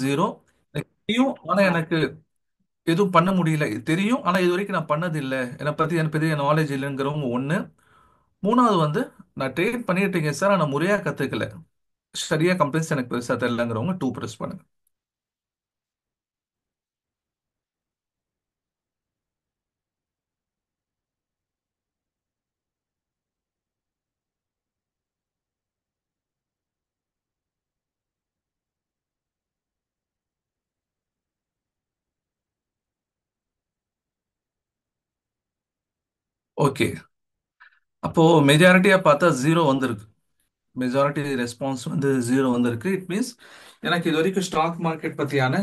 Zero. எனக்கு தெரியும், ஆனா எனக்கு எதுவும் பண்ண முடியல. தெரியும், ஆனா இது வரைக்கும் நான் பண்ணது இல்லை, என்னை பத்தி எனக்கு பெரிய நாலேஜ் இல்லைங்கிறவங்க ஒண்ணு. மூணாவது வந்து நான் ட்ரேட் பண்ணிட்டு இருக்கேன் சார், ஆனா முறையா கத்துக்கல, சரியா கம்பெனிஸ் எனக்கு பெருசா தெரியலங்கிறவங்க டூ ப்ரெஸ் பண்ணுங்க. ஓகே. அப்போ மெஜாரிட்டியா பார்த்தா ஜீரோ வந்திருக்கு. மெஜாரிட்டி ரெஸ்பான்ஸ் வந்து ஜீரோ வந்திருக்கு. இட் மீன்ஸ் எனக்கு இது வரைக்கும் ஸ்டாக் மார்க்கெட் பத்தியான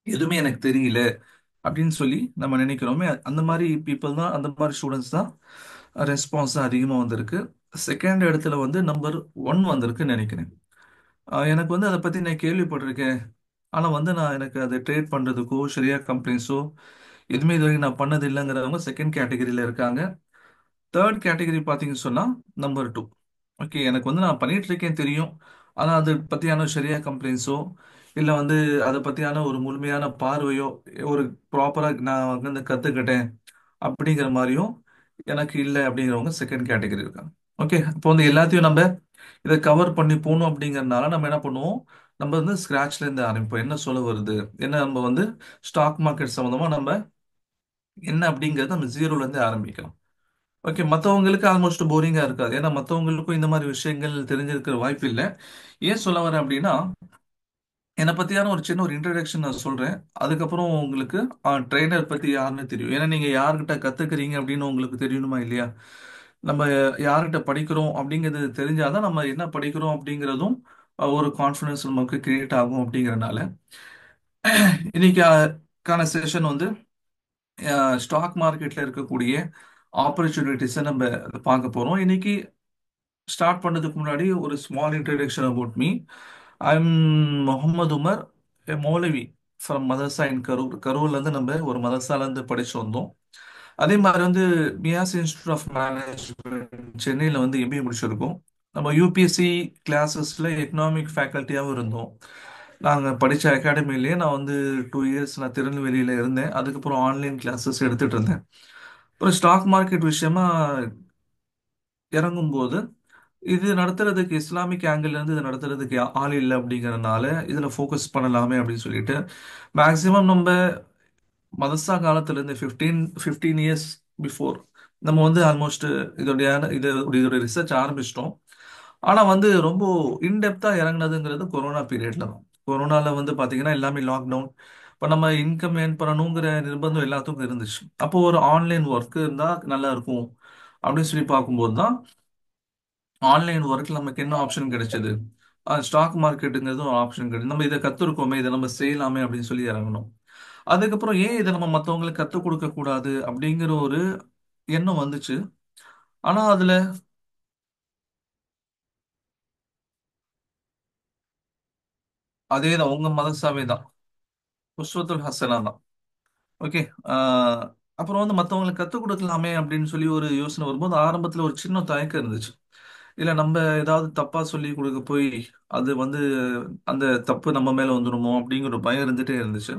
எதுவுமே எனக்கு தெரியல அப்படின்னு சொல்லி நம்ம நினைக்கிறோமே, அந்த மாதிரி பீப்புள் தான், அந்த மாதிரி ஸ்டூடெண்ட்ஸ் தான் ரெஸ்பான்ஸ் அதிகமாக வந்திருக்கு. செகண்ட் இடத்துல வந்து நம்பர் ஒன் வந்திருக்குன்னு நினைக்கிறேன். எனக்கு வந்து அதை பற்றி நான் கேள்விப்பட்டிருக்கேன், ஆனால் வந்து நான் எனக்கு அதை ட்ரேட் பண்ணுறதுக்கோ சரியா கம்பெனிஸோ எதுவுமே இது வரைக்கும் நான் பண்ணது இல்லைங்கிறவங்க செகண்ட் கேட்டகரியில் இருக்காங்க. தேர்ட் கேட்டகரி பார்த்தீங்கன்னு சொன்னால் நம்பர் டூ. ஓகே, எனக்கு வந்து நான் பண்ணிட்டு இருக்கேன் தெரியும், ஆனால் அது பற்றியான சரியா கம்ப்ளைண்ட்ஸோ இல்லை வந்து அதை பற்றியான ஒரு முழுமையான பார்வையோ, ஒரு ப்ராப்பராக நான் வந்து கற்றுக்கிட்டேன் அப்படிங்கிற மாதிரியும் எனக்கு இல்லை அப்படிங்கிறவங்க செகண்ட் கேட்டகரி இருக்காங்க. ஓகே, இப்போ வந்து எல்லாத்தையும் நம்ம இதை கவர் பண்ணி போகணும் அப்படிங்கறதுனால நம்ம என்ன பண்ணுவோம், நம்ம வந்து ஸ்கிராச்ல இருந்து ஆரம்பிப்போம். என்ன சொல்ல வருது, என்ன நம்ம வந்து ஸ்டாக் மார்க்கெட் சம்மந்தமா நம்ம என்ன அப்படிங்கறத நம்ம ஜீரோல இருந்து ஆரம்பிக்கலாம். ஓகே, மற்றவங்களுக்கு ஆல்மோஸ்ட் போரிங்கா இருக்காது, ஏன்னா மற்றவங்களுக்கும் இந்த மாதிரி விஷயங்கள் தெரிஞ்சிருக்கிற வாய்ப்பு இல்லை. ஏன் சொல்ல வரேன் அப்படின்னா, என்னை பத்தியான ஒரு சின்ன ஒரு இன்ட்ரடக்ஷன் நான் சொல்றேன். அதுக்கப்புறம் உங்களுக்கு ட்ரெயினர் பத்தி யாருன்னு தெரியும். ஏன்னா நீங்க யார்கிட்ட கத்துக்கிறீங்க அப்படின்னு உங்களுக்கு தெரியணுமா இல்லையா? நம்ம யார்கிட்ட படிக்கிறோம் அப்படிங்கிறது தெரிஞ்சாதான் நம்ம என்ன படிக்கிறோம் அப்படிங்கிறதும் ஒரு கான்ஃபிடன்ஸ் நமக்கு கிரியேட் ஆகும். அப்படிங்கறனால இன்னைக்கு கான செஷன் வந்து ஸ்டாக் மார்க்கெட்ல இருக்கக்கூடிய ஆப்பர்ச்சுனிட்டிஸை நம்ம பார்க்க போறோம். இன்னைக்கு ஸ்டார்ட் பண்ணதுக்கு முன்னாடி ஒரு small introduction about me. I'm Mohammed Umar, a மௌலவி ஃப்ரம் மதரசா இன் கரூர். கரூர்ல இருந்து நம்ம ஒரு மதரசால இருந்து படிச்சு வந்தோம். அதே மாதிரி வந்து மியாஸ் இன்ஸ்டியூட் ஆஃப் மேனேஜ்மெண்ட் சென்னையில் வந்து எம்பிஏ முடிச்சிருக்கோம். நம்ம யூபிஎஸ்சி கிளாஸஸ்ல எக்கனாமிக் ஃபேக்கல்ட்டியாகவும் இருந்தோம். நாங்கள் படித்த அகாடமிலேயே நான் வந்து 2 இயர்ஸ் நான் திருநெல்வேலியில் இருந்தேன். அதுக்கப்புறம் ஆன்லைன் கிளாஸஸ் எடுத்துட்டு இருந்தேன். அப்புறம் ஸ்டாக் மார்க்கெட் விஷயமா இறங்கும்போது இது நடத்துறதுக்கு இஸ்லாமிக் ஆங்கிள் இருந்து இது நடத்துறதுக்கு ஆள் இல்லை அப்படிங்கறதுனால இதுல ஃபோக்கஸ் பண்ணலாமே அப்படின்னு சொல்லிட்டு மேக்சிமம் நம்ம மதரசா காலத்துல இருந்து 15 இயர்ஸ் பிஃபோர் நம்ம வந்து ஆல்மோஸ்ட் இதோடைய இதோட ரிசர்ச் ஆரம்பிச்சிட்டோம். ஆனா வந்து ரொம்ப இன்டெப்தா இறங்குனதுங்கிறது கொரோனா பீரியட்ல தான். கொரோனால வந்து பாத்தீங்கன்னா எல்லாமே லாக்டவுன். இப்போ நம்ம இன்கம் ஏர்ன் பண்ணணுங்கிற நிர்பந்தம் எல்லாத்துக்கும் இருந்துச்சு. அப்போ ஒரு ஆன்லைன் ஒர்க் இருந்தா நல்லா இருக்கும் அப்படின்னு சொல்லி பார்க்கும்போது தான் ஆன்லைன் ஒர்க்ல நமக்கு என்ன ஆப்ஷன் கிடைச்சது, ஸ்டாக் மார்க்கெட்டுங்கிறது ஒரு ஆப்ஷன் கிடைச்சது. நம்ம இதை கத்துருக்கோமே, இதை நம்ம செய்யலாமே அப்படின்னு சொல்லி இறங்கணும். அதுக்கப்புறம் ஏன் இதை நம்ம மற்றவங்களுக்கு கற்றுக் கொடுக்க கூடாது அப்படிங்கிற ஒரு எண்ணம் வந்துச்சு. ஆனா அதுல அதே தான், உங்க மதரசாவே தான், உஸ்வத்துல் ஹசனா தான். ஓகே. அப்புறம் வந்து மற்றவங்களுக்கு கற்றுக் கொடுக்கலாமே அப்படின்னு சொல்லி ஒரு யோசனை வரும்போது ஆரம்பத்தில் ஒரு சின்ன தயக்கம் இருந்துச்சு. இல்லை நம்ம ஏதாவது தப்பா சொல்லி கொடுக்க போய் அது வந்து அந்த தப்பு நம்ம மேல வந்துடுமோ அப்படிங்கிற ஒரு பயம் இருந்துட்டே இருந்துச்சு.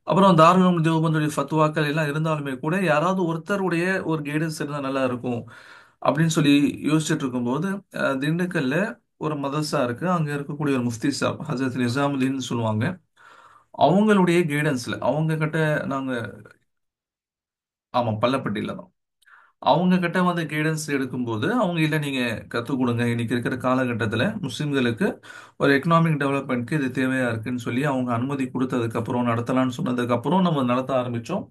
அப்புறம் தாருல் உலூம் தேவபந்துடைய ஃபத்வாக்கள் எல்லாம் இருந்தாலுமே கூட யாராவது ஒருத்தருடைய ஒரு கைடன்ஸ் இருந்தால் நல்லா இருக்கும் அப்படின்னு சொல்லி யோசிச்சுட்டு இருக்கும்போது திண்டுக்கல்ல ஒரு மதரசா இருக்கு. அங்க இருக்கக்கூடிய ஒரு முஃப்தி சாப் ஹசரத் நிசாமுதீன் சொல்லுவாங்க. அவங்களுடைய கைடன்ஸ்ல அவங்க கிட்ட நாங்க, ஆமா பள்ளப்பட்டியில தான், அவங்க கிட்ட வந்து கைடன்ஸ் எடுக்கும்போது அவங்க இல்லை நீங்க கற்றுக் கொடுங்க, இன்னைக்கு இருக்கிற காலகட்டத்தில் முஸ்லிம்களுக்கு ஒரு எக்கனாமிக் டெவலப்மெண்ட்க்கு இது தேவையா இருக்குன்னு சொல்லி அவங்க அனுமதி கொடுத்ததுக்கு அப்புறம் நடத்தலாம்னு சொன்னதுக்கு அப்புறம் நம்ம நடத்த ஆரம்பிச்சோம்.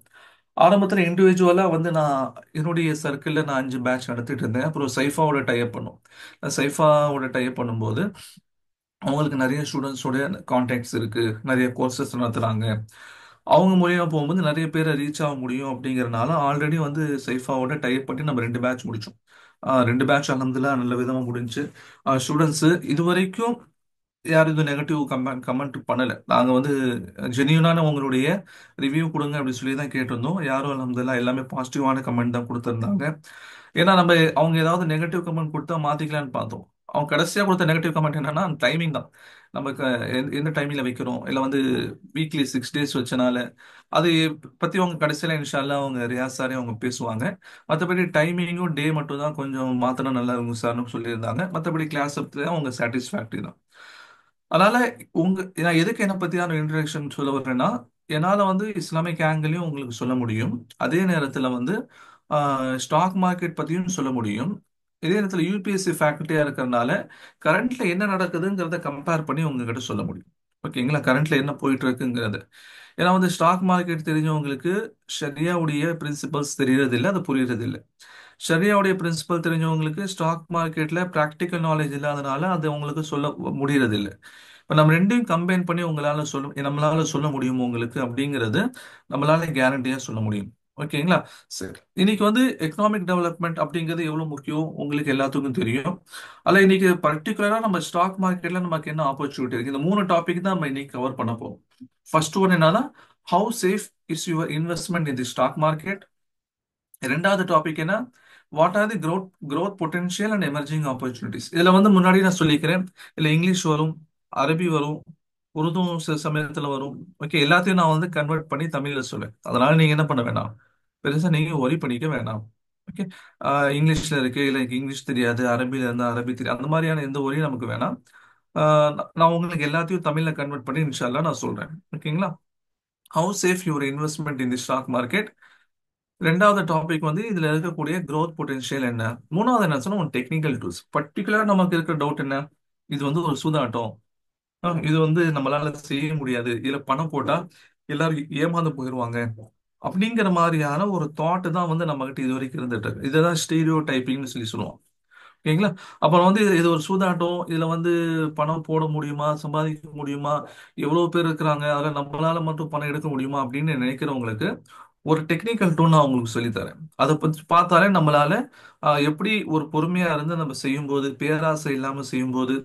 ஆரம்பத்தில் இண்டிவிஜுவலா வந்து நான் என்னுடைய சர்க்கிளில் நான் 5 பேட்ச் நடத்திட்டு இருந்தேன். அப்புறம் சைஃபாவோட டைப் பண்ணோம். சைஃபாவோட டைப் பண்ணும்போது அவங்களுக்கு நிறைய ஸ்டூடெண்ட்ஸோட கான்டாக்ட்ஸ் இருக்கு, நிறைய கோர்சஸ் நடத்துறாங்க. அவங்க மூலியமா போகும்போது நிறைய பேரை ரீச் ஆக முடியும் அப்படிங்கறனால ஆல்ரெடி வந்து சைஃபாவோட டைப் பண்ணி நம்ம 2 பேட்ச் முடிச்சோம். 2 பேட்ச் அல்ஹம்துலில்லாஹ் நல்ல விதமா முடிஞ்சு. ஸ்டூடெண்ட்ஸ் இது வரைக்கும் யாரும் இது நெகட்டிவ் கமெண்ட் பண்ணல. நாங்க வந்து ஜெனியூனான உங்களுடைய ரிவ்யூ கொடுங்க அப்படின்னு சொல்லி தான் கேட்டிருந்தோம். யாரும் அல்ஹம்துலில்லாஹ் எல்லாமே பாசிட்டிவான கமெண்ட் தான் கொடுத்திருந்தாங்க. ஏன்னா நம்ம அவங்க ஏதாவது நெகட்டிவ் கமெண்ட் கொடுத்தா மாத்திக்கலாம்னு பார்த்தோம். அவங்க கடைசியா கொடுத்த நெகட்டிவ் கமெண்ட் என்னன்னா அந்த டைமிங் தான். நமக்கு எந்த டைமிங்ல வைக்கிறோம் இல்ல வந்து வீக்லி 6 டேஸ் வச்சனால அது பத்தி அவங்க கடைசியில இன்ஷால்லா அவங்க ரியாஸ் சாரே அவங்க பேசுவாங்க. மற்றபடி டைமிங்கும் டே மட்டும் தான் கொஞ்சம் மாத்தினா நல்லா இருக்கும் சார்னு சொல்லியிருந்தாங்க. மற்றபடி கிளாஸ் பத்தி அவங்க சாட்டிஸ்ஃபேக்டரி தான். அதனால நான் எதுக்கு என்னை பத்தியான இன்ட்ரடக்ஷன் சொல்ல வர்றேன்னா, என்னால வந்து இஸ்லாமிக் ஆங்கிளையும் உங்களுக்கு சொல்ல முடியும். அதே நேரத்துல வந்து ஸ்டாக் மார்க்கெட் பத்தியும் சொல்ல முடியும். இதே நேரத்துல யூபிஎஸ்சி ஃபேக்கல்ட்டியா இருக்கிறதுனால கரண்ட்ல என்ன நடக்குதுங்கிறத கம்பேர் பண்ணி உங்ககிட்ட சொல்ல முடியும். ஓகேங்களா? கரண்ட்ல என்ன போயிட்டு இருக்குங்கிறது. ஏன்னா வந்து ஸ்டாக் மார்க்கெட் தெரிஞ்சவங்களுக்கு ஷரியாவுடைய பிரின்சிபல்ஸ் தெரியறது இல்லை, அது புரியறது இல்லை. ஷரியாவுடைய பிரின்சிபல் தெரிஞ்சவங்களுக்கு ஸ்டாக் மார்க்கெட்ல ப்ராக்டிக்கல் நாலேஜ் இல்லாதனால அது உங்களுக்கு சொல்ல முடியறது இல்லை. இப்ப நம்ம ரெண்டையும் கம்பைன் பண்ணி நம்மளால சொல்ல முடியும் உங்களுக்கு அப்படிங்கிறது நம்மளால கேரண்டியா சொல்ல முடியும். ஓகேங்களா? சரி, இன்னைக்கு வந்து எக்கனாமிக் டெவலப்மெண்ட் அப்படிங்கிறது எவ்வளவு முக்கியம் உங்களுக்கு எல்லாத்துக்கும் தெரியும். அல்ல இன்னைக்கு பர்டிகுலரா நம்ம ஸ்டாக் மார்க்கெட்ல நமக்கு என்ன ஆப்பர்ச்சுனிட்டி இருக்கு, இந்த 3 டாபிக் தான் நம்ம இன்னைக்கு கவர் பண்ண போறோம். ஃபர்ஸ்ட் ஒன் என்னன்னா, how safe is your investment in the stock market. ரெண்டாவது டாபிக் என்ன, what are the growth potential and emerging opportunities. இதுல வந்து முன்னாடி நான் சொல்லிக்கிறேன், இல்ல இங்கிலீஷ் வரும், அரபி வரும், உருது சில சமயத்துல வரும். ஓகே, எல்லாத்தையும் நான் வந்து கன்வெர்ட் பண்ணி தமிழ்ல சொல்லுவேன். அதனால நீங்க என்ன பண்ண வேணாம், பெருசா நீங்க ஒரி பண்ணிக்க வேணாம். ஓகே, இங்கிலீஷ்ல இருக்கு, இல்ல எனக்கு இங்கிலீஷ் தெரியாது, அரபில இருந்தா அரபி தெரியாது, அந்த மாதிரியான எந்த ஒரியும் நமக்கு வேணாம். நான் உங்களுக்கு எல்லாத்தையும் தமிழ்ல கன்வெர்ட் பண்ணி இன்ஷால்லா நான் சொல்றேன். ஓகேங்களா? How safe your investment in the stock market. ரெண்டாவது டாபிக் வந்து இதுல இருக்கக்கூடிய growth பொட்டன்ஷியல் என்ன. மூணாவது என்ன சொன்னா டெக்னிக்கல் டூல்ஸ். பர்டிகுலரா நமக்கு இருக்கிற டவுட் என்ன, இது வந்து ஒரு சூதாட்டம், இது வந்து நம்மளால செய்ய முடியாது, இதுல பணம் போட்டா எல்லாரும் ஏமாந்து போயிடுவாங்க அப்படிங்கிற மாதிரியான ஒரு தாட் தான் வந்து நம்ம கிட்ட இது வரைக்கும் இருந்துட்டு இருக்கு. இதுதான் ஸ்டீரியோ டைப்பிங்னு சொல்லி சொல்லுவோம். ஓகேங்களா? அப்புறம் வந்து இது ஒரு சூதாட்டம், இதுல வந்து பணம் போட முடியுமா, சம்பாதிக்க முடியுமா, எவ்வளவு பேர் இருக்கிறாங்க, அதுல நம்மளால மட்டும் பணம் எடுக்க முடியுமா அப்படின்னு நினைக்கிறவங்களுக்கு ஒரு டெக்னிக்கல் டூல் நான் உங்களுக்கு சொல்லித் தரேன். அதை பத்தி பார்த்தாலே நம்மளால எப்படி ஒரு பொறுமையா இருந்து நம்ம செய்யும்போது, பேராசை இல்லாம செய்யும்போது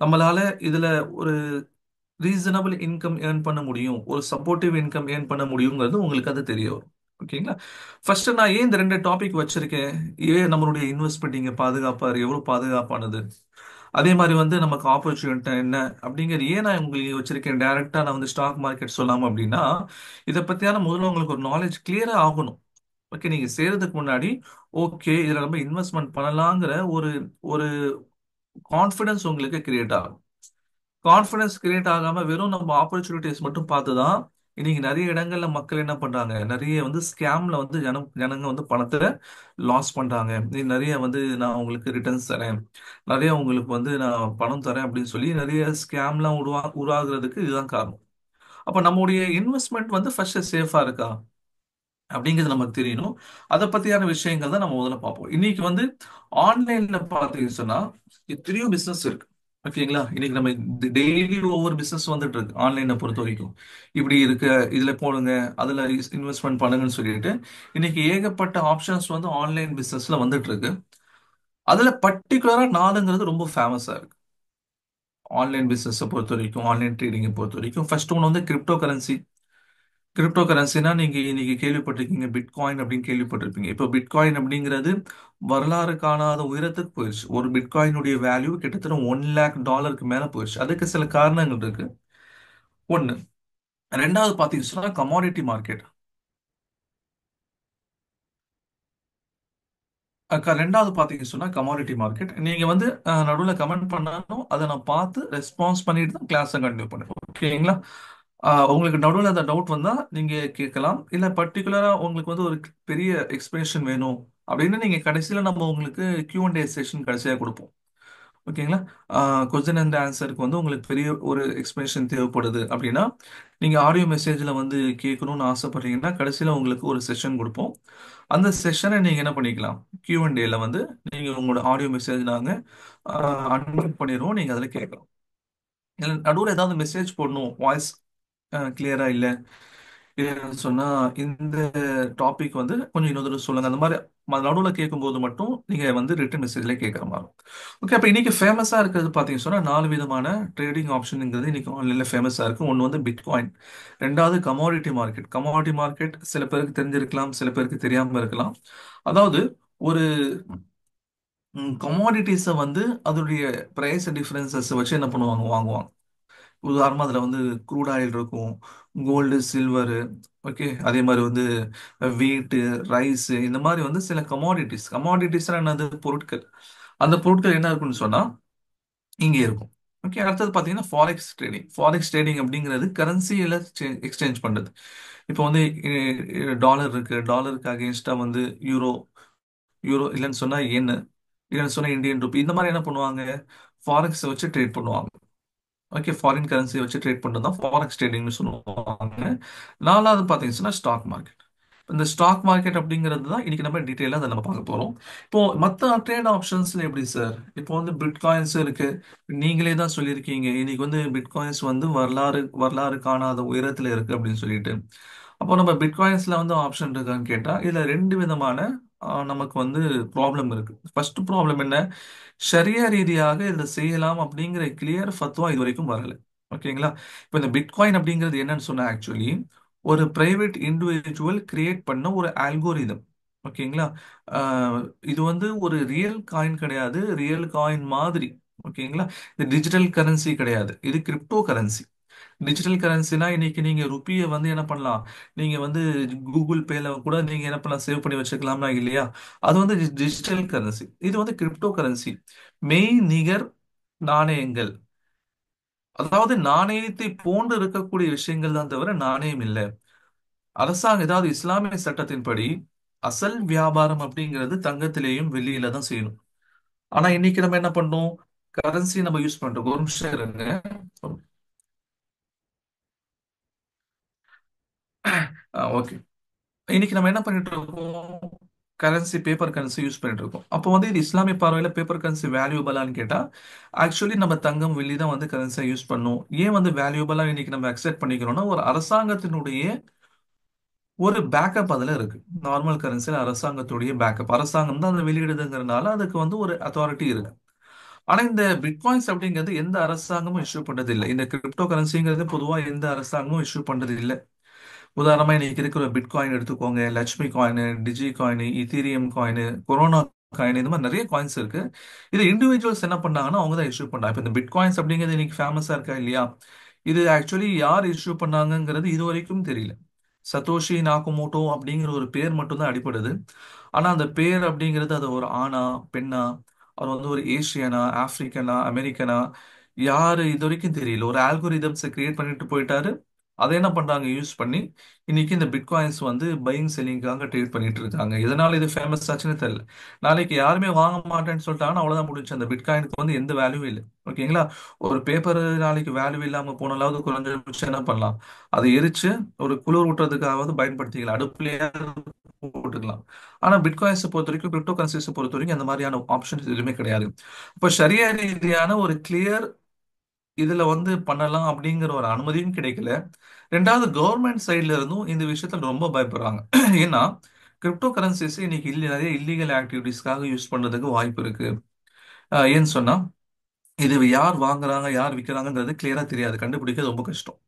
நம்மளால இதுல ஒரு ரீசனபிள் இன்கம் ஏர்ன் பண்ண முடியும், ஒரு சப்போர்ட்டிவ் இன்கம் ஏர்ன் பண்ண முடியுங்கிறது உங்களுக்கு அது தெரிய வரும். ஓகேங்களா? ஃபர்ஸ்ட் நான் ஏன் இந்த 2 டாபிக் வச்சிருக்கேன், ஏன் நம்மளுடைய இன்வெஸ்ட்மெண்ட் இங்க எவ்வளவு பாதுகாப்பானது, அதே மாதிரி வந்து நமக்கு ஆப்பர்ச்சுனிட்டி என்ன அப்படிங்கிறது ஏன் நான் உங்களுக்கு வச்சிருக்கேன், டைரக்டா நான் வந்து ஸ்டாக் மார்க்கெட் சொல்லாம அப்படின்னா, இதை பத்தியான முதல்ல உங்களுக்கு ஒரு நாலேஜ் கிளியரா ஆகணும். ஓகே, நீங்க செய்யறதுக்கு முன்னாடி ஓகே இதுல நம்ம இன்வெஸ்ட்மெண்ட் பண்ணலாங்கிற ஒரு ஒரு கான்ஃபிடன்ஸ் உங்களுக்கு கிரியேட் ஆகும். கான்ஃபிடன்ஸ் கிரியேட் ஆகாம வெறும் நம்ம ஆப்பர்ச்சுனிட்டிஸ் மட்டும் பார்த்துதான் இன்னைக்கு நிறைய இடங்கள்ல மக்கள் என்ன பண்றாங்க, நிறைய வந்து ஸ்கேம்ல வந்து ஜனங்க வந்து பணத்தை லாஸ் பண்றாங்க. நீ நிறைய வந்து நான் உங்களுக்கு ரிட்டர்ன்ஸ் தரேன், நிறைய உங்களுக்கு வந்து நான் பணம் தரேன் அப்படின்னு சொல்லி நிறைய ஸ்கேம்லாம் உருவாகுறதுக்கு இதுதான் காரணம். அப்ப நம்முடைய இன்வெஸ்ட்மெண்ட் வந்து ஃபர்ஸ்ட் சேஃபா இருக்கா அப்படிங்கிறது நமக்கு தெரியணும். அதை பத்தியான விஷயங்கள் தான் நம்ம முதல்ல பார்ப்போம். இன்னைக்கு வந்து ஆன்லைன்ல பார்த்தீங்கன்னு சொன்னா எத்தனையோ பிசினஸ் இருக்கு. ஓகேங்களா? இன்னைக்கு நம்ம டெய்லி ஒவ்வொரு பிசினஸ் வந்துட்டு இருக்கு ஆன்லைனை பொறுத்த வரைக்கும். இப்படி இருக்கு, இதுல போடுங்க, அதுல இன்வெஸ்ட்மெண்ட் பண்ணுங்கன்னு சொல்லிட்டு இன்னைக்கு ஏகப்பட்ட ஆப்ஷன்ஸ் வந்து ஆன்லைன் பிசினஸ்ல வந்துட்டு இருக்கு. அதுல பர்டிகுலரா நாலுங்கிறது ரொம்ப ஃபேமஸா இருக்கு. ஆன்லைன் பிசினஸ் பொறுத்த வரைக்கும், ஆன்லைன் ட்ரேடிங்கை பொறுத்த வரைக்கும் ஃபர்ஸ்ட் ஒன் வந்து கிரிப்டோ கரன்சி. கிரிப்டோ கரன்சினா நீங்க இன்னைக்கு கேள்விப்பட்டிருக்கீங்க, பிட்காயின் அப்படின்னு கேள்விப்பட்டிருப்பீங்க. இப்போ பிட்காயின் அப்படிங்கிறது வரலாறு காணாத உயரத்துக்கு போயிடுச்சு. ஒரு பிட்காயினுடைய வேல்யூ கிட்டத்தட்ட $1 lakh மேல போயிடுச்சு. அதுக்கு சில காரணங்கள் இருக்கு. ஒண்ணு. ரெண்டாவது பாத்தீங்கன்னா கமாடிட்டி மார்க்கெட். ரெண்டாவது பாத்தீங்க சொன்னா கமாடிட்டி மார்க்கெட். நீங்க வந்து நடுவுல கமெண்ட் பண்ணாலும் அதை நான் பார்த்து ரெஸ்பான்ஸ் பண்ணிட்டு தான் கிளாஸை கண்டினியூ பண்ணுவேன். ஓகேங்களா? உங்களுக்கு நடுவில் அந்த டவுட் வந்தா நீங்க கேட்கலாம். இல்ல பர்டிகுலரா உங்களுக்கு வந்து ஒரு பெரிய எக்ஸ்பிளனேஷன் வேணும் அப்படின்னு நீங்க கடைசியில நம்ம உங்களுக்கு Q&A செஷன் கடைசியா கொடுப்போம். ஓகேங்களா? கொஸ்டின் அண்ட் ஆன்சருக்கு வந்து உங்களுக்கு பெரிய ஒரு எக்ஸ்பிளனேஷன் தேவைப்படுது அப்படின்னா நீங்க ஆடியோ மெசேஜ்ல வந்து கேட்கணும்னு ஆசைப்படுறீங்கன்னா கடைசியில உங்களுக்கு ஒரு செஷன் கொடுப்போம். அந்த செஷனை நீங்க என்ன பண்ணிக்கலாம், Q&Aல வந்து நீங்க உங்களோட ஆடியோ மெசேஜ் நாங்க அன்மியூட் பண்ணிடுவோம், நீங்க அதில் கேட்கலாம். இல்ல நடுவில் ஏதாவது மெசேஜ் போடணும், வாய்ஸ் கிளியரா இல்ல இல்லைன்னு சொன்னா இந்த டாபிக் வந்து கொஞ்சம் இன்னொரு தடவை சொல்லுங்க, அந்த மாதிரி நடுவில் கேட்கும்போது மட்டும் நீங்க வந்து ரிட்டன் மெசேஜ்ல கேட்கற மாதிரி. ஓகே, அப்ப இன்னைக்கு ஃபேமஸா இருக்கிறது பாத்தீங்கன்னா சொன்னா 4 விதமான ட்ரேடிங் ஆப்ஷனுங்கிறது இன்னைக்கு ஆன்லைன்ல ஃபேமஸா இருக்கு. ஒன்னு வந்து பிட்காயின், ரெண்டாவது கமாடிட்டி மார்க்கெட். கமாடிட்டி மார்க்கெட் சில பேருக்கு தெரிஞ்சிருக்கலாம், சில பேருக்கு தெரியாம இருக்கலாம். அதாவது ஒரு கமாடிட்டிஸை வந்து அதோடைய பிரைஸ் டிஃபரன்சஸ் வச்சு என்ன பண்ணுவாங்க, வாங்குவாங்க. உதாரணமா அதில் வந்து க்ரூட் ஆயில் இருக்கும், கோல்டு, சில்வரு, ஓகே, அதே மாதிரி வந்து வீட்டு, ரைஸ், இந்த மாதிரி வந்து சில கமாடிட்டிஸ். கமாடிட்டிஸ்னா என்னது, பொருட்கள். அந்த பொருட்கள் என்ன இருக்குன்னு சொன்னா இங்கே இருக்கும். ஓகே, அடுத்தது பார்த்தீங்கன்னா ஃபாரெக்ஸ் ட்ரேடிங். ஃபாரெக்ஸ் ட்ரேடிங் அப்படிங்கிறது கரன்சியில் எக்ஸ்சேஞ்ச் பண்ணுறது. இப்போ வந்து டாலர் இருக்கு, டாலருக்கு அகேன்ஸ்டா வந்து யூரோ, யூரோ இல்லைன்னு சொன்னா yen, இல்லைன்னு சொன்னா இந்தியன் ருபி, இந்த மாதிரி என்ன பண்ணுவாங்க, ஃபாரெக்ஸ் வச்சு ட்ரேட் பண்ணுவாங்க. ஓகே, ஃபாரின் கரன்சி வச்சு ட்ரேட் பண்ணுறது தான் ஃபாரெக்ஸ் ட்ரேடிங்னு சொல்லுவாங்க. நாலாவது பார்த்தீங்கன்னா ஸ்டாக் மார்க்கெட். இந்த ஸ்டாக் மார்க்கெட் அப்படிங்கிறது தான் இன்னைக்கு நம்ம டீட்டெயிலாக அதை நம்ம பார்க்க போகிறோம். இப்போ மற்ற ட்ரேட் ஆப்ஷன்ஸ்ல எப்படி சார், இப்போ வந்து பிட்காயின்ஸ் இருக்கு. நீங்களே தான் சொல்லியிருக்கீங்க இன்னைக்கு வந்து பிட்காயின்ஸ் வந்து வரலாறு வரலாறு காணாத உயரத்தில் இருக்கு அப்படின்னு சொல்லிட்டு. அப்போ நம்ம பிட்காயின்ஸ்ல வந்து ஆப்ஷன் இருக்கான்னு கேட்டால் இதில் ரெண்டு விதமான நமக்கு வந்து ப்ராப்ளம் இருக்கு. ஃபர்ஸ்ட் ப்ராப்ளம் என்ன, ஷரியா ரீதியாக இதை செய்யலாம் அப்படிங்கிற கிளியர் ஃபத்வா இது வரைக்கும் வரல. ஓகேங்களா. இப்போ இந்த பிட்காயின் அப்படிங்கிறது என்னன்னு சொன்னா ஆக்சுவலி ஒரு பிரைவேட் இண்டிவிஜுவல் கிரியேட் பண்ண ஒரு ஆல்கோரிதம். ஓகேங்களா. இது வந்து ஒரு ரியல் காயின் கிடையாது, ரியல் காயின் மாதிரி. ஓகேங்களா. இது டிஜிட்டல் கரன்சி கிடையாது, இது கிரிப்டோ கரன்சி. டிஜிட்டல் கரன்சினா இன்னைக்கு நீங்க ருப்பியை வந்து என்ன பண்ணலாம், நீங்க வந்து கூகுள் பேல கூட நீங்க என்ன பண்ணலாம், சேவ் பண்ணி வச்சுக்கலாம்னா இல்லையா. அது வந்து டிஜிட்டல் கரன்சி. இது வந்து கிரிப்டோ கரன்சி, மெய் நிகர் நாணயங்கள். அதாவது நாணயத்தை போன்று இருக்கக்கூடிய விஷயங்கள் தான் தவிர நாணயம் இல்லை. அரசாங்கம் ஏதாவது இஸ்லாமிய சட்டத்தின்படி அசல் வியாபாரம் அப்படிங்கிறது தங்கத்திலேயும் வெள்ளியில தான் செய்யணும். ஆனா இன்னைக்கு நம்ம என்ன பண்ணோம், கரன்சி நம்ம யூஸ் பண்றோம். ஒரு நிமிஷம் இருங்க. ஓகே, இன்னைக்கு நம்ம என்ன பண்ணிட்டு இருக்கோம், கரன்சி, பேப்பர் கரன்சி யூஸ் பண்ணிட்டு இருக்கோம். அப்போ வந்து இது இஸ்லாமிய பார்வையில பேப்பர் கரன்சி வேல்யூபிளான்னு கேட்டா ஆக்சுவலி நம்ம தங்கம் வெள்ளி தான் வந்து கரன்சியை யூஸ் பண்ணோம். ஏன் வந்து வேல்யூபிளா இன்னைக்கு நம்ம அக்செப்ட் பண்ணிக்கிறோம்னா ஒரு அரசாங்கத்தினுடைய ஒரு பேக்கப் அதுல இருக்கு. நார்மல் கரன்சில அரசாங்கத்துடைய பேக்கப், அரசாங்கம் தான் அதை வெளியிடுதுங்கிறதுனால அதுக்கு வந்து ஒரு அத்தாரிட்டி இருக்கு. ஆனா இந்த பிட்காயின்ஸ் அப்படிங்கிறது எந்த அரசாங்கமும் இஷ்யூ பண்றது இல்லை. இந்த கிரிப்டோ கரன்சிங்கிறது பொதுவா எந்த அரசாங்கமும் இஷ்யூ பண்றது இல்லை. உதாரணமா இன்னைக்கு இருக்கிற பிட்காயின் எடுத்துக்கோங்க, Lakshmi coin, digi coin, ethereum coin, corona coin, இந்த மாதிரி நிறைய காயின்ஸ் இருக்கு. இது இண்டிவிஜுவல்ஸ் என்ன பண்ணாங்கன்னா அவங்க தான் இஷ்யூ பண்ணாங்க. இப்போ இந்த பிட்காயின்ஸ் அப்படிங்கிறது இன்னைக்கு ஃபேமஸா இருக்கா இல்லையா, இது ஆக்சுவலி யார் இஷ்யூ பண்ணாங்கங்கிறது இது வரைக்கும் தெரியல. சதோஷி நாகமோட்டோ அப்படிங்கிற ஒரு பேர் மட்டும்தான் அடிப்படுது. ஆனா அந்த பேர் அப்படிங்கிறது அது ஒரு ஆணா, பெண்ணா, அவர் வந்து ஒரு ஏசியனா, ஆப்பிரிக்கனா, அமெரிக்கனா, யாரு இது வரைக்கும் தெரியல. ஒரு ஆல்கோரிதம்ஸை கிரியேட் பண்ணிட்டு போயிட்டாரு. அதை என்ன பண்றாங்க, யூஸ் பண்ணி இன்னைக்கு இந்த பிட்காயின்ஸ் வந்து பையிங் செல்லிங்காக ட்ரேட் பண்ணிட்டு இருக்காங்க. எதனால இது ஃபேமஸ் ஆச்சுன்னு தெரியல. நாளைக்கு யாருமே வாங்க மாட்டேன்னு சொல்லிட்டாங்கன்னா அவ்வளவுதான் முடிஞ்சு, அந்த பிட்காயினுக்கு வந்து எந்த வேல்யூ இல்லை. ஓகேங்களா. ஒரு பேப்பர் நாளைக்கு வேல்யூ இல்லாம போனாலாவது குறைஞ்சபட்சம் என்ன பண்ணலாம், அதை எரிச்சு ஒரு குளிர் ஊட்டுறதுக்காவது பயன்படுத்திக்கலாம், அடுப்புலயே போட்டுக்கலாம். ஆனா பிட்காயின்ஸ் பொறுத்த வரைக்கும், கிரிப்டோ கரன்சிஸ் பொறுத்த வரைக்கும் அந்த மாதிரியான ஆப்ஷன்ஸ் எதுவுமே கிடையாது. இப்போ ஷரியா ரீதியான ஒரு கிளியர் இதுல வந்து பண்ணலாம் அப்படிங்கிற ஒரு அனுமதியும் கிடைக்கல. ரெண்டாவது கவர்மெண்ட் சைட்ல இருந்தும் இந்த விஷயத்துல ரொம்ப பயப்படுறாங்க. ஏன்னா கிரிப்டோ கரன்சிஸ் இன்னைக்கு நிறைய இல்லீகல் ஆக்டிவிட்டிஸ்க்காக யூஸ் பண்றதுக்கு வாய்ப்பு இருக்கு. ஏன்னு சொன்னா இது யார் வாங்குறாங்க யார் விற்கிறாங்கன்றது கிளியரா தெரியாது, கண்டுபிடிக்கிறது ரொம்ப கஷ்டம்.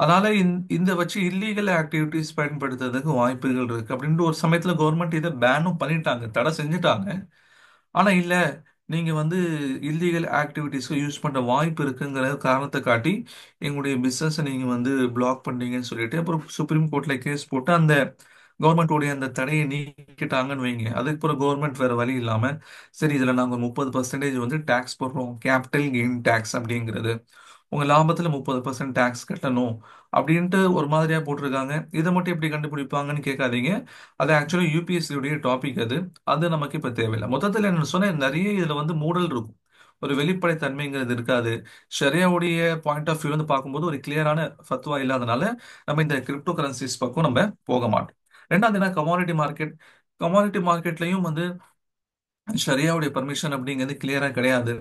அதனால இந்த வச்சு இல்லீகல் ஆக்டிவிட்டிஸ் பயன்படுத்துறதுக்கு வாய்ப்புகள் இருக்கு அப்படின்ட்டு ஒரு சமயத்துல கவர்மெண்ட் இதை பேனும் பண்ணிட்டாங்க, தடை செஞ்சுட்டாங்க. ஆனா இல்ல, நீங்க வந்து இல்லீகல் ஆக்டிவிட்டிஸ்க்கு யூஸ் பண்ற வாய்ப்பு இருக்குங்கிற காரணத்தை காட்டி எங்களுடைய பிசினஸ் நீங்க வந்து பிளாக் பண்றீங்கன்னு சொல்லிட்டு அப்புறம் சுப்ரீம் கோர்ட்ல கேஸ் போட்டு அந்த கவர்மெண்ட்டோடைய அந்த தடையை நீக்கிட்டாங்கன்னு வைங்க. அதுக்கு அப்புறம் கவர்மெண்ட் வேற வழி இல்லாம சரி இதுல நாங்க 30% வந்து டாக்ஸ் போடுறோம், கேபிட்டல் கெயின் டாக்ஸ் அப்படிங்கிறது, உங்க லாபத்துல 30% டாக்ஸ் கட்டணும் அப்படின்ட்டு ஒரு மாதிரியா போட்டிருக்காங்க. இதை மட்டும் எப்படி கண்டுபிடிப்பாங்கன்னு கேட்காதீங்க. அது ஆக்சுவலி யூபிஎஸ்சி உடைய டாபிக் அது. அது நமக்கு இப்ப தேவையில்லை. மொத்தத்தில் என்ன சொன்னா நிறைய இதுல வந்து மூடல் இருக்கும், ஒரு வெளிப்படைத்தன்மைங்கிறது இருக்காது. ஷரியாவுடைய பாயிண்ட் ஆஃப் வியூ வந்து பார்க்கும்போது ஒரு கிளியரான ஃபத்வா இல்லாதனால நம்ம இந்த கிரிப்டோ கரன்சிஸ் பக்கம் நம்ம போக மாட்டோம். ரெண்டாவது என்ன, கமாடிட்டி மார்க்கெட். கமாடிட்டி மார்க்கெட்லயும் வந்து ஷரியாவுடைய பர்மிஷன் அப்படிங்கிறது கிளியரா கிடையாது.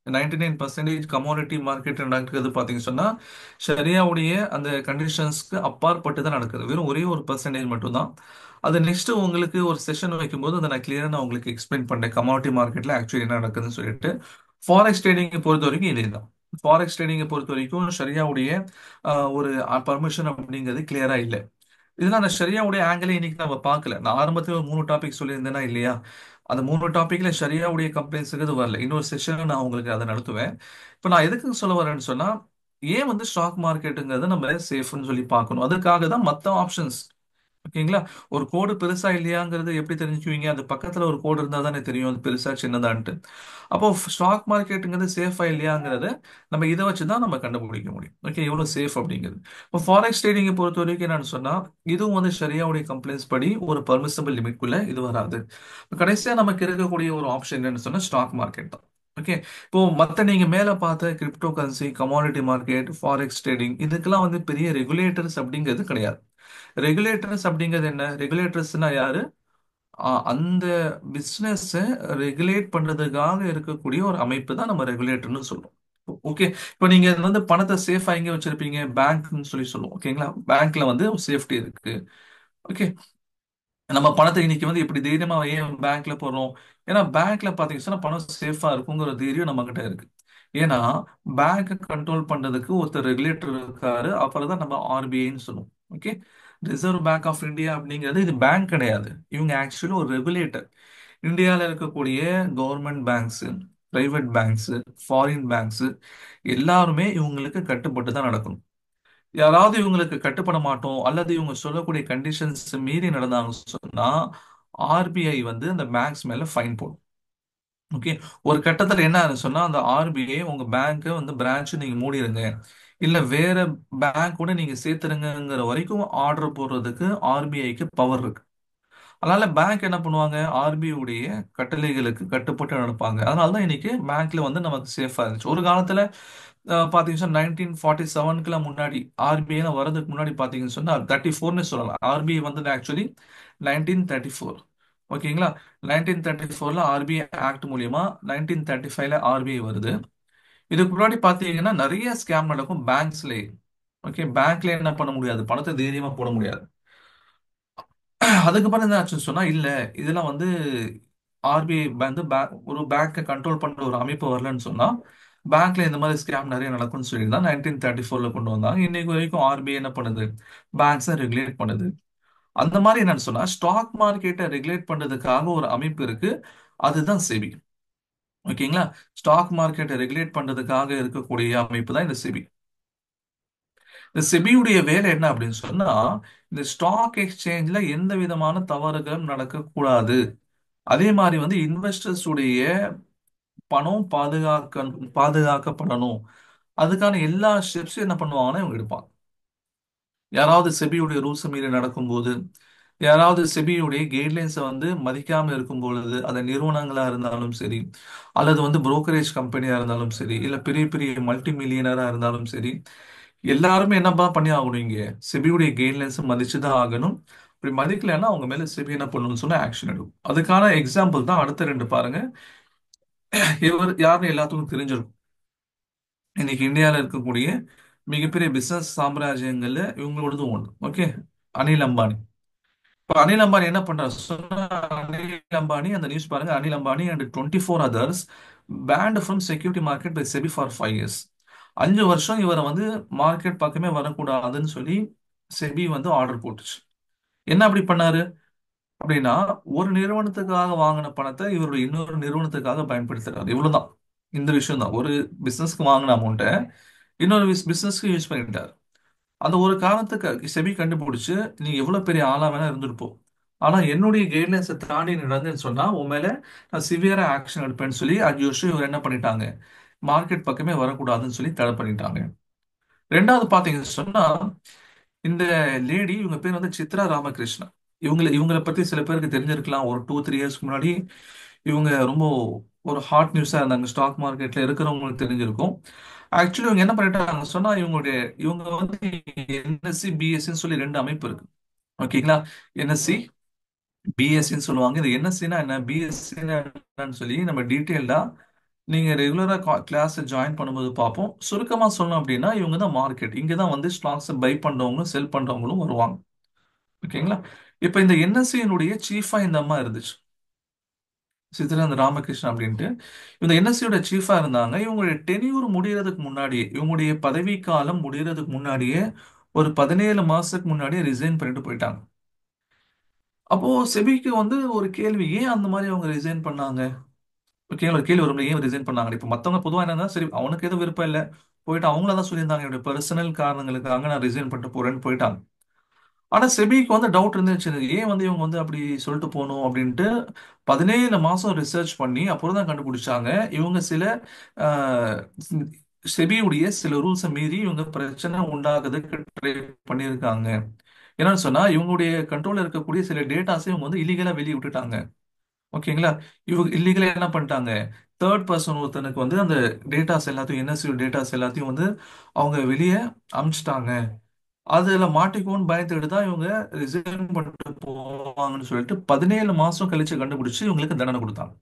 99% கமாடிட்டி மார்க்கெட் நடக்குது பார்த்தீங்கன்னு சொன்னா ஷரியாவுடைய அந்த கண்டிஷன்ஸ்க்கு அப்பாற்பட்டு தான் நடக்குது. வெறும் ஒரே ஒரு பர்சன்டேஜ் மட்டும்தான். அது நெக்ஸ்ட் உங்களுக்கு ஒரு செஷன் வைக்கும்போது அதை நான் கிளியரா நான் உங்களுக்கு எக்ஸ்பிளைன் பண்ணேன், கமாடிட்டி மார்க்கெட்ல ஆக்சுவலி என்ன நடக்குதுன்னு சொல்லிட்டு. ஃபாரெக்ஸ் ட்ரேடிங்கை பொறுத்த வரைக்கும் இதே தான். ஃபாரெக்ஸ் ட்ரேடிங்கை பொறுத்த வரைக்கும் ஷரியாவுடைய ஒரு பர்மிஷன் அப்படிங்கிறது கிளியரா இல்லை. இதெல்லாம் அந்த ஷரியாவுடைய ஆங்கிளே இன்னைக்கு நம்ம பார்க்கல. நான் ஆரம்பத்தில் ஒரு 3 டாபிக் சொல்லியிருந்தேனா இல்லையா? அந்த 3 டாபிக்ல ஷரியாவுடைய கம்ப்ளைண்ட்ஸுக்கு இது வரல. இன்னொரு செஷன் நான் உங்களுக்கு அதை நடத்துவேன். இப்போ நான் எதுக்கு சொல்ல வரேன்னு சொன்னா, ஏன் வந்து ஸ்டாக் மார்க்கெட்டுங்கிறத நம்ம சேஃப்னு சொல்லி பார்க்கணும். அதுக்காக தான் மற்ற ஆப்ஷன்ஸ். ஓகேங்களா? ஒரு கோடு பெருசா இல்லையாங்கிறது எப்படி தெரிஞ்சுக்குவீங்க? அது பக்கத்துல ஒரு கோடு இருந்தா தானே தெரியும் அது பெருசா சின்னதான்ட்டு. அப்போ ஸ்டாக் மார்க்கெட்டுங்கிறது சேஃபா இல்லையாங்கிறத நம்ம இதை வச்சு தான் நம்ம கண்டுபிடிக்க முடியும். ஓகே, எவ்வளவு சேஃப் அப்படிங்கிறது. இப்போ ஃபாரெக்ஸ் ட்ரேடிங்கை பொறுத்த வரைக்கும் என்னன்னு சொன்னா, இதுவும் வந்து ஷரியாவுடைய கம்ப்ளைண்ட்ஸ் படி ஒரு பர்மிசபிள் லிமிட்குள்ள இது வராது. இப்ப கடைசியா நமக்கு இருக்கக்கூடிய ஒரு ஆப்ஷன் என்னன்னு சொன்னா ஸ்டாக் மார்க்கெட் தான். ஓகே. இப்போ மத்த நீங்க மேல பார்த்த crypto currency, commodity market, forex trading இதுக்கெல்லாம் வந்து பெரிய ரெகுலேட்டர்ஸ் அப்படிங்கிறது கிடையாது. ரெகுலேட்டர்ஸ் அப்படிங்கிறது என்ன? ரெகுலேட்டர்ஸ்னா யாரு? அந்த பிசினஸ் ரெகுலேட் பண்றதுக்காக இருக்கக்கூடிய ஒரு அமைப்பு தான் நம்ம ரெகுலேட்டர்னு சொல்லுவோம். ஓகே. இப்போ நீங்க வந்து பணத்தை சேஃபா எங்க வச்சிருப்பீங்க? பேங்க்னு சொல்லி சொல்லுவோம். ஓகேங்களா? பேங்க்ல வந்து சேஃப்டி இருக்கு. ஓகே. நம்ம பணத்தை இன்னைக்கு வந்து இப்படி தைரியமா ஏன் பேங்க்ல போடுறோம்? ஏன்னா பேங்க்ல பாத்தீங்கன்னா பணம் சேஃபா இருக்குங்கிற தைரியம் நம்ம கிட்ட இருக்கு. ஏன்னா பேங்க் கண்ட்ரோல் பண்றதுக்கு ஒருத்தர் ரெகுலேட்டர் இருக்காரு. அப்புறம் தான் நம்ம ஆர்பிஐன்னு சொல்லுவோம். Okay. Reserve bank of India அப்படிங்கிறது இது பேங்க் கிடையாது. இவங்க ஆக்சுவலி ஒரு ரெகுலேட்டர். இந்தியாவில் இருக்கக்கூடிய government banks, private banks, foreign banks எல்லாருமே இவங்களுக்கு கட்டுப்பட்டு தான் நடக்கணும். யாராவது இவங்களுக்கு கட்டுப்பட மாட்டோம் அல்லது இவங்க சொல்லக்கூடிய கண்டிஷன்ஸ் மீறி நடந்தாங்கன்னு சொன்னா ஆர்பிஐ வந்து அந்த பேங்க்ஸ் மேல ஃபைன் போடும். ஓகே. ஒரு கட்டத்துல என்ன ஆகுதுன்னு சொன்னா அந்த ஆர்பிஐ உங்க பேங்க் வந்து பிரான்ச் நீங்க மூடிடுங்க, இல்ல வேற பேங்க் கூட நீங்க சேர்த்துருங்கிற வரைக்கும் ஆர்டர் போடுறதுக்கு ஆர்பிஐக்கு பவர் இருக்கு. அதனால பேங்க் என்ன பண்ணுவாங்க? ஆர்பிஐ உடைய கட்டளைகளுக்கு கட்டுப்பட்டு நடப்பாங்க. அதனால தான் இன்னைக்கு பேங்க்ல வந்து நமக்கு சேஃபா இருந்துச்சு. ஒரு காலத்துல பாத்தீங்கன்னா 1947க்குலாம் முன்னாடி ஆர்பிஐ வரதுக்கு முன்னாடி பாத்தீங்கன்னு சொன்னா 34ன்னு சொல்லலாம். ஆர்பிஐ வந்து ஆக்சுவலி 1934. ஓகேங்களா? 1934ல ஆர்பிஐ ஆக்ட் மூலியமா 1935ல ஆர்பிஐ வருது. இதுக்கு முன்னாடி பாத்தீங்கன்னா நிறைய ஸ்கேம் நடக்கும் பேங்க்ஸ்லயே. ஓகே. பேங்க்ல என்ன பண்ண முடியாது? பணத்தை தைரியமா போட முடியாது. அதுக்கப்புறம் என்ன ஆச்சுன்னு சொன்னா இல்ல, இதெல்லாம் வந்து ஆர்பிஐ வந்து ஒரு பேங்கை கண்ட்ரோல் பண்ற ஒரு அமைப்பு வரலன்னு சொன்னா பேங்க்ல இந்த மாதிரி ஸ்கேம் நிறைய நடக்கும்னு சொல்லி தான் 1934ல கொண்டு வந்தாங்க. இன்னைக்கு வரைக்கும் ஆர்பிஐ என்ன பண்ணுது? பேங்க்ஸை ரெகுலேட் பண்ணுது. அந்த மாதிரி என்னன்னு சொன்னா ஸ்டாக் மார்க்கெட்டை ரெகுலேட் பண்றதுக்காக ஒரு அமைப்பு இருக்கு. அதுதான் செபி. ஓகேங்களா? ஸ்டாக் மார்க்கெட்டை ரெகுலேட் பண்றதுக்காக இருக்கக்கூடிய அமைப்பு தான் இந்த செபி. இந்த செபியுடைய வேலை என்ன அப்படின்னு சொன்னா இந்த ஸ்டாக் எக்ஸ்சேஞ்ச்ல எந்த விதமான தவறுகளும் நடக்கக்கூடாது. அதே மாதிரி வந்து இன்வெஸ்டர்ஸ் உடைய பணம் பாதுகாக்கப்படணும். அதுக்கான எல்லா ஸ்டெப்ஸும் என்ன பண்ணுவாங்கன்னா இவங்க எடுப்பாங்க. யாராவது செபியுடைய ரூல்ஸ் மீறி நடக்கும்போது, யாராவது செபியுடைய கைட்லைன்ஸை வந்து மதிக்காம இருக்கும் பொழுது, அது நிறுவனங்களா இருந்தாலும் சரி, அல்லது வந்து புரோக்கரேஜ் கம்பெனியா இருந்தாலும் சரி, இல்ல பெரிய பெரிய மல்டி மில்லியனரா இருந்தாலும் சரி, எல்லாருமே என்னப்பா பண்ணி ஆகணும்? இங்க செபியுடைய கைட்லைன்ஸை மதிச்சு தான் ஆகணும். இப்படி மதிக்கலைன்னா அவங்க மேல செபி என்ன பண்ணணும்னு சொன்னா ஆக்ஷன் எடுக்கும். அதுக்கான எக்ஸாம்பிள் தான் அடுத்த ரெண்டு பாருங்க. இவர் யாருன்னு எல்லாத்துக்கும் தெரிஞ்சிருக்கும். இன்னைக்கு இந்தியாவில் இருக்கக்கூடிய மிகப்பெரிய பிசினஸ் சாம்ராஜ்யங்கள்ல இவங்களோடது ஒன்று. ஓகே. அனில் அம்பானி. இப்ப அனில் அம்பானி என்ன பண்றாரு சொன்னா, அனில் அம்பானி அந்த நியூஸ் பாருங்க. Anil Ambani and 24 others banned from security market by SEBI for 5 years. 5 வருஷம் இவரை வந்து மார்க்கெட் பக்கமே வரக்கூடாதுன்னு சொல்லி செபி வந்து ஆர்டர் போட்டுச்சு. என்ன அப்படி பண்ணாரு அப்படின்னா, ஒரு நிறுவனத்துக்காக வாங்கின பணத்தை இவருடைய இன்னொரு நிறுவனத்துக்காக பயன்படுத்துறாரு. இவ்வளவுதான். இந்த விஷயம் தான். ஒரு பிசினஸ்க்கு வாங்கின அமௌண்ட்டை இன்னொரு பிசினஸ்க்கு யூஸ் பண்ணிட்டார். அந்த ஒரு காரணத்துக்கு செபி கண்டுபிடிச்சு நீ எவ்வளவு பெரிய ஆளா வேணா இருந்துட்டு போ, ஆனா என்னுடைய கைட்லைன்ஸை தாண்டி நீ நடந்தேன்னு சொன்னா உன் மேல நான் சிவியரா ஆக்ஷன் எடுப்பேன்னு சொல்லி 5 வருஷம் இவர் என்ன பண்ணிட்டாங்க? மார்க்கெட் பக்கமே வரக்கூடாதுன்னு சொல்லி தடை பண்ணிட்டாங்க. ரெண்டாவது பாத்தீங்கன்னு சொன்னா இந்த லேடி, இவங்க பேர் வந்து சித்ரா ராமகிருஷ்ணன். இவங்களை பத்தி சில பேருக்கு தெரிஞ்சிருக்கலாம். ஒரு 2-3 இயர்ஸ்க்கு முன்னாடி இவங்க ரொம்ப ஒரு ஹாட் நியூஸா இருந்தாங்க. ஸ்டாக் மார்க்கெட்ல இருக்கிறவங்களுக்கு தெரிஞ்சிருக்கும். ஆக்சுவலி இவங்க என்ன பண்ணிட்டாங்க சொன்னா இவங்க வந்து என்எஸ்சி பிஎஸ்சின்னு சொல்லி ரெண்டு அமைப்பு இருக்கு. ஓகேங்களா? என்எஸ்சி பிஎஸ்சின்னு சொல்லுவாங்க. இது என்எஸ்சினா என்ன, பிஎஸ்சின்னா என்னன்னு சொல்லி நம்ம டீட்டெயில்டா நீங்க ரெகுலரா கிளாஸ் ஜாயின் பண்ணும்போது பார்ப்போம். சுருக்கமா சொல்லணும் அப்படின்னா இவங்க தான் மார்க்கெட். இங்க தான் வந்து ஸ்டாக்ஸ் பை பண்றவங்களும் செல் பண்றவங்களும் வருவாங்க. ஓகேங்களா? இப்ப இந்த என்எஸ்சியினுடைய சீஃபா இந்த அம்மா இருந்துச்சு, சித்ராந்த ராமகிருஷ்ணன் அப்படின்ட்டு. இந்த என்எஸ்சியோட சீஃபா இருந்தாங்க. இவங்களுடைய டென்யூர் முடியறதுக்கு முன்னாடியே, இவங்களுடைய பதவி காலம் முடியறதுக்கு முன்னாடியே ஒரு 17 மாசத்துக்கு முன்னாடி ரிசைன் பண்ணிட்டு போயிட்டாங்க. அப்போ செபிக்கு வந்து ஒரு கேள்வி, ஏன் அந்த மாதிரி அவங்க ரிசைன் பண்ணாங்க? ஓகே, ஒரு கேள்வி வரும், ஏன் ரிசைன் பண்ணாங்க? இப்போ மத்தவங்க பொதுவா என்னன்னா, சரி அவனுக்கு எதுவும் விருப்பம் இல்லை, போயிட்டு அவங்கள தான் சொல்லியிருந்தாங்க, என்னுடைய பர்சனல் காரணங்களுக்காக நான் ரிசைன் பண்ணிட்டு போறேன்னு போயிட்டாங்க. ஆனா செபிக்கு வந்து டவுட் இருந்துச்சு, ஏன் வந்து இவங்க வந்து அப்படி சொல்லிட்டு போகணும் அப்படின்ட்டு. 17 மாசம் ரிசர்ச் பண்ணி அப்புறம் தான் கண்டுபிடிச்சாங்க, இவங்க சில ஆஹ், செபியுடைய சில ரூல்ஸை மீறி இவங்க பிரச்சனை உண்டாக்குறதுக்கு ட்ரை பண்ணியிருக்காங்க. என்னன்னு சொன்னா, இவங்களுடைய கண்ட்ரோல்ல இருக்கக்கூடிய சில டேட்டாஸை இவங்க வந்து இல்லீகலா வெளியே விட்டுட்டாங்க. ஓகேங்களா? இவங்க இல்லீகலா என்ன பண்ணிட்டாங்க, தேர்ட் பர்சன் ஒருத்தனுக்கு வந்து அந்த டேட்டாஸ் எல்லாத்தையும், என்எஸ்யூ டேட்டாஸ் எல்லாத்தையும் வந்து அவங்க வெளியே அனுப்பிச்சிட்டாங்க. அதுல மாட்டிக்குவோன்னு பயந்துட்டு தான் இவங்க ரிசைன் பண்ணிட்டு போவாங்கன்னு சொல்லிட்டு 17 மாசம் கழிச்சு கண்டுபிடிச்சு இவங்களுக்கு தண்டனை கொடுத்தாங்க.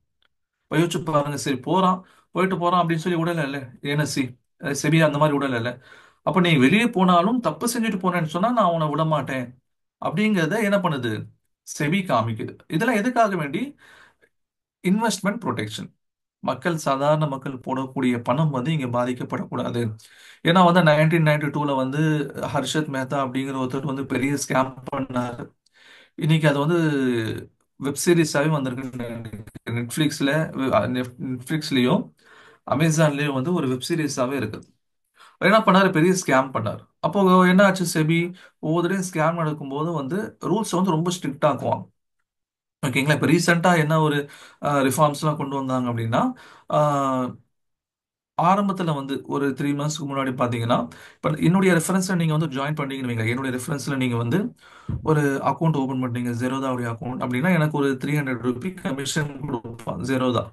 இப்ப யோசிச்சு பாருங்க, சரி போறான், போயிட்டு போறான் அப்படின்னு சொல்லி விடல இல்ல, ஏனசி செபி அந்த மாதிரி விடல இல்ல. அப்ப நீ வெளியே போனாலும் தப்பு செஞ்சுட்டு போனேன்னு சொன்னா நான் உன்னை விட மாட்டேன் அப்படிங்கறத என்ன பண்ணுது, செபி காமிக்குது. இதெல்லாம் எதுக்காக வேண்டி? Investment protection. மக்கள், சாதாரண மக்கள் போடக்கூடிய பணம் வந்து இங்க பாதிக்கப்படக்கூடாது. ஏன்னா வந்து 1992 வந்து ஹர்ஷத் மேத்தா அப்படிங்கிற ஒருத்தர் வந்து பெரிய ஸ்கேம் பண்ணாரு. இன்னைக்கு அது வந்து வெப் சீரிஸாவே வந்திருக்கு. நெட்ஃபிளிக்ஸ்ல, நெட்ஃபிளிக்ஸ்லயும் அமேசான்லயும் வந்து ஒரு வெப் சீரிஸாவே இருக்குது. அவர் என்ன பண்ணாரு, பெரிய ஸ்கேம் பண்ணாரு. அப்போ என்ன ஆச்சு, செபி ஒவ்வொருத்தரையும் ஸ்கேம் நடக்கும்போது வந்து ரூல்ஸ் வந்து ரொம்ப ஸ்ட்ரிக்ட் ஆக்குவாங்க. ஓகேங்களா? இப்போ ரீசெண்டா என்ன ஒரு ரிஃபார்ம்ஸ்லாம் கொண்டு வந்தாங்க அப்படின்னா, ஆரம்பத்துல வந்து ஒரு 3 மந்த்ஸ்க்கு முன்னாடி பாத்தீங்கன்னா, இப்ப என்னுடைய ரெஃபரன்ஸ்ல நீங்க வந்து ஜாயின் பண்ணீங்கன்னு வைங்க, என்னுடைய ரெஃபரன்ஸ்ல நீங்க வந்து ஒரு அக்கௌண்ட் ஓபன் பண்ணீங்க, ஜெரோதாவுடைய அக்கௌண்ட் அப்படின்னா, எனக்கு ஒரு 300 ரூபி கமிஷன் கொடுப்பான் ஜெரோதா.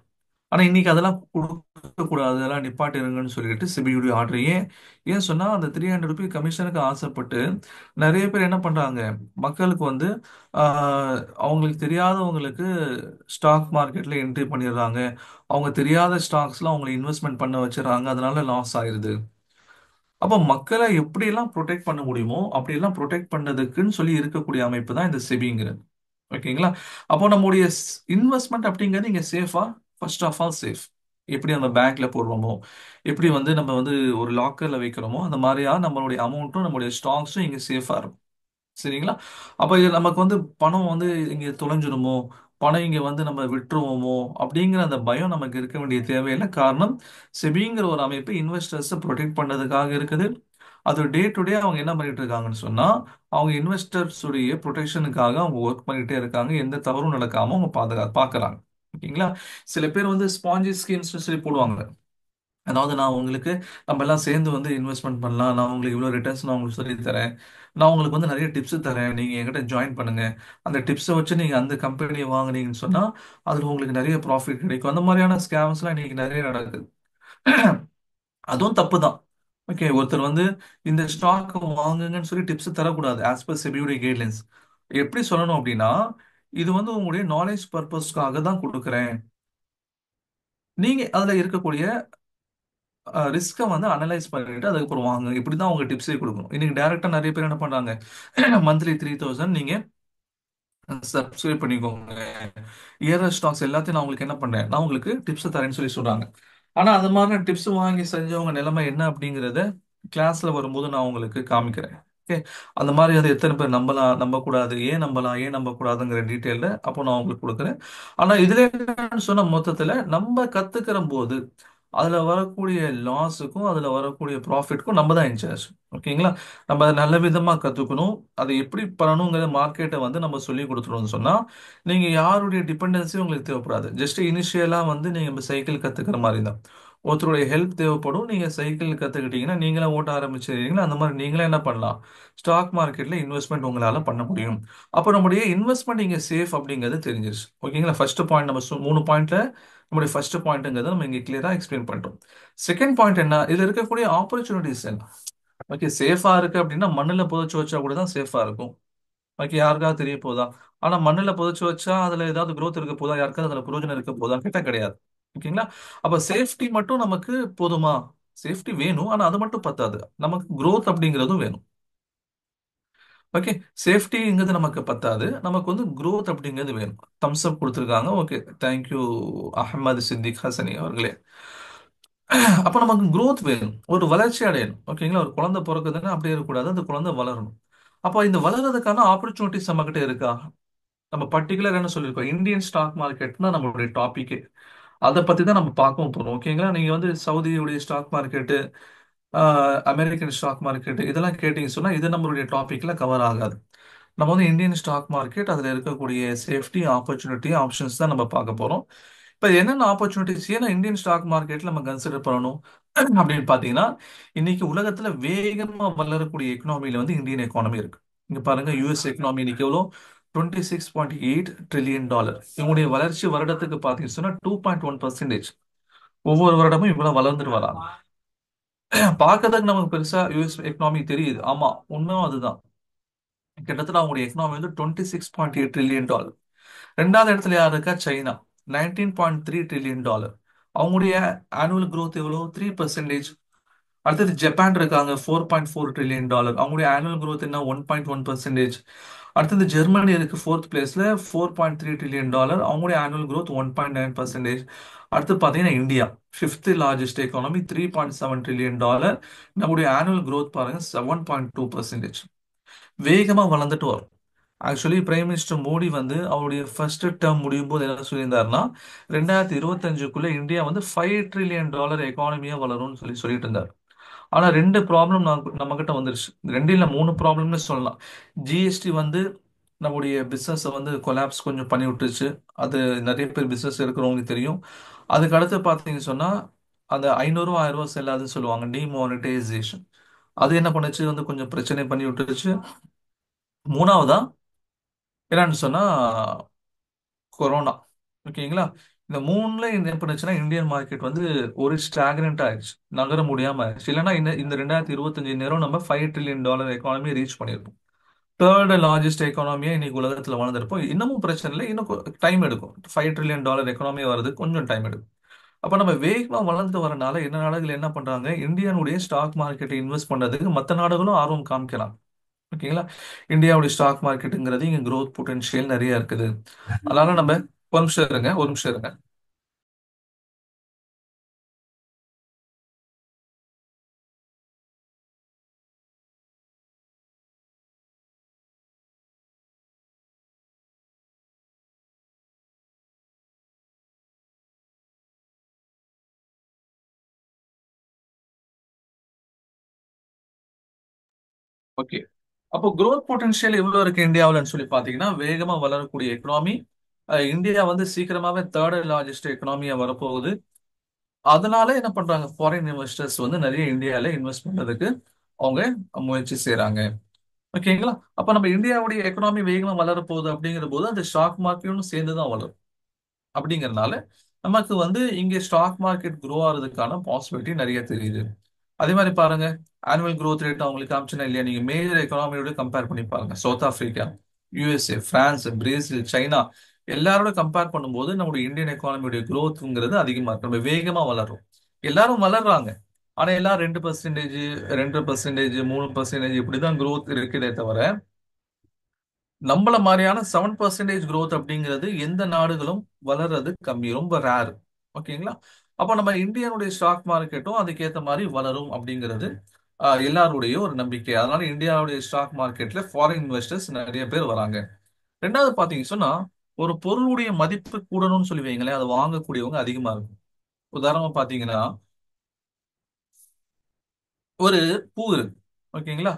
ஆனா இன்னைக்கு அதெல்லாம் கொடுக்க கூடாது, அதெல்லாம் நிப்பாட்டிருங்கன்னு சொல்லிட்டு சிபியுடைய ஆர்டர். ஏன் ஏன் சொன்னா, அந்த 300 ரூபி கமிஷனுக்கு ஆசைப்பட்டு நிறைய பேர் என்ன பண்றாங்க, மக்களுக்கு வந்து அவங்களுக்கு தெரியாதவங்களுக்கு ஸ்டாக் மார்க்கெட்ல என்ட்ரி பண்ணிடுறாங்க. அவங்க தெரியாத ஸ்டாக்ஸ்ல அவங்களை இன்வெஸ்ட்மெண்ட் பண்ண வச்சிடறாங்க, அதனால லாஸ் ஆயிருது. அப்போ மக்களை எப்படியெல்லாம் ப்ரொடெக்ட் பண்ண முடியுமோ அப்படியெல்லாம் ப்ரொடெக்ட் பண்ணதுக்குன்னு சொல்லி இருக்கக்கூடிய அமைப்பு தான் இந்த செபிங்கிறது. ஓகேங்களா? அப்போ நம்முடைய இன்வெஸ்ட்மெண்ட் அப்படிங்கிறது இங்க சேஃபா? First of all safe. எப்படி நம்ம பேங்க்ல போடுறோமோ, எப்படி வந்து நம்ம வந்து ஒரு லாக்கர்ல வைக்கிறோமோ, அந்த மாதிரியா நம்மளுடைய அமௌண்ட்டும் நம்மளுடைய ஸ்டாக்ஸும் இங்க சேஃபா இருக்கும். சரிங்களா? அப்ப இது நமக்கு வந்து பணம் வந்து இங்க தொலைஞ்சிருமோ, பணம் இங்க வந்து நம்ம விட்டுருவோமோ அப்படிங்கிற அந்த பயம் நமக்கு இருக்க வேண்டிய தேவையில்லை. காரணம், செபிங்கிற ஒரு அமைப்பு இன்வெஸ்டர்ஸை ப்ரொடெக்ட் பண்ணதுக்காக இருக்குது. அது டே டு டே அவங்க என்ன பண்ணிட்டு இருக்காங்கன்னு சொன்னா, அவங்க இன்வெஸ்டர்ஸ் உடைய ப்ரொடெக்ஷனுக்காக அவங்க ஒர்க் பண்ணிட்டே இருக்காங்க. எந்த தவறும் நடக்காம அவங்க பாக்குறாங்க. ஓகேங்களா? சில பேர் வந்து ஸ்பாஞ்சி ஸ்கீம்ஸ் சொல்லி போடுவாங்க. அதாவது நான் உங்களுக்கு, நம்ம எல்லாம் சேர்ந்து வந்து இன்வெஸ்ட்மெண்ட் பண்ணலாம், நான் உங்களுக்கு இவ்வளோ ரிட்டர்ன்ஸ் நான் உங்களுக்கு சொல்லி தரேன், நான் உங்களுக்கு வந்து நிறைய டிப்ஸ் தரேன், நீங்க என்கிட்ட ஜாயின் பண்ணுங்க, அந்த டிப்ஸை வச்சு நீங்க அந்த கம்பெனியை வாங்குனீங்கன்னு சொன்னா அதுல உங்களுக்கு நிறைய ப்ராஃபிட் கிடைக்கும். அந்த மாதிரியான ஸ்கேம்ஸ்லாம் இன்னைக்கு நிறைய நடக்குது. அதுவும் தப்பு தான். ஓகே, ஒருத்தர் வந்து இந்த ஸ்டாக் வாங்குங்கன்னு சொல்லி டிப்ஸ் தரக்கூடாது, ஆஸ் பர் செபியுடைய கைட்லைன்ஸ். எப்படி சொல்லணும் அப்படின்னா, இது வந்து உங்களுடைய நாலேஜ் பர்பஸ்க்காக தான் கொடுக்குறேன், நீங்க அதுல இருக்கக்கூடிய ரிஸ்க்கை வந்து அனலைஸ் பண்ணிட்டு அதுக்கப்புறம் வாங்க, இப்படிதான் அவங்க டிப்ஸே கொடுக்கணும். இன்னைக்கு டைரக்டா நிறைய பேர் என்ன பண்றாங்க, மந்த்லி 3000 நீங்க சப்ஸ்கிரைப் பண்ணிக்கோங்க, இயர் ஸ்டாக்ஸ் எல்லாத்தையும் நான் உங்களுக்கு என்ன பண்ணேன், நான் உங்களுக்கு டிப்ஸ் தரேன்னு சொல்லி சொல்றாங்க. ஆனா அது மாதிரி டிப்ஸ் வாங்கி செஞ்சவங்க நிலைமை என்ன அப்படிங்கறத கிளாஸ்ல வரும்போது நான் உங்களுக்கு காமிக்கிறேன். ஓகே, அந்த மாதிரி அது எத்தனை பேர் நம்பலாம், நம்பக்கூடாது, ஏன் நம்பலாம், ஏன் நம்பக்கூடாதுங்கிற டீட்டெயில அப்போ நான் உங்களுக்கு கொடுக்குறேன். ஆனா இதுல என்னன்னு சொன்ன, மொத்தத்துல நம்ம கத்துக்கிற போது அதுல வரக்கூடிய லாஸுக்கும் அதுல வரக்கூடிய ப்ராஃபிட்க்கும் நம்ம தான் இன்சார்ஜ். ஓகேங்களா? நம்ம அதை நல்ல விதமா கத்துக்கணும். அதை எப்படி பண்ணணுங்கிற மார்க்கெட்டை வந்து நம்ம சொல்லி கொடுத்துருவோம்னு சொன்னா, நீங்க யாருடைய டிபெண்டன்சியும் உங்களுக்கு தேவைப்படாது. ஜஸ்ட் இனிஷியலா வந்து நீங்க சைக்கிள் கத்துக்கிற மாதிரி தான். ஒருத்தருடைய ஹெல்ப் தேவைப்படும். நீங்க சைக்கிள் கத்துக்கிட்டீங்கன்னா நீங்களே ஓட்ட ஆரம்பிச்சிருக்கீங்களா, அந்த மாதிரி நீங்களே என்ன பண்ணலாம், ஸ்டாக் மார்க்கெட்ல இன்வெஸ்ட்மெண்ட் உங்களால பண்ண முடியும். அப்போ நம்முடைய இன்வெஸ்ட்மெண்ட் இங்க சேஃப் அப்படிங்கிறது தெரிஞ்சிருச்சு. ஓகேங்களா? ஃபர்ஸ்ட் பாயிண்ட், நம்ம 3 பாயிண்ட்ல நம்முடைய ஃபர்ஸ்ட் பாயிண்ட்ங்கிறத நம்ம இங்க கிளியரா எக்ஸ்பிளைன் பண்ணிட்டோம். செகண்ட் பாயிண்ட் என்ன, இதுல இருக்கக்கூடிய ஆப்பர்ச்சுனிட்டிஸ் என்ன? ஓகே, சேஃபா இருக்கு அப்படின்னா மண்ணுல புதைச்சு வச்சா கூட தான் சேஃபா இருக்கும். ஓகே, யாருக்காவது தெரிய போதா? ஆனா மண்ணுல புதைச்சு வச்சா அதுல ஏதாவது growth இருக்க போதா, யாருக்காவது அதுல பிரயோஜனம் இருக்க போதா கேட்டா கிடையாது. ஓகேங்களா? அப்ப சேஃப்டி மட்டும் நமக்கு போதுமா? சேஃப்டி வேணும், ஆனா அது மட்டும் பத்தாது, நமக்கு growth அப்படிங்கிறதும் வேணும். ஓகே, சேஃப்டிங்கிறது நமக்கு பத்தாது, நமக்கு வந்து growth அப்படிங்கிறது வேணும். தம்ஸ் அப் கொடுத்துருக்காங்க. ஓகே, தேங்க்யூ அஹ்மது சித்திக் ஹசனி அவர்களே. அப்ப நமக்கு growth வேணும், ஒரு வளர்ச்சி அடையணும். ஓகேங்களா? ஒரு குழந்தை பிறக்குதுன்னா அப்படியே இருக்கக்கூடாது, அந்த குழந்தை வளரணும். அப்ப இந்த வளர்றதுக்கான ஆப்பர்ச்சுனிட்டிஸ் நம்ம கிட்ட இருக்கா? நம்ம பர்டிகுலர் என்ன சொல்லியிருக்கோம், இந்தியன் ஸ்டாக் மார்க்கெட்னா நம்மளுடைய டாபிக். அதை பத்தி தான் நம்ம பார்க்கவும் போறோம். ஓகேங்களா? நீங்க வந்து சவுதியுடைய stock market, American stock market இதெல்லாம் கேட்டீங்க சொன்னா இது நம்மளுடைய டாபிக்ல கவர் ஆகாது. நம்ம வந்து இந்தியன் ஸ்டாக் மார்க்கெட், அதுல இருக்கக்கூடிய சேஃப்டி, ஆப்பர்ச்சுனிட்டி, ஆப்ஷன்ஸ் தான் நம்ம பார்க்க போறோம். இப்ப என்னென்ன ஆப்பர்ச்சுனிட்டிஸ் ஏன்னா இந்தியன் ஸ்டாக் மார்க்கெட்ல நம்ம கன்சிடர் பண்ணணும் அப்படின்னு பாத்தீங்கன்னா, இன்னைக்கு உலகத்துல வேகமா வளரக்கூடிய எக்கனாமில வந்து இந்தியன் எக்கானமி இருக்கு. இங்க பாருங்க, யூஎஸ் எக்கனாமி இன்னைக்கு எவ்வளோ, $26.8 trillion. இவங்களுடைய வளர்ச்சி வருடத்துக்கு பாத்தீங்கன்னா சொன்னா 2.1%. ஒவ்வொரு வருடமும் இவ்வளவு வளர்ந்துட்டு வராங்க. பார்க்கறதுக்கு நமக்கு பெருசா யூஎஸ் எக்கனாமி தெரியுது. ஆமா, உண்மையும் அதுதான். கிட்டத்தட்ட அவங்களுடைய எக்கனாமி வந்து $26.8 trillion. ரெண்டாவது இடத்துல யார் இருக்கா? China, $19.3 trillion. அவங்களுடைய ஆனுவல் growth எவ்வளோ? 3%. அடுத்தது ஜப்பான் இருக்காங்க, $4.4 trillion. அவங்களுடைய ஆனுவல் growth என்ன? 1.1%. அடுத்தது ஜெர்மனி இருக்கு ஃபோர்த் பிளேஸ்ல, $4.3 trillion. அவங்களுடைய ஆனுவல் growth 1.9%. அடுத்து பார்த்தீங்கன்னா India, fifth largest economy, $3.7 trillion. நம்முடைய ஆனுவல் growth பாருங்க 7.2%. வேகமா வளர்ந்துட்டு வரும். ஆக்சுவலி பிரைம் மினிஸ்டர் மோடி வந்து அவருடைய ஃபர்ஸ்ட் டேர்ம் முடியும் போது என்ன சொல்லியிருந்தாருன்னா, 2025க்குள்ள இந்தியா வந்து $5 trillion எக்கானமியா வளரும்னு சொல்லிட்டு இருந்தார். ஆனா ரெண்டு ப்ராப்ளம் நம்ம கிட்ட வந்துருச்சு. ரெண்டு இல்ல மூணு ப்ராப்ளம்னு சொல்லலாம். ஜிஎஸ்டி வந்து நம்முடைய பிசினஸ் வந்து கொலாப்ஸ் கொஞ்சம் பண்ணி விட்டுருச்சு. அது நிறைய பேர் பிசினஸ் இருக்கிறவங்களுக்கு தெரியும். அதுக்கு அடுத்து பார்த்தீங்க சொன்னா, அந்த 500 1000 செல்லாதுன்னு சொல்லுவாங்க, டிமானிட்டைசேஷன். அது என்ன பண்ணுச்சு, வந்து கொஞ்சம் பிரச்சனை பண்ணி விட்டுருச்சு. மூணாவதா என்னன்னு சொன்னா கொரோனா. ஓகேங்களா? இந்த மூணுல என்ன பண்ணுச்சுன்னா இந்தியன் மார்க்கெட் வந்து ஒரு ஸ்டாக்னன்ட் ஆயிடுச்சு, நகர முடியாம ஆயிடுச்சு. இல்லைன்னா இந்த இந்த 2025 நேரம் நம்ம $5 trillion எக்கானமி ரீச் பண்ணியிருப்போம். தேர்ட் லார்ஜஸ்ட் எக்கானமியா இன்னைக்கு உலகத்துல வளர்ந்துருப்போம். இன்னமும் பிரச்சனை இல்லை, இன்னும் டைம் எடுக்கும். $5 trillion எக்கானமி வர்றது கொஞ்சம் டைம் எடுக்கும். அப்ப நம்ம வேகமா வளர்ந்து வரனால என்ன நாடுகள் என்ன பண்றாங்க, இந்தியாவுடைய ஸ்டாக் மார்க்கெட்டை இன்வெஸ்ட் பண்றதுக்கு மற்ற நாடுகளும் ஆர்வம் காமிக்கிறாங்க. ஓகேங்களா? இந்தியாவுடைய ஸ்டாக் மார்க்கெட்டுங்கிறது இங்க growth பொட்டன்ஷியல் நிறைய இருக்குது. அதனால நம்ம ஒரு நிமிஷம் இருங்க, ஒரு நிமிஷம் இருங்க. ஓகே. அப்போ growth பொட்டன்ஷியல் எவ்வளவு இருக்கு இந்தியாவுலன்னு சொல்லி பாத்தீங்கன்னா, வேகமா வளரக்கூடிய எக்கனாமி. இந்தியா வந்து சீக்கிரமாவே தேர்ட் லார்ஜஸ்ட் எக்கனாமியா வரப்போகுது. அதனால என்ன பண்றாங்க, ஃபாரின் இன்வெஸ்டர்ஸ் வந்து நிறைய இந்தியால இன்வெஸ்ட் பண்றதுக்கு அவங்க முயற்சி செய்றாங்க. ஓகேங்களா? அப்ப நம்ம இந்தியாவுடைய எக்கனாமி வேகமா வளர போகுது அப்படிங்கிற போது அந்த ஸ்டாக் மார்க்கெட்டும் சேர்ந்து தான் வளரும். அப்படிங்கறதுனால நமக்கு வந்து இங்க ஸ்டாக் மார்க்கெட் grow ஆகிறதுக்கான பாசிபிலிட்டி நிறைய தெரியுது. அதே மாதிரி பாருங்க, ஆனுவல் growth ரேட் அவங்களுக்கு காமிச்சுனா இல்லையா, நீங்க மேஜர் எக்கனாமியோட கம்பேர் பண்ணி பாருங்க. South Africa, USA, France, Brazil, China எல்லாரோட கம்பேர் பண்ணும்போது நம்முடைய இந்தியன் எக்கானமியோட growthங்கிறது அதிகமா இருக்கு. நம்ம வேகமா வளர்றோம். எல்லாரும் வளர்றாங்க. ஆனா எல்லாம் 2%, 2%, 3% இப்படிதான் growth இருக்குதே தவிர, நம்மள மாதிரியான 7% growth அப்படிங்கிறது எந்த நாடுகளும் வளர்றது கம்மி, ரொம்ப ரேர். ஓகேங்களா? அப்ப நம்ம இந்தியனுடைய ஸ்டாக் மார்க்கெட்டும் அதுக்கேத்த மாதிரி வளரும் அப்படிங்கிறது எல்லாருடைய ஒரு நம்பிக்கை. அதனால இந்தியாவுடைய ஸ்டாக் மார்க்கெட்ல ஃபாரின் இன்வெஸ்டர்ஸ் நிறைய பேர் வராங்க. ரெண்டாவது பாத்தீங்க சொன்னா, ஒரு பொருளுடைய மதிப்பு கூடணும்னு சொல்லி வைங்களேன், அதை வாங்கக்கூடியவங்க அதிகமா இருக்கும். உதாரணமா பாத்தீங்கன்னா, ஒரு பூ இருக்கு. ஓகேங்களா?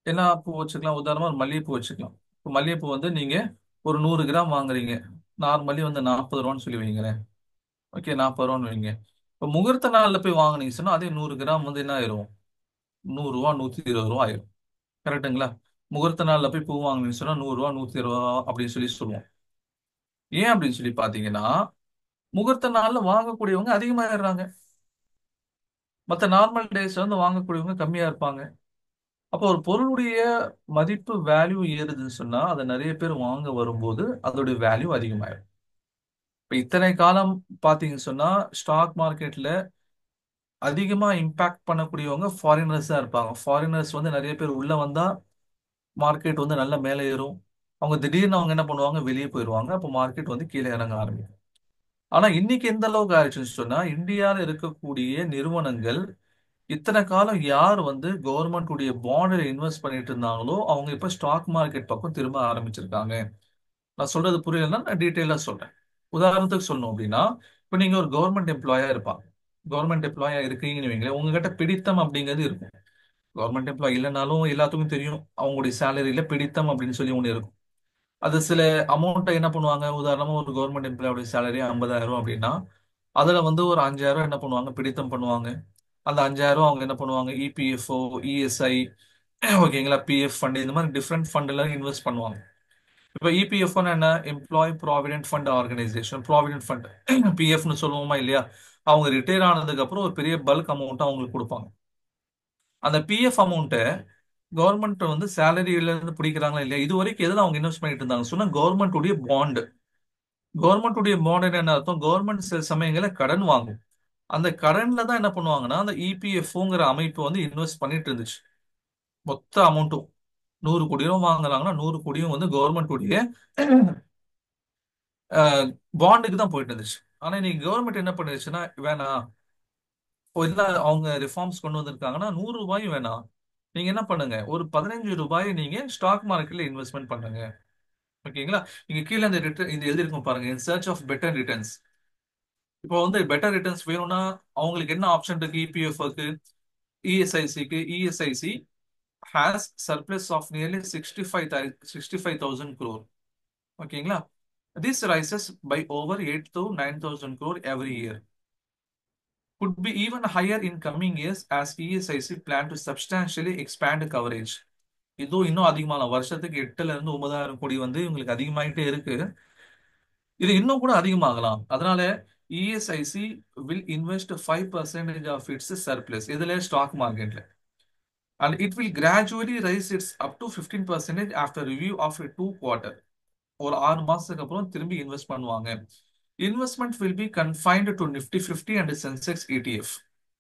என்ன பூ வச்சுக்கலாம், உதாரணமா ஒரு மல்லிகைப்பூ வச்சுக்கலாம். இப்போ மல்லிகைப்பூ வந்து நீங்க ஒரு 100 கிராம் வாங்குறீங்க. நார்மலி வந்து 40 ரூபான்னு சொல்லி வைங்களேன். ஓகே, 40 ரூபான்னு வைங்க. இப்போ முகூர்த்த நாள்ல போய் வாங்குனீங்க சொன்னா அதே 100 கிராம் வந்து என்ன ஆயிரும், 100 ரூபா, 120 ரூபா ஆயிரும். கரெக்ட்டுங்களா? முகூர்த்த நாள்ல போய் பூ வாங்குனீங்க சொன்னா 100 ரூபா, 120 ரூபா அப்படின்னு சொல்லி சொல்லுவோம். ஏன் அப்படின்னு சொல்லி பாத்தீங்கன்னா, முகூர்த்த நாள்ல வாங்கக்கூடியவங்க அதிகமாயிடுறாங்க. மற்ற நார்மல் டேஸ்ல வந்து வாங்கக்கூடியவங்க கம்மியா இருப்பாங்க. அப்போ ஒரு பொருளுடைய மதிப்பு வேல்யூ ஏறுதுன்னு சொன்னா அதை நிறைய பேர் வாங்க வரும்போது அதோடைய வேல்யூ அதிகமாயிடும். இப்ப இத்தனை காலம் பாத்தீங்கன்னு சொன்னா ஸ்டாக் மார்க்கெட்ல அதிகமா இம்பாக்ட் பண்ணக்கூடியவங்க ஃபாரினர்ஸ் தான் இருப்பாங்க. ஃபாரினர்ஸ் வந்து நிறைய பேர் உள்ள வந்தா மார்க்கெட் வந்து நல்ல மேலே ஏறும். அவங்க திடீர்னு அவங்க என்ன பண்ணுவாங்க, வெளியே போயிடுவாங்க. அப்போ மார்க்கெட் வந்து கீழே இறங்க ஆரம்பிக்கும். ஆனா இன்னைக்கு எந்த அளவுக்கு ஆயிடுச்சுன்னு சொன்னா, இந்தியால இருக்கக்கூடிய நிறுவனங்கள் இத்தனை காலம் யார் வந்து கவர்மெண்ட் உடைய பாண்டில் இன்வெஸ்ட் பண்ணிட்டு இருந்தாங்களோ அவங்க இப்ப ஸ்டாக் மார்க்கெட் பக்கம் திரும்ப ஆரம்பிச்சிருக்காங்க. நான் சொல்றது புரியலன்னா நான் டீட்டெயிலா சொல்றேன். உதாரணத்துக்கு சொல்லணும் அப்படின்னா, இப்ப நீங்க ஒரு கவர்மெண்ட் எம்ப்ளாயா இருப்பாங்க. கவர்மெண்ட் எம்ப்ளாயா இருக்கீங்கன்னு வைங்களேன், உங்ககிட்ட பிடித்தம் அப்படிங்கிறது இருக்கும். கவர்மெண்ட் எம்ப்ளாய் இல்லைனாலும் எல்லாத்துக்கும் தெரியும் அவங்களுடைய சேலரியில பிடித்தம் அப்படின்னு சொல்லி ஒண்ணு இருக்கும். அது சில அமௌண்ட்டை என்ன பண்ணுவாங்க, உதாரணமா ஒரு கவர்மெண்ட் எம்ப்ளாயோட சேலரி 50,000 அப்படின்னா அதுல வந்து ஒரு 5,000 என்ன பண்ணுவாங்க, பிடித்தம் பண்ணுவாங்க. அந்த 5,000 அவங்க என்ன பண்ணுவாங்க, இபிஎஃப்ஓ, இஎஸ்ஐ, ஓகேங்களா, பிஎஃப் ஃபண்ட், இந்த மாதிரி டிஃப்ரெண்ட் ஃபண்ட்ல இன்வெஸ்ட் பண்ணுவாங்க. இப்போ இபிஎஃப்னா என்ன, employ provident fund organisation, provident fund. பிஎஃப்னு சொல்லுவோமா இல்லையா, அவங்க ரிட்டையர் ஆனதுக்கு அப்புறம் ஒரு பெரிய பல்க் அமௌண்ட் அவங்களுக்கு கொடுப்பாங்க. அந்த பிஎஃப் அமௌண்ட்டை கவர்மெண்ட் வந்து சேலரியில இருந்து பிடிக்கிறாங்களா இல்லையா, இது வரைக்கும் எதுல அவங்க இன்வெஸ்ட் பண்ணிட்டு இருந்தாங்க சொன்னா கவர்மெண்ட் உடைய பாண்ட். கவர்மெண்ட் உடைய பாண்ட் என்ன அர்த்தம், கவர்மெண்ட் சில சமயங்கள கடன் வாங்கும். அந்த கடன்ல தான் என்ன பண்ணுவாங்கன்னா அந்த இபிஎஃப்ங்கிற அமைப்பு வந்து இன்வெஸ்ட் பண்ணிட்டு இருந்துச்சு. மொத்த அமௌண்ட்டும் 100 கோடியும் வாங்குறாங்கன்னா 100 கோடியும் வந்து கவர்மெண்ட் உடைய பாண்டுக்கு தான் போயிட்டு இருந்துச்சு. ஆனா இன்னைக்கு கவர்மெண்ட் என்ன பண்ணிருச்சுன்னா, வேணாம், இல்ல அவங்க ரிஃபார்ம்ஸ் கொண்டு வந்திருக்காங்கன்னா 100 ரூபாயும் வேணாம், நீங்க என்ன பண்ணுங்க, ஒரு 15 ரூபாய் நீங்க ஸ்டாக் மார்க்கெட்ல இன்வெஸ்ட்மெண்ட் பண்ணுங்க. ஓகேங்களா. நீங்க கீழே இந்த ரிட்டர்ன் இது எழுதிருக்கும் பாருங்க, in search of better returns. இப்போ வந்து பெட்டர் ரிட்டர்ன்ஸ் வேணும்னா அவங்களுக்கு என்ன ஆப்ஷன் இருக்கு, இபிஎஃப்க்கு, இஎஸ்ஐசிக்கு. ESIC has surplus of nearly 65,000 crore. ஓகேங்களா. This rises by over 8 to 9,000 crore every year. Could be even higher in coming years as ESIC plan to substantially expand coverage. இதோ இன்னும் அதிகமான வருஷத்துக்கு 8,000 to 9,000 கோடி வந்து இவங்களுக்கு அதிகமாயிட்டே இருக்கு. இது இன்னும் கூட அதிகமாகலாம். அதனால ESIC will invest 5% of its surplus இதுல ஸ்டாக் மார்க்கெட்ல, and it will gradually raise its up to 15% after review of a 2 quarter. ஒரு 6 மாசத்துக்கு அப்புறம் திரும்பி இன்வெஸ்ட் பண்ணுவாங்க. Investment will be confined to Nifty 50 and Sensex ETF.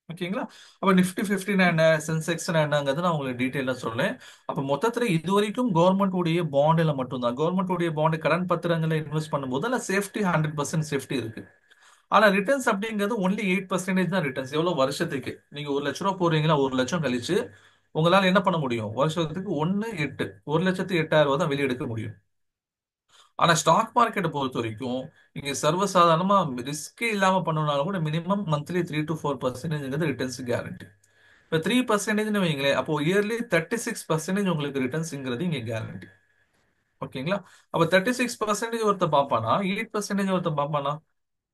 ஓகேங்களா. அப்ப நிஃப்டி 50 என்ன, சென்செக்ஸ் என்னங்கிறது நான் உங்களுக்கு டீட்டெயிலா சொல்றேன். அப்ப மொத்தத்துல இது வரைக்கும் கவர்மெண்ட் உடைய பாண்டுல மட்டும்தான், கவர்மெண்ட் உடைய பாண்டு கடன் பத்திரங்களை இன்வெஸ்ட் பண்ணும்போது அதுல சேஃப்டி 100% சேஃப்டி இருக்கு. ஆனா ரிட்டர்ன்ஸ் அப்படிங்கிறது ஒன்லி 8% தான் ரிட்டர்ன்ஸ். எவ்வளவு வருஷத்துக்கு நீங்க 1 லட்ச ரூபா போடுறீங்களா, 1 லட்சம் கழிச்சு உங்களால என்ன பண்ண முடியும், வருஷத்துக்கு 1,8 1,08,000 தான் வெளியெடுக்க முடியும். ஆனா ஸ்டாக் மார்க்கெட்டை பொறுத்த வரைக்கும் நீங்க சர்வசாதாரணமா ரிஸ்கே இல்லாம பண்ணனாலும் கூட minimum monthly 3 to 4% returns guarantee. இப்போ 3% வைங்களேன், அப்போ இயர்லி 36% உங்களுக்கு ரிட்டர்ன்ஸ்ங்கிறது இங்க கேரண்டி. ஓகேங்களா. அப்ப 36% ஒருத்த பார்ப்பானா, 8% ஒருத்த பார்ப்பானா.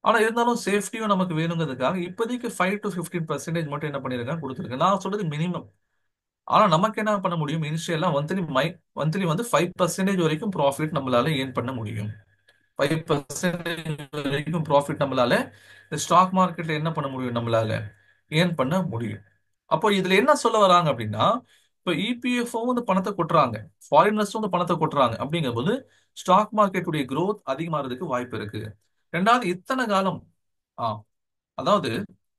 ஆனா இருந்தாலும் சேஃப்டியும் நமக்கு வேணுங்கிறதுக்காக இப்போதைக்கு 5 to 15% மட்டும் என்ன பண்ணிருக்காங்க, கொடுத்துருக்கேன். நான் சொல்றது மினிமம். ஆனா நமக்கு என்ன பண்ண முடியும், இனிஷியலா மந்த்லி வந்து 5% வரைக்கும் ப்ராஃபிட் நம்மளால ஏர்ன் பண்ண முடியும். 5% வரைக்கும் ப்ராஃபிட் நம்மளால இந்த ஸ்டாக் மார்க்கெட்ல என்ன பண்ண முடியும், நம்மளால ஏர்ன் பண்ண முடியும். அப்போ இதுல என்ன சொல்ல வராங்க அப்படின்னா, இப்போ இபிஎஃப்ஓ வந்து பணத்தை கொட்டுறாங்க, ஃபாரினர்ஸும் வந்து பணத்தை கொட்டுறாங்க அப்படிங்கும்போது ஸ்டாக் மார்க்கெட்டுடைய growth அதிகமாகிறதுக்கு வாய்ப்பு இருக்கு. ரெண்டாவது, இத்தனை காலம் ஆ அதாவது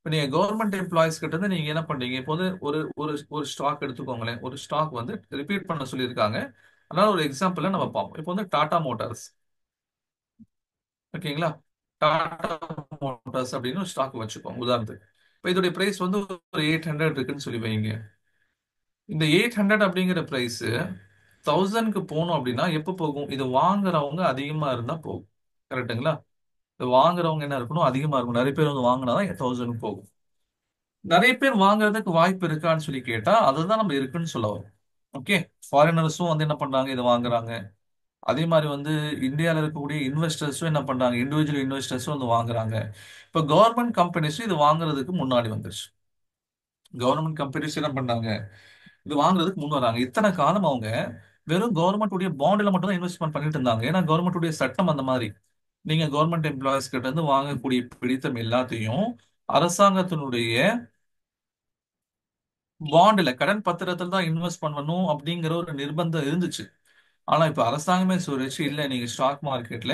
இப்போ நீங்க கவர்மெண்ட் எம்ப்ளாயிஸ் கிட்ட இருந்து நீங்க என்ன பண்றீங்க, இப்போ வந்து ஒரு ஒரு ஒரு ஸ்டாக் எடுத்துக்கோங்களேன். ஒரு ஸ்டாக் வந்து ரிப்பீட் பண்ண சொல்லியிருக்காங்க. அதனால ஒரு எக்ஸாம்பிள் நம்ம பார்ப்போம். இப்போ வந்து டாடா மோட்டார்ஸ். ஓகேங்களா. டாடா மோட்டார்ஸ் அப்படின்னு ஒரு ஸ்டாக் வச்சுக்கோங்க உதாரணத்துக்கு. இப்போ இதோடைய பிரைஸ் வந்து ஒரு 800 இருக்குன்னு சொல்லி வைங்க. இந்த 800 அப்படிங்கிற பிரைஸ் 1000க்கு போகணும் அப்படின்னா எப்போ போகும், இது வாங்குறவங்க அதிகமா இருந்தா போகும். கரெக்ட்டுங்களா. இது வாங்குறவங்க என்ன இருக்கணும், அதிகமா இருக்கும். நிறைய பேர் வந்து வாங்கினாதான் 1000க்கு போகும். நிறைய பேர் வாங்குறதுக்கு வாய்ப்பு இருக்கான்னு சொல்லி கேட்டா அதுதான் நம்ம இருக்குன்னு சொல்ல வரோம். ஓகே. ஃபாரினர்ஸும் வந்து என்ன பண்றாங்க, இதை வாங்குறாங்க. அதே மாதிரி வந்து இந்தியாவில் இருக்கக்கூடிய இன்வெஸ்டர்ஸும் என்ன பண்றாங்க, இண்டிவிஜுவல் இன்வெஸ்டர்ஸும் வந்து வாங்குறாங்க. இப்போ கவர்மெண்ட் கம்பெனிஸும் இது வாங்குறதுக்கு முன்னாடி வந்துருச்சு. கவர்மெண்ட் கம்பெனிஸ் என்ன பண்றாங்க, இது வாங்குறதுக்கு முன் வராங்க. இத்தனை காலம் அவங்க வெறும் கவர்மெண்ட் உடைய பாண்டில் மட்டும் தான் இன்வெஸ்ட்மெண்ட் பண்ணிட்டு இருந்தாங்க. ஏன்னா கவர்மெண்ட் உடைய சட்டம் அந்த மாதிரி. நீங்க கவர்மெண்ட் எம்ப்ளாயிஸ் கிட்ட இருந்து வாங்கக்கூடிய பிடித்தம் எல்லாத்தையும் அரசாங்கத்தினுடைய பாண்டுல கடன் பத்திரத்தில் தான் இன்வெஸ்ட் பண்ணணும் அப்படிங்கிற ஒரு நிர்பந்தம் இருந்துச்சு. ஆனா இப்ப அரசாங்கமே சொல்லிச்சு, இல்ல நீங்க ஸ்டாக் மார்க்கெட்ல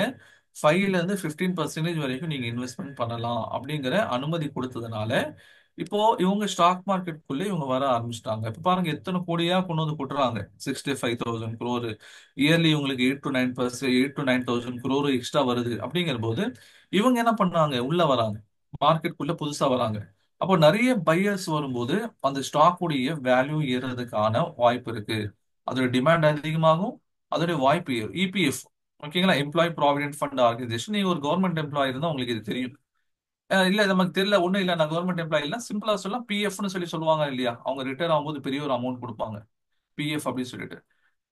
5ல இருந்து 15% வரைக்கும் நீங்க இன்வெஸ்ட்மெண்ட் பண்ணலாம் அப்படிங்கிற அனுமதி கொடுத்ததுனால இப்போ இவங்க ஸ்டாக் மார்க்கெட்டுக்குள்ளே இவங்க வர ஆரம்பிச்சிட்டாங்க. இப்ப பாருங்க எத்தனை கோடியா கொண்டு வந்து கொட்டுறாங்க. 65,000 crore இயர்லி. இவங்களுக்கு 8 to 9%, 8 to 9,000 crore எக்ஸ்ட்ரா வருது. அப்படிங்கிற போது இவங்க என்ன பண்ணாங்க, உள்ள வராங்க, மார்க்கெட்டுக்குள்ள புதுசா வராங்க. அப்போ நிறைய பையர்ஸ் வரும்போது அந்த ஸ்டாக் உடைய வேல்யூ ஏறதுக்கான வாய்ப்பு இருக்கு. அதோட டிமாண்ட் அதிகமாகும், அதோட வாய்ப்பு ஏறும். இபிஎஃப், ஓகேங்களா, எம்ப்ளாயி ப்ராவிடென்ட் ஃபண்ட் ஆர்கனைசேஷன். நீங்க ஒரு கவர்மெண்ட் எம்ப்ளாயி இருந்தா உங்களுக்கு இது தெரியும். இல்ல நமக்கு தெரியல, ஒண்ணும் இல்ல, நான் கவர்மெண்ட் எம்ப்ளாயி இல்ல, சிம்பிளா சொல்லலாம், பிஎஃப்னு சொல்லி சொல்லுவாங்க இல்லையா, அவங்க ரிட்டையர் ஆகும்போது பெரிய ஒரு அமௌண்ட் கொடுப்பாங்க, பிஎஃப் அப்படின்னு சொல்லிட்டு.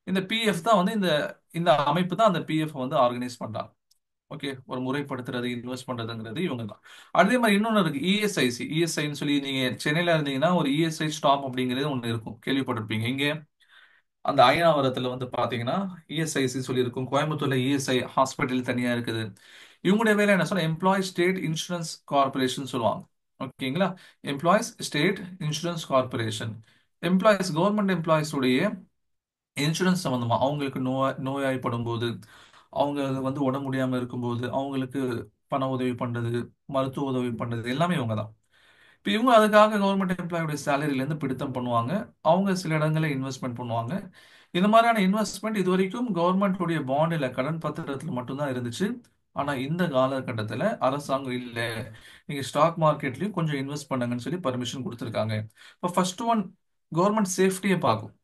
இந்த பிஎஃப் தான் வந்து இந்த இந்த அமைப்பு தான் அந்த பிஎஃப் வந்து ஆர்கனைஸ் பண்றாங்க. ஓகே, ஒரு முறைப்படுத்துறது, இன்வெஸ்ட் பண்றதுங்கிறது இவங்க தான். அதே மாதிரி இன்னொன்னு இருக்கு, இஎஸ்ஐசி. இஎஸ்ஐன்னு சொல்லி நீங்க சென்னையில இருந்தீங்கன்னா ஒரு இஎஸ்ஐ ஸ்டாப் அப்படிங்கிறது ஒண்ணு இருக்கும், கேள்விப்பட்டிருப்பீங்க. இங்க அந்த அயனாவரத்துல வந்து பாத்தீங்கன்னா இஎஸ்ஐசி சொல்லி இருக்கும். கோயம்புத்தூர்ல இஎஸ்ஐ ஹாஸ்பிட்டல் தனியா இருக்குது. இவங்களுடைய வேலை என்ன சொன்னா, எம்ப்ளாய் ஸ்டேட் இன்சூரன்ஸ் கார்பரேஷன் சொல்லுவாங்க. ஓகேங்களா, employees state insurance corporation. Employees, government employees உடைய இன்சூரன்ஸ் சம்பந்தமா, அவங்களுக்கு நோயாய்ப்படும் போது, அவங்க வந்து உடம்பு முடியாம இருக்கும்போது அவங்களுக்கு பண உதவி பண்றது, மருத்துவ உதவி பண்றது எல்லாமே இவங்க தான். இப்போ இவங்க அதுக்காக கவர்மெண்ட் எம்ப்ளாயோட சேலரியில இருந்து பிடித்தம் பண்ணுவாங்க. அவங்க சில இடங்களில் இன்வெஸ்ட்மெண்ட் பண்ணுவாங்க. இந்த மாதிரியான இன்வெஸ்ட்மெண்ட் இது வரைக்கும் கவர்மெண்ட் உடைய பாண்டில், கடன் பத்திரத்தில் மட்டும்தான் இருந்துச்சு. ஆனா இந்த காலகட்டத்தில் அரசாங்கம் இல்ல, நீங்க ஸ்டாக் மார்க்கெட்லயும் கொஞ்சம் இன்வெஸ்ட் பண்ணுங்கன்னு சொல்லி பர்மிஷன் கொடுத்துருக்காங்க. இப்போ ஃபர்ஸ்ட் ஒன், கவர்மெண்ட் சேஃப்டியை பார்க்கும்.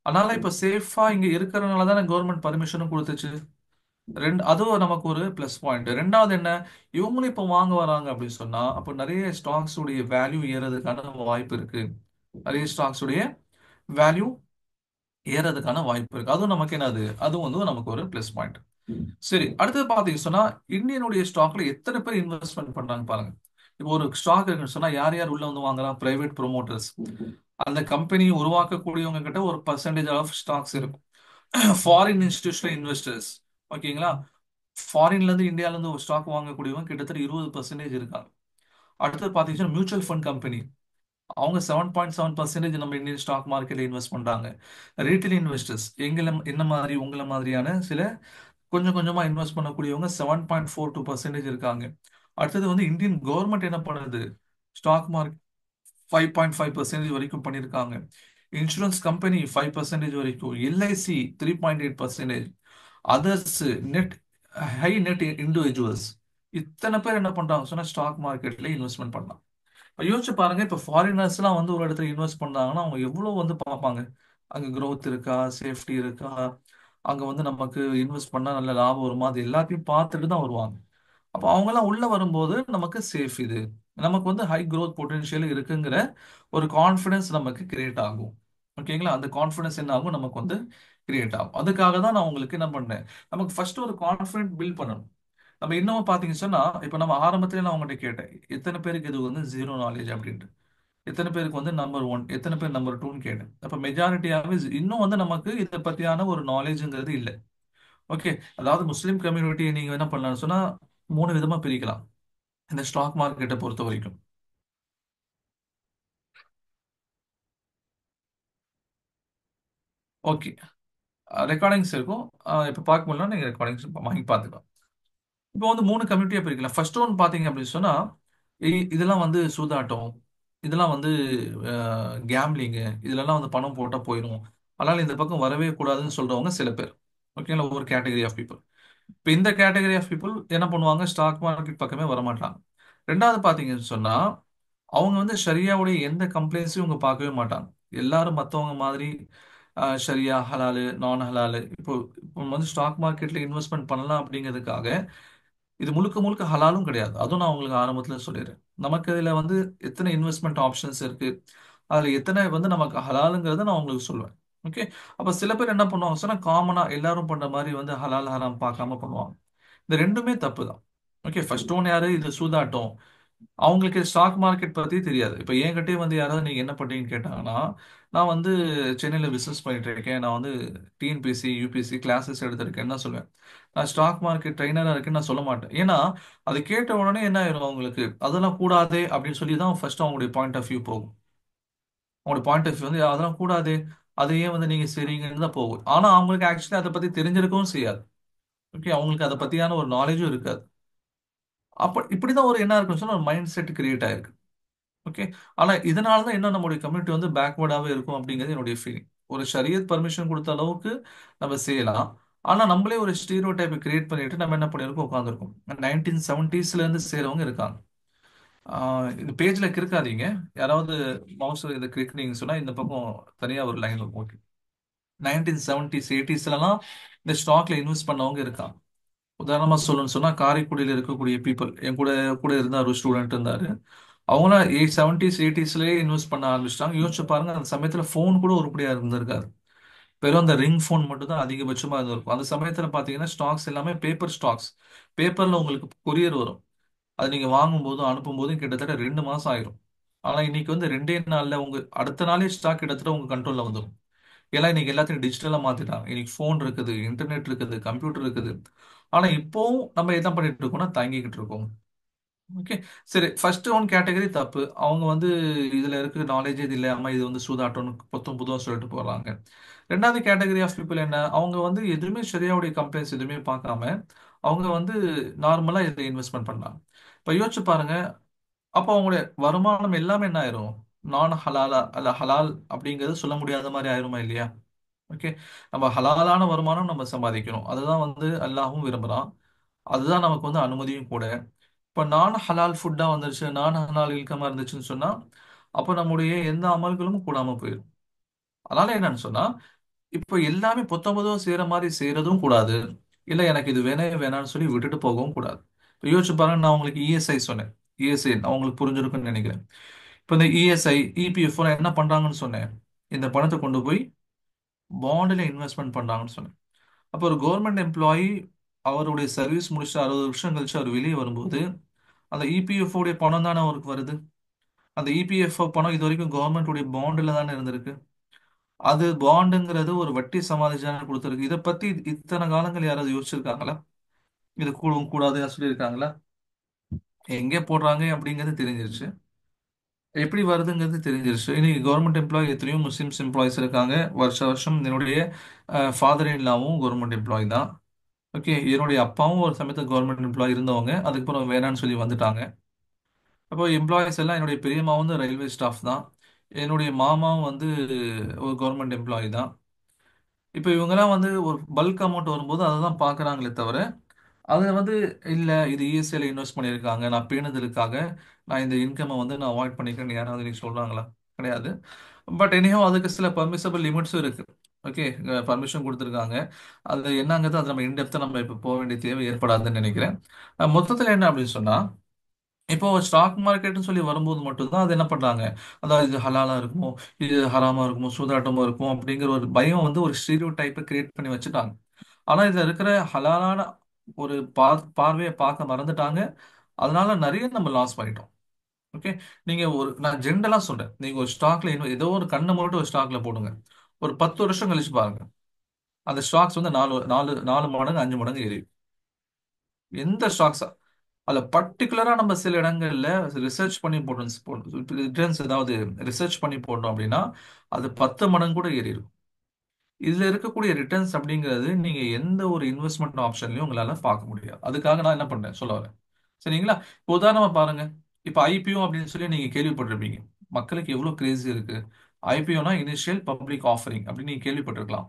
அதனால இப்ப சேஃபா இங்க இருக்கிறதுனால தானே கவர்மெண்ட் பர்மிஷனும் கொடுத்துச்சு. அதுவும் நமக்கு ஒரு பிளஸ் பாயிண்ட். ரெண்டாவது என்ன, இவங்களும் இப்ப வாங்க வராங்க அப்படின்னு சொன்னா அப்ப நிறைய ஸ்டாக்ஸ் உடைய வேல்யூ ஏறதுக்கான வாய்ப்பு இருக்கு. நிறைய ஸ்டாக்ஸ் உடைய வேல்யூ ஏறதுக்கான வாய்ப்பு இருக்கு. அதுவும் நமக்கு என்னது, அதுவும் வந்து நமக்கு ஒரு பிளஸ் பாயிண்ட். சரி, அடுத்தது பாத்தீங்க சொன்னா இந்தியனுடைய ஸ்டாக்ல எத்தனை பேர் இன்வெஸ்ட்மெண்ட் பண்றாங்க பாருங்க. இப்போ ஒரு ஸ்டாக் இருக்குன்னு சொன்னா யார் யார் உள்ள வந்து வாங்குறா, பிரைவேட் ப்ரொமோட்டர்ஸ். அந்த கம்பெனி உருவாக்கக்கூடியவங்க கிட்ட ஒரு பர்சன்டேஜ் ஆஃப் ஸ்டாக்ஸ் இருக்கும். ஃபாரின் இன்ஸ்டிடியூஷனல் இன்வெஸ்டர்ஸ், ஓகேங்களா, ஃபாரின்ல இருந்து இந்தியால இருந்து ஒரு ஸ்டாக் வாங்கக்கூடியவங்க கிட்டத்தட்ட 20% இருக்காங்க. அடுத்தது பாத்தீங்கன்னா மியூச்சுவல் ஃபண்ட் கம்பெனி, அவங்க 7.7% நம்ம இந்தியன் ஸ்டாக் மார்க்கெட்ல இன்வெஸ்ட் பண்றாங்க. ரீட்டைல் இன்வெஸ்டர்ஸ், என்ன மாதிரி உங்களை மாதிரியான சில கொஞ்சம் கொஞ்சமா இன்வெஸ்ட் பண்ணக்கூடியவங்க 7.42% இருக்காங்க. அடுத்தது வந்து இந்தியன் கவர்மெண்ட் என்ன பண்ணுது, ஸ்டாக் மார்க்கெட் 5.5% வரைக்கும் பண்ணியிருக்காங்க. இன்சூரன்ஸ் கம்பெனி 5% வரைக்கும், LIC 3.8%, others, net high net individuals, இத்தனை பேர் என்ன பண்றாங்க சொன்னா ஸ்டாக் மார்க்கெட்ல இன்வெஸ்ட்மெண்ட் பண்ணலாம். இப்ப யோசிச்சு பாருங்க, இப்ப ஃபாரினர்ஸ் எல்லாம் வந்து ஒரு இடத்துல இன்வெஸ்ட் பண்றாங்கன்னா அவங்க எவ்வளவு வந்து பார்ப்பாங்க, அங்க growth இருக்கா, சேஃப்டி இருக்கா, அங்க வந்து நமக்கு இன்வெஸ்ட் பண்ணா நல்ல லாபம் வருமா, அது எல்லாத்தையும் பார்த்துட்டு தான் வருவாங்க. அப்போ அவங்க எல்லாம் உள்ள வரும்போது நமக்கு சேஃப், இது நமக்கு வந்து ஹை growth பொட்டன்ஷியல் இருக்குங்கிற ஒரு கான்ஃபிடன்ஸ் நமக்கு கிரியேட் ஆகும். ஓகேங்களா, அந்த கான்ஃபிடன்ஸ் என்ன ஆகும், நமக்கு வந்து கிரியேட் ஆகும். அதுக்காக தான் நான் உங்களுக்கு என்ன பண்ணேன், நமக்கு ஃபர்ஸ்ட் ஒரு கான்ஃபிடன்ட் பில்ட் பண்ணணும். நம்ம இன்னமும் பாத்தீங்க சொன்னா, இப்ப நம்ம ஆரம்பத்துல நான் உங்கள்கிட்ட கேட்டேன், எத்தனை பேருக்கு இது வந்து ஜீரோ நாலேஜ் அப்படின்ட்டு, எத்தனை பேருக்கு வந்து நம்பர் ஒன், எத்தனை பேர் நம்பர் டூன்னு கேட்டேன். அப்ப மெஜாரிட்டியாவே இன்னும் வந்து நமக்கு இதை பத்தியான ஒரு நாலேஜ்ங்கிறது இல்லை. ஓகே, அதாவது முஸ்லீம் கம்யூனிட்டியை நீங்க என்ன பண்ணலாம்னு சொன்னா மூணு விதமா பிரிக்கலாம் இந்த ஸ்டாக் மார்க்கெட்டை பொறுத்த வரைக்கும். ஓகே, ரெக்கார்டிங்ஸ் இருக்கும். இப்ப பார்க்க முடியல, நீங்க ரெக்கார்டிங்ஸ் வாங்கி பார்த்துக்கலாம். இப்போ வந்து மூணு கம்யூனிட்டியா பிரிக்கலாம். ஃபர்ஸ்ட் ஒன் பாத்தீங்க அப்படின்னு சொன்னா, இதெல்லாம் வந்து சூதாட்டம், இதெல்லாம் வந்து கேம்லிங்கு, இதுலலாம் வந்து பணம் போட்டா போயிடும், அதனால இந்த பக்கம் வரவே கூடாதுன்னு சொல்றவங்க சில பேர். ஓகேங்களா, ஒரு கேட்டகரி ஆஃப் பீப்புள். இப்போ இந்த கேட்டகரி ஆஃப் பீப்புள் என்ன பண்ணுவாங்க, ஸ்டாக் மார்க்கெட் பக்கமே வரமாட்டாங்க. ரெண்டாவது பாத்தீங்கன்னு சொன்னா, அவங்க வந்து ஷரியாவுடைய எந்த கம்ப்ளைண்ட்ஸையும் இவங்க பார்க்கவே மாட்டாங்க. எல்லாரும் மத்தவங்க மாதிரி ஷரியா, ஹலாலு, நான் ஹலாலு, இப்போ இப்போ வந்து ஸ்டாக் மார்க்கெட்ல இன்வெஸ்ட்மெண்ட் பண்ணலாம் அப்படிங்கிறதுக்காக இது முழுக்க முழுக்க ஹலாலும் கிடையாது. அதுவும் நான் உங்களுக்கு ஆரம்பத்துல சொல்லிடுறேன். நமக்கு இதுல வந்து எத்தனை இன்வெஸ்ட்மெண்ட் ஆப்ஷன்ஸ் இருக்கு, அதுல எத்தனை வந்து நமக்கு ஹலாலுங்கிறத நான் உங்களுக்கு சொல்லுவேன். ஓகே, அப்ப சில பேர் என்ன பண்ணுவாங்க சொன்னா, காமனா எல்லாரும் பண்ற மாதிரி வந்து ஹலால் ஹராம் பார்க்காம பண்ணுவாங்க. இந்த ரெண்டுமே தப்பு தான். ஓகே, ஃபர்ஸ்ட் ஒன் யாரு, இது சூதாட்டம். அவங்களுக்கு ஸ்டாக் மார்க்கெட் பத்தி தெரியாது. இப்ப என்கிட்டயே வந்து யாராவது நீங்க என்ன பண்றீங்கன்னு கேட்டாங்கன்னா, நான் வந்து சென்னையில பிசினஸ் பண்ணிட்டு இருக்கேன், நான் வந்து டிஎன்பிஎஸ்சி யூபிஎஸ்சி கிளாஸஸ் எடுத்திருக்கேன்னு தான் சொல்லுவேன். நான் ஸ்டாக் மார்க்கெட் ட்ரைனரா இருக்கேன்னு நான் சொல்ல மாட்டேன். ஏன்னா அது கேட்ட உடனே என்ன ஆயிரும் அவங்களுக்கு, அதெல்லாம் கூடாதே அப்படின்னு சொல்லி தான் ஃபர்ஸ்ட் அவங்களுடைய பாயிண்ட் ஆஃப் வியூ போகும். அவங்களுடைய பாயிண்ட் ஆஃப் வியூ வந்து அதெல்லாம் கூடாது, அதையே வந்து நீங்க சரிங்கன்னு தான் போகும். ஆனா அவங்களுக்கு ஆக்சுவலி அதை பத்தி தெரிஞ்சிருக்கவும் செய்யாது. ஓகே, அவங்களுக்கு அதை பத்தியான ஒரு நாலேஜும் இருக்காது. அப்ப இப்படிதான் ஒரு என்ன இருக்குன்னு சொன்னா ஒரு மைண்ட் செட் கிரியேட் ஆயிருக்கு. ஓகே. ஆனா இதனால தான் இன்னும் நம்முடைய கம்யூனிட்டி வந்து பேக்வர்டாவே இருக்கும் அப்படிங்கிறது என்னுடைய ஃபீலிங். ஒரு ஷரியத் பர்மிஷன் கொடுத்த அளவுக்கு நம்ம செய்யலாம். ஆனா நம்மளே ஒரு ஸ்டீரியோ டைப் கிரியேட் பண்ணிட்டு நம்ம என்ன பண்ணிருக்கோம், உட்காந்துருக்கோம். 1970s இருந்து செய்றவங்க இருக்காங்க. இந்த பேஜ்ல கிறுக்காதீங்க. யாராவது மவுஸ் இதை கிளிக் சொன்னா இந்த பக்கம் தனியா ஒரு லைன் இருக்கும். ஓகே. 1970s 80ஸ்லாம் இந்த ஸ்டாக்ல இன்வெஸ்ட் பண்ணவங்க இருக்காங்க. உதாரணமா சொல்லணும்னு சொன்னா காரைக்குடியில் இருக்கக்கூடிய பீப்புள் என் கூட கூட இருந்தார், ஒரு ஸ்டூடெண்ட் இருந்தாரு. அவங்களாம் 70s 80ஸ்லயே இன்வெஸ்ட் பண்ண ஆரம்பிச்சிட்டாங்க. யோசிச்சு பாருங்க, அந்த சமயத்துல ஃபோன் கூட உருப்படியா இருந்திருக்காது. வெறும் அந்த ரிங் ஃபோன் மட்டும் தான் அதிகபட்சமா இருந்திருக்கும். அந்த சமயத்துல பாத்தீங்கன்னா ஸ்டாக்ஸ் எல்லாமே பேப்பர் ஸ்டாக்ஸ். பேப்பர்ல உங்களுக்கு கொரியர் வரும். அது நீங்க வாங்கும் போதும் அனுப்பும் போதும் கிட்டத்தட்ட 2 மாசம் ஆயிரும். ஆனா இன்னைக்கு வந்து 2 நாள்ல உங்க அடுத்த நாளே ஸ்டாக் கிட்டத்தட்ட உங்க கண்ட்ரோல்ல வந்துடும். ஏன்னா இன்னைக்கு எல்லாத்தையும் டிஜிட்டலா மாத்திட்டாங்க. இன்னைக்கு ஃபோன் இருக்குது, இன்டர்நெட் இருக்குது, கம்ப்யூட்டர் இருக்குது. ஆனா இப்போவும் நம்ம என்ன பண்ணிட்டு இருக்கோம்னா தயங்கிக்கிட்டு இருக்கோம். ஓகே. சரி, ஃபர்ஸ்ட் ஒன் கேட்டகரி தப்பு. அவங்க வந்து இதுல இருக்க நாலேஜ் இது இல்லாம இது வந்து சூதாட்டம்னு புத்தம் புதுவா சொல்லிட்டு போறாங்க. ரெண்டாவது கேட்டகரி ஆஃப் பீப்புள் என்ன, அவங்க வந்து எதுவுமே ஷரியாவுடைய கம்பெனிஸ் எதுவுமே பார்க்காம அவங்க வந்து நார்மலா இதை இன்வெஸ்ட்மெண்ட் பண்ணலாம். இப்ப யோசிச்சு பாருங்க, அப்போ அவங்களுடைய வருமானம் எல்லாமே என்ன ஆயிரும், நான் ஹலாலா அல்ல ஹலால் அப்படிங்கிறது சொல்ல முடியாத மாதிரி ஆயிருமா இல்லையா? ஓகே. நம்ம ஹலாலான வருமானம் நம்ம சம்பாதிக்கணும், அதுதான் வந்து அல்லாஹ்வும் விரும்புறான். அதுதான் நமக்கு வந்து அனுமதியும் கூட. இப்ப நான் ஹலால் ஃபுட்டா வந்துருச்சு, நான் ஹலால் இன்கமா இருந்துச்சுன்னு சொன்னா அப்ப நம்முடைய எந்த அமல்களும் கூடாம போயிடும். அதனால என்னன்னு சொன்னா, இப்ப எல்லாமே பொத்தம்பதுவா செய்யற மாதிரி செய்யறதும் கூடாது. இல்ல எனக்கு இது வேணாம்னு சொல்லி விட்டுட்டு போகவும் கூடாது. இப்ப யோசிச்சு பாருங்க, நான் உங்களுக்கு இஎஸ்ஐ சொன்னேன். இஎஸ்ஐ உங்களுக்கு புரிஞ்சிருக்கும்னு நினைக்கிறேன். இப்ப இந்த இஎஸ்ஐ இபிஎஃப் என்ன பண்றாங்கன்னு சொன்னேன். இந்த பணத்தை கொண்டு போய் பாண்டில் இன்வெஸ்ட்மெண்ட் பண்றாங்கன்னு சொன்னேன். அப்போ ஒரு கவர்மெண்ட் எம்ப்ளாயி அவருடைய சர்வீஸ் முடிச்சு 60 வருஷம் கழிச்சு அவர் வெளியே வரும்போது அந்த இபிஎஃப் உடைய பணம் தானே அவருக்கு வருது. அந்த இபிஎஃப் பணம் இது வரைக்கும் கவர்மெண்ட் உடைய பாண்டுல தானே இருந்திருக்கு. அது பாண்டுங்கிறது ஒரு வட்டி சமாளிச்சான கொடுத்துருக்கு. இதை பத்தி இத்தனை காலங்கள் யாராவது யோசிச்சிருக்காங்களா? இது கூடவும் கூடாதுன்னு சொல்லியிருக்காங்களா? எங்கே போடுறாங்க அப்படிங்கிறது தெரிஞ்சிருச்சு. எப்படி வருதுங்கிறது தெரிஞ்சிருச்சு. இன்னைக்கு கவர்மெண்ட் எம்ப்ளாயி எத்தனையோ முஸ்லிம்ஸ் எம்ப்ளாயிஸ் இருக்காங்க. வருஷ வருஷம் என்னுடைய ஃபாதர் இன்லாவும் கவர்மெண்ட் எம்ப்ளாயி தான். ஓகே. என்னுடைய அப்பாவும் ஒரு சமயத்தில் கவர்மெண்ட் எம்ப்ளாயி இருந்தவங்க, அதுக்கப்புறம் வேணான்னு சொல்லி வந்துட்டாங்க. அப்போ எம்ப்ளாயிஸ் எல்லாம் என்னுடைய பெரியம்மா வந்து ரயில்வே ஸ்டாஃப் தான். என்னுடைய மாமாவும் வந்து ஒரு கவர்மெண்ட் எம்ப்ளாயி தான். இப்போ இவங்கெல்லாம் வந்து ஒரு பல்க் அமௌண்ட் வரும்போது அதை தான் பார்க்குறாங்களே தவிர அதில் வந்து இல்லை இது இஎஸ்ஐல இன்வெஸ்ட் பண்ணியிருக்காங்க, நான் பேணுதலுக்காக நான் இந்த இன்கம்மை வந்து நான் அவாய்ட் பண்ணிக்கிறேன்னு யாராவது நீங்க சொல்கிறாங்களா? கிடையாது. பட் எனிஹோ அதுக்கு சில பர்மிசபிள் லிமிட்ஸும் இருக்கு. ஓகே. பர்மிஷன் கொடுத்துருக்காங்க. அது என்னங்கிறது அது நம்ம இன்டெப்த்தாக நம்ம இப்போ போக வேண்டிய தேவை ஏற்படாதுன்னு நினைக்கிறேன். மொத்தத்தில் என்ன அப்படின்னு சொன்னால், இப்போ ஸ்டாக் மார்க்கெட்னு சொல்லி வரும்போது மட்டும்தான் அது என்ன பண்றாங்க, அதாவது இது ஹலாலா இருக்குமோ, இது ஹராமா இருக்குமோ, சூதாட்டமா இருக்குமோ அப்படிங்கிற ஒரு பயம் வந்து ஒரு ஸ்டீரியோ டைப்பை கிரியேட் பண்ணி வச்சுட்டாங்க. ஆனா இதுல இருக்கிற ஹலாலான ஒரு பார்வையை பார்க்க மறந்துட்டாங்க. அதனால நிறைய நம்ம லாஸ் பண்ணிட்டோம். ஓகே. நீங்க ஒரு நான் ஜென்ரலா சொல்றேன், நீங்க ஒரு ஸ்டாக்ல இன்னும் ஏதோ ஒரு கண்ணை மட்டும் ஒரு ஸ்டாக்ல போடுங்க. ஒரு 10 வருஷம் கழிச்சு பாருங்க, அந்த ஸ்டாக்ஸ் வந்து நாலு நாலு 4 மடங்கு 5 மடங்கு ஏறி. எந்த ஸ்டாக்ஸ் அதுல பர்டிகுலரா நம்ம சில இடங்கள்ல ரிசர்ச் பண்ணி போட்டோம், ரிட்டர்ன்ஸ் ஏதாவது ரிசர்ச் பண்ணி போட்டோம் அப்படின்னா அது 10 மடங்கு கூட ஏறி இருக்கும். இதுல இருக்கக்கூடிய ரிட்டர்ன்ஸ் அப்படிங்கிறது நீங்க எந்த ஒரு இன்வெஸ்ட்மெண்ட் ஆப்ஷன்லயும் உங்களால பார்க்க முடியாது. அதுக்காக நான் என்ன பண்றேன் சொல்ல வரேன். சரிங்களா? இப்போ உதாரணமா பாருங்க. இப்போ ஐபிஓ அப்படின்னு சொல்லி நீங்க கேள்விப்பட்டிருப்பீங்க. மக்களுக்கு எவ்வளவு கிரேசி இருக்கு. ஐபிஓனா இனிஷியல் பப்ளிக் ஆஃபரிங் அப்படின்னு நீங்க கேள்விப்பட்டிருக்கலாம்.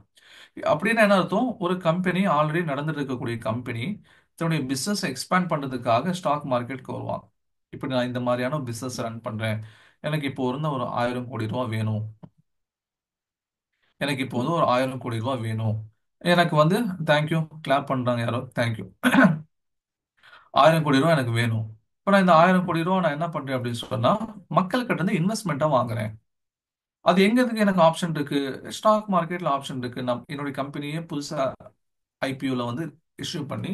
அப்படின்னு என்ன அர்த்தம், ஒரு கம்பெனி ஆல்ரெடி நடந்துட்டு இருக்கக்கூடிய கம்பெனி தன்னுடைய பிசினஸ் எக்ஸ்பேண்ட் பண்றதுக்காக ஸ்டாக் மார்க்கெட்டுக்கு வருவாங்க. இப்படி நான் இந்த மாதிரியான பிசினஸ் ரன் பண்றேன், எனக்கு இப்போ இருந்த ஒரு 1000 கோடி ரூபாய் வேணும், எனக்கு இப்போ வந்து ஒரு 1000 கோடி ரூபாய் வேணும், எனக்கு வந்து தேங்க்யூ கிளாப் பண்றாங்க யாரோ, தேங்க்யூ. 1000 கோடி ரூபாய் எனக்கு வேணும். இப்போ நான் இந்த 1000 கோடி ரூபாய் நான் என்ன பண்றேன் அப்படின்னு சொன்னா மக்கள்கிட்ட இருந்து இன்வெஸ்ட்மெண்ட்டா வாங்குறேன். அது எங்க இருக்கு எனக்கு ஆப்ஷன் இருக்கு, ஸ்டாக் மார்க்கெட்ல ஆப்ஷன் இருக்கு. நான் என்னுடைய கம்பெனியே புதுசா ஐபிஓல வந்து இஷ்யூ பண்ணி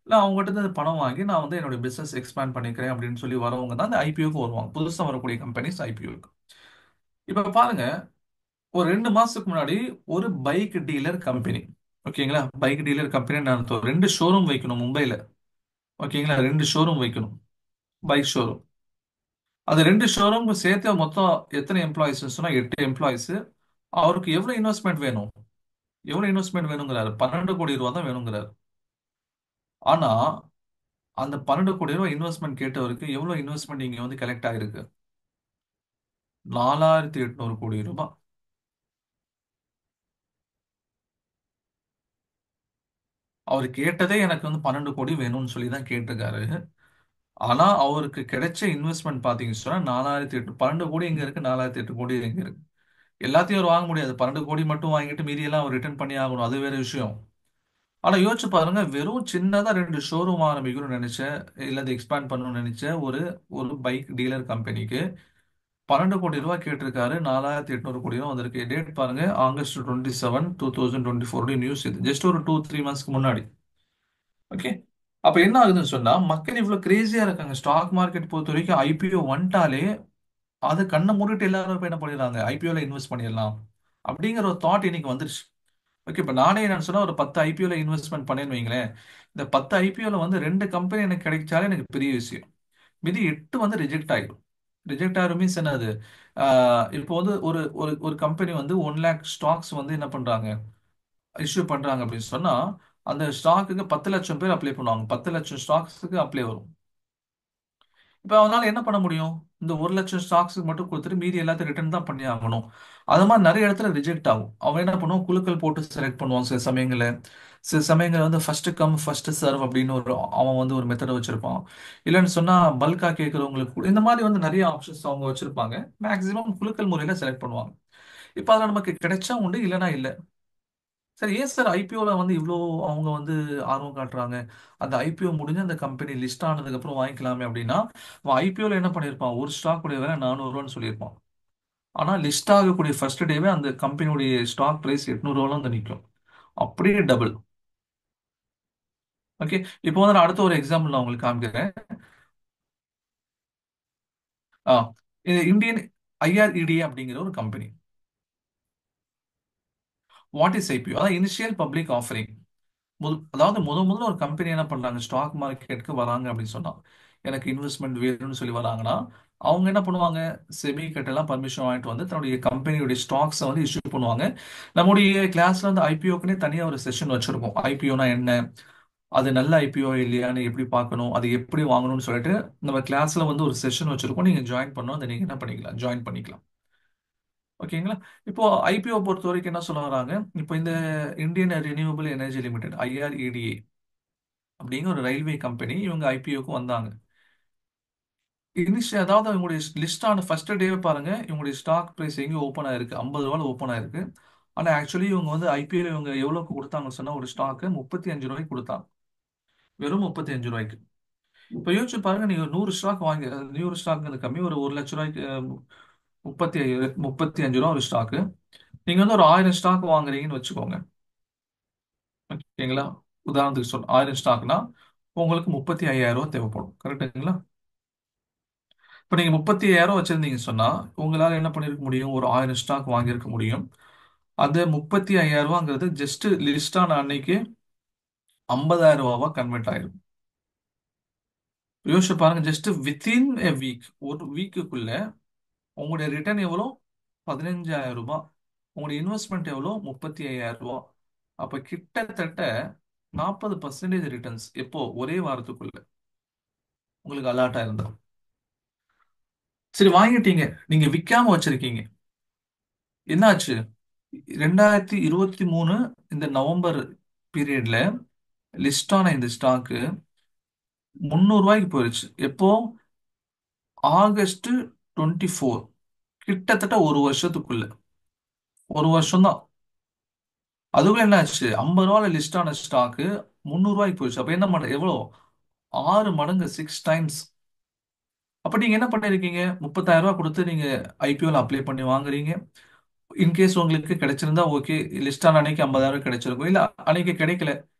நான் அவங்ககிட்ட இருந்து பணம் வாங்கி நான் வந்து என்னோட பிசினஸ் எக்ஸ்பேண்ட் பண்ணிக்கிறேன் அப்படின்னு சொல்லி வரவங்க தான் அந்த ஐபிஓக்கு வருவாங்க. புதுசா வரக்கூடிய கம்பெனிஸ் ஐபிஓக்கு. இப்ப பாருங்க, ஒரு 2 மாசத்துக்கு முன்னாடி ஒரு பைக் டீலர் கம்பெனி, ஓகேங்களா, பைக் டீலர் கம்பெனி நான் 2 ஷோரூம் வைக்கணும் மும்பைல. ஓகேங்களா, 2 ஷோரூம் வைக்கணும், பைக் ஷோரூம். அது 2 ஷோரூம் சேர்த்து மொத்தம் எத்தனை எம்ப்ளாயிஸ் சொன்னா 8 எம்ப்ளாயிஸ். அவருக்கு எவ்வளவு இன்வெஸ்ட்மெண்ட் வேணும், எவ்வளவு இன்வெஸ்ட்மெண்ட் வேணுங்கிறாரு, 12 கோடி ரூபா தான் வேணுங்கிறாரு. ஆனா அந்த 12 கோடி ரூபாய் இன்வெஸ்ட்மெண்ட் கேட்டவருக்கு எவ்வளவு இன்வெஸ்ட்மெண்ட் இங்க வந்து கலெக்ட் ஆயிருக்கு? 4800 கோடி ரூபாய். அவர் கேட்டதே எனக்கு வந்து 12 கோடி வேணும்னு சொல்லி தான் கேட்டிருக்காரு. ஆனா அவருக்கு கிடைச்ச இன்வெஸ்ட்மெண்ட் பாத்தீங்கன்னு சொன்னா 4800 12 கோடி எங்க இருக்கு, 4800 கோடி எங்க இருக்கு. எல்லாத்தையும் அவர் வாங்க முடியாது. 12 கோடி மட்டும் வாங்கிட்டு மீதி எல்லாம் அவர் ரிட்டர்ன் பண்ணி ஆகணும், அது வேற விஷயம். ஆனா யோசிச்சு பாருங்க, வெறும் சின்னதா 2 ஷோரூம் ஆரம்பிக்கணும்னு நினைச்ச, இல்ல அதை எக்ஸ்பேண்ட் பண்ணணும்னு நினைச்ச ஒரு ஒரு பைக் டீலர் கம்பெனிக்கு 12 கோடி ரூபாய் கேட்டிருக்காரு. 4800 கோடி ரூபாய் வந்திருக்கு. டேட் பாருங்க, August 27, 2024 நியூஸ். இது ஜஸ்ட் ஒரு 2-3 மந்த்ஸ்க்கு முன்னாடி. ஓகே. அப்ப என்ன ஆகுதுன்னு சொன்னா, மக்கள் இவ்வளவு கிரேசியா இருக்காங்க. ஸ்டாக் மார்க்கெட் பொறுத்த வரைக்கும் ஐபிஓ வந்துட்டாலே அது கண்ணை மூடிட்டு எல்லாரும் இப்ப என்ன பண்ணிடுறாங்க, ஐபிஓல இன்வெஸ்ட் பண்ணிடலாம் அப்படிங்கிற ஒரு தாட் இன்னைக்கு வந்துருச்சு. ஓகே. இப்ப நானே என்ன சொன்னா, ஒரு 10 ஐபிஓல இன்வெஸ்ட்மெண்ட் பண்ணேன்னு வைங்களேன். இந்த 10 ஐபிஓல வந்து 2 கம்பெனி எனக்கு கிடைச்சாலே எனக்கு பெரிய விஷயம். மீதி 8 வந்து ரிஜெக்ட் ஆயிடும். ரிஜெக்ட் ஆகிரும் மீன்ஸ் என்னது? இப்போ வந்து ஒரு ஒரு ஒரு கம்பெனி வந்து 1 லேக் ஸ்டாக்ஸ் வந்து என்ன பண்றாங்க, இஷ்யூ பண்றாங்க அப்படின்னு சொன்னா, அந்த ஸ்டாக்குக்கு 10 லட்சம் பேர் அப்ளை பண்ணுவாங்க. 10 லட்சம் ஸ்டாக்ஸுக்கு அப்ளை வரும். இப்போ அவனால என்ன பண்ண முடியும்? இந்த 1 லட்சம் ஸ்டாக்ஸுக்கு மட்டும் கொடுத்துட்டு மீதி எல்லாத்தையும் ரிட்டர்ன் தான் பண்ணி ஆகணும். அது மாதிரி நிறைய இடத்துல ரிஜெக்ட் ஆகும். அவன் என்ன பண்ணுவான், குழுக்கள் போட்டு செலக்ட் பண்ணுவான். சில சமயங்கள்ல வந்து ஃபர்ஸ்ட் கம் ஃபர்ஸ்ட் சர்வ் அப்படின்னு அவன் வந்து ஒரு மெத்தட் வச்சிருப்பான். இல்லைன்னு சொன்னா பல்கா கேட்கறவங்களுக்கு இந்த மாதிரி வந்து நிறைய ஆப்ஷன்ஸ் அவங்க வச்சிருப்பாங்க. மேக்ஸிமம் குழுக்கள் முறையில செலக்ட் பண்ணுவாங்க. இப்போ அதில் நமக்கு கிடைச்சா உண்டு, இல்லைன்னா இல்லை. சரி, ஏன் சார் ஐபிஓல வந்து இவ்வளோ அவங்க வந்து ஆர்வம் காட்டுறாங்க? அந்த ஐபிஓ முடிஞ்சு அந்த கம்பெனி லிஸ்ட் ஆனதுக்கு அப்புறம் வாங்கிக்கலாமே அப்படின்னா, அவன் ஐபிஓல என்ன பண்ணியிருப்பான், ஒரு ஸ்டாக் உடைய விலை 400 ரூபான்னு சொல்லியிருப்பான். ஆனா லிஸ்ட் ஆகக்கூடிய ஃபர்ஸ்ட் டேவே அந்த கம்பெனியுடைய ஸ்டாக் பிரைஸ் 800 ரூபால வந்து நிற்கும். அப்படியே டபுள். ஓகே. இப்போ வந்து நான் அடுத்த ஒரு எக்ஸாம்பிள் நான் உங்களுக்கு காமிக்கிறேன். ஆ இது இந்தியன் ஐஆர்இடிஏ அப்படிங்கிற ஒரு கம்பெனி. What is IPO? அதாவது இனிஷியல் பப்ளிக் ஆஃபரிங். அதாவது முதல்ல ஒரு கம்பெனி என்ன பண்றாங்க, ஸ்டாக் மார்க்கெட்டுக்கு வராங்க அப்படின்னு சொன்னா, எனக்கு இன்வெஸ்ட்மெண்ட் வேணும்னு சொல்லி வராங்கன்னா, அவங்க என்ன பண்ணுவாங்க, செபி கிட்டலாம் பர்மிஷன் வாங்கிட்டு வந்து தன்னுடைய கம்பெனியுடைய ஸ்டாக்ஸை வந்து இஷ்யூ பண்ணுவாங்க. நம்முடைய கிளாஸ்ல வந்து ஐபிஓக்குன்னே தனியாக ஒரு செஷன் வச்சிருக்கோம். ஐபிஓனா என்ன, அது நல்ல ஐபிஓ இல்லையான்னு எப்படி பார்க்கணும், அது எப்படி வாங்கணும்னு சொல்லிட்டு நம்ம கிளாஸ்ல வந்து ஒரு செஷன் வச்சிருக்கோம். நீங்க ஜாயின் பண்ணணும், அதை நீங்க என்ன பண்ணிக்கலாம், ஜாயின் பண்ணிக்கலாம். ஓகேங்களா? இப்போ ஐபிஓ பொறுத்த வரைக்கும் என்ன சொல்ல வராங்க, இப்போ இந்த Indian renewable energy limited IREDA அப்படிங்கிற ஒரு ரயில்வே கம்பெனி இவங்க ஐபிஓக்கு வந்தாங்க. அதாவது இவங்களுடைய லிஸ்ட் ஆன ஃபர்ஸ்ட் டேவே பாருங்க, இவங்களுடைய ஸ்டாக் பிரைஸ் எங்க ஓப்பன் ஆயிருக்கு, 50 ரூபாய் ஓப்பன் ஆயிருக்கு. ஆனா ஆக்சுவலி இவங்க வந்து ஐபிஓ இவங்க எவ்வளவுக்கு கொடுத்தாங்கன்னு சொன்னா, ஒரு ஸ்டாக்கு 35 ரூபாய்க்கு கொடுத்தாங்க. வெறும் 35 ரூபாய்க்கு. இப்போ யோசிச்சு பாருங்க, நீங்க 100 ஸ்டாக் வாங்கி, 100 ஸ்டாக் கம்மி, ஒரு 1 லட்ச ரூபாய்க்கு 35 ரூபா ஒரு ஸ்டாக்கு. நீங்க வந்து ஒரு 1000 ஸ்டாக் வாங்குறீங்கன்னு வச்சுக்கோங்க. ஓகேங்களா? உதாரணத்துக்கு சொல்ல 1000 ஸ்டாக்னா உங்களுக்கு 35,000 ரூபாய் தேவைப்படும். கரெக்டுங்களா? இப்போ நீங்க 35,000 வச்சிருந்தீங்கன்னு சொன்னா, உங்களால என்ன பண்ணிருக்க முடியும், ஒரு 1000 ஸ்டாக் வாங்கியிருக்க முடியும். அந்த 35,000 ரூபாங்கிறது ஜஸ்ட் லிஸ்ட் ஆன அன்னைக்கு 50,000 ரூபாவா கன்வெர்ட் ஆயிரும். யோசிச்சு பாருங்க, ஜஸ்ட் வித்தின் எ வீக், ஒரு வீக்குக்குள்ள உங்களுடைய ரிட்டர்ன் எவ்வளோ, 15,000 ரூபாய். உங்களுடைய இன்வெஸ்ட்மெண்ட் எவ்வளோ, 35,000 ரூபாய். அப்ப கிட்டத்தட்ட 40% ரிட்டர்ன்ஸ் எப்போ, ஒரே வாரத்துக்குள்ள உங்களுக்கு அலாட்டா இருந்தா. சரி, வாங்கிட்டீங்க, நீங்க விற்காம வச்சிருக்கீங்க. என்னாச்சு? 2023 இந்த நவம்பர் பீரியட்ல லிஸ்ட் ஆன இந்த ஸ்டாக்கு 300 ரூபாய்க்கு போயிருச்சு. எப்போ? August 24. கிட்டத்தட்ட ஒரு வருஷத்துக்குள்ள, ஒரு வருஷம் தான். அதுக்குள்ள என்ன ஆச்சு, 50 ரூபாய் லிஸ்ட் ஆன ஸ்டாக்கு 300 ரூபாய்க்கு போயிடுச்சு. அப்ப என்ன பண்ற, எவ்வளோ, 6 மடங்கு, 6 டைம்ஸ். அப்ப நீங்க என்ன பண்ணிருக்கீங்க, 30,000 ரூபாய் கொடுத்து நீங்க ஐபிஓல அப்ளை பண்ணி வாங்குறீங்க. இன்கேஸ் உங்களுக்கு கிடைச்சிருந்தா ஓகே, லிஸ்ட் ஆன அன்னைக்கு 50,000 கிடைச்சிருக்கும். இல்ல அன்னைக்கு கிடைக்கல,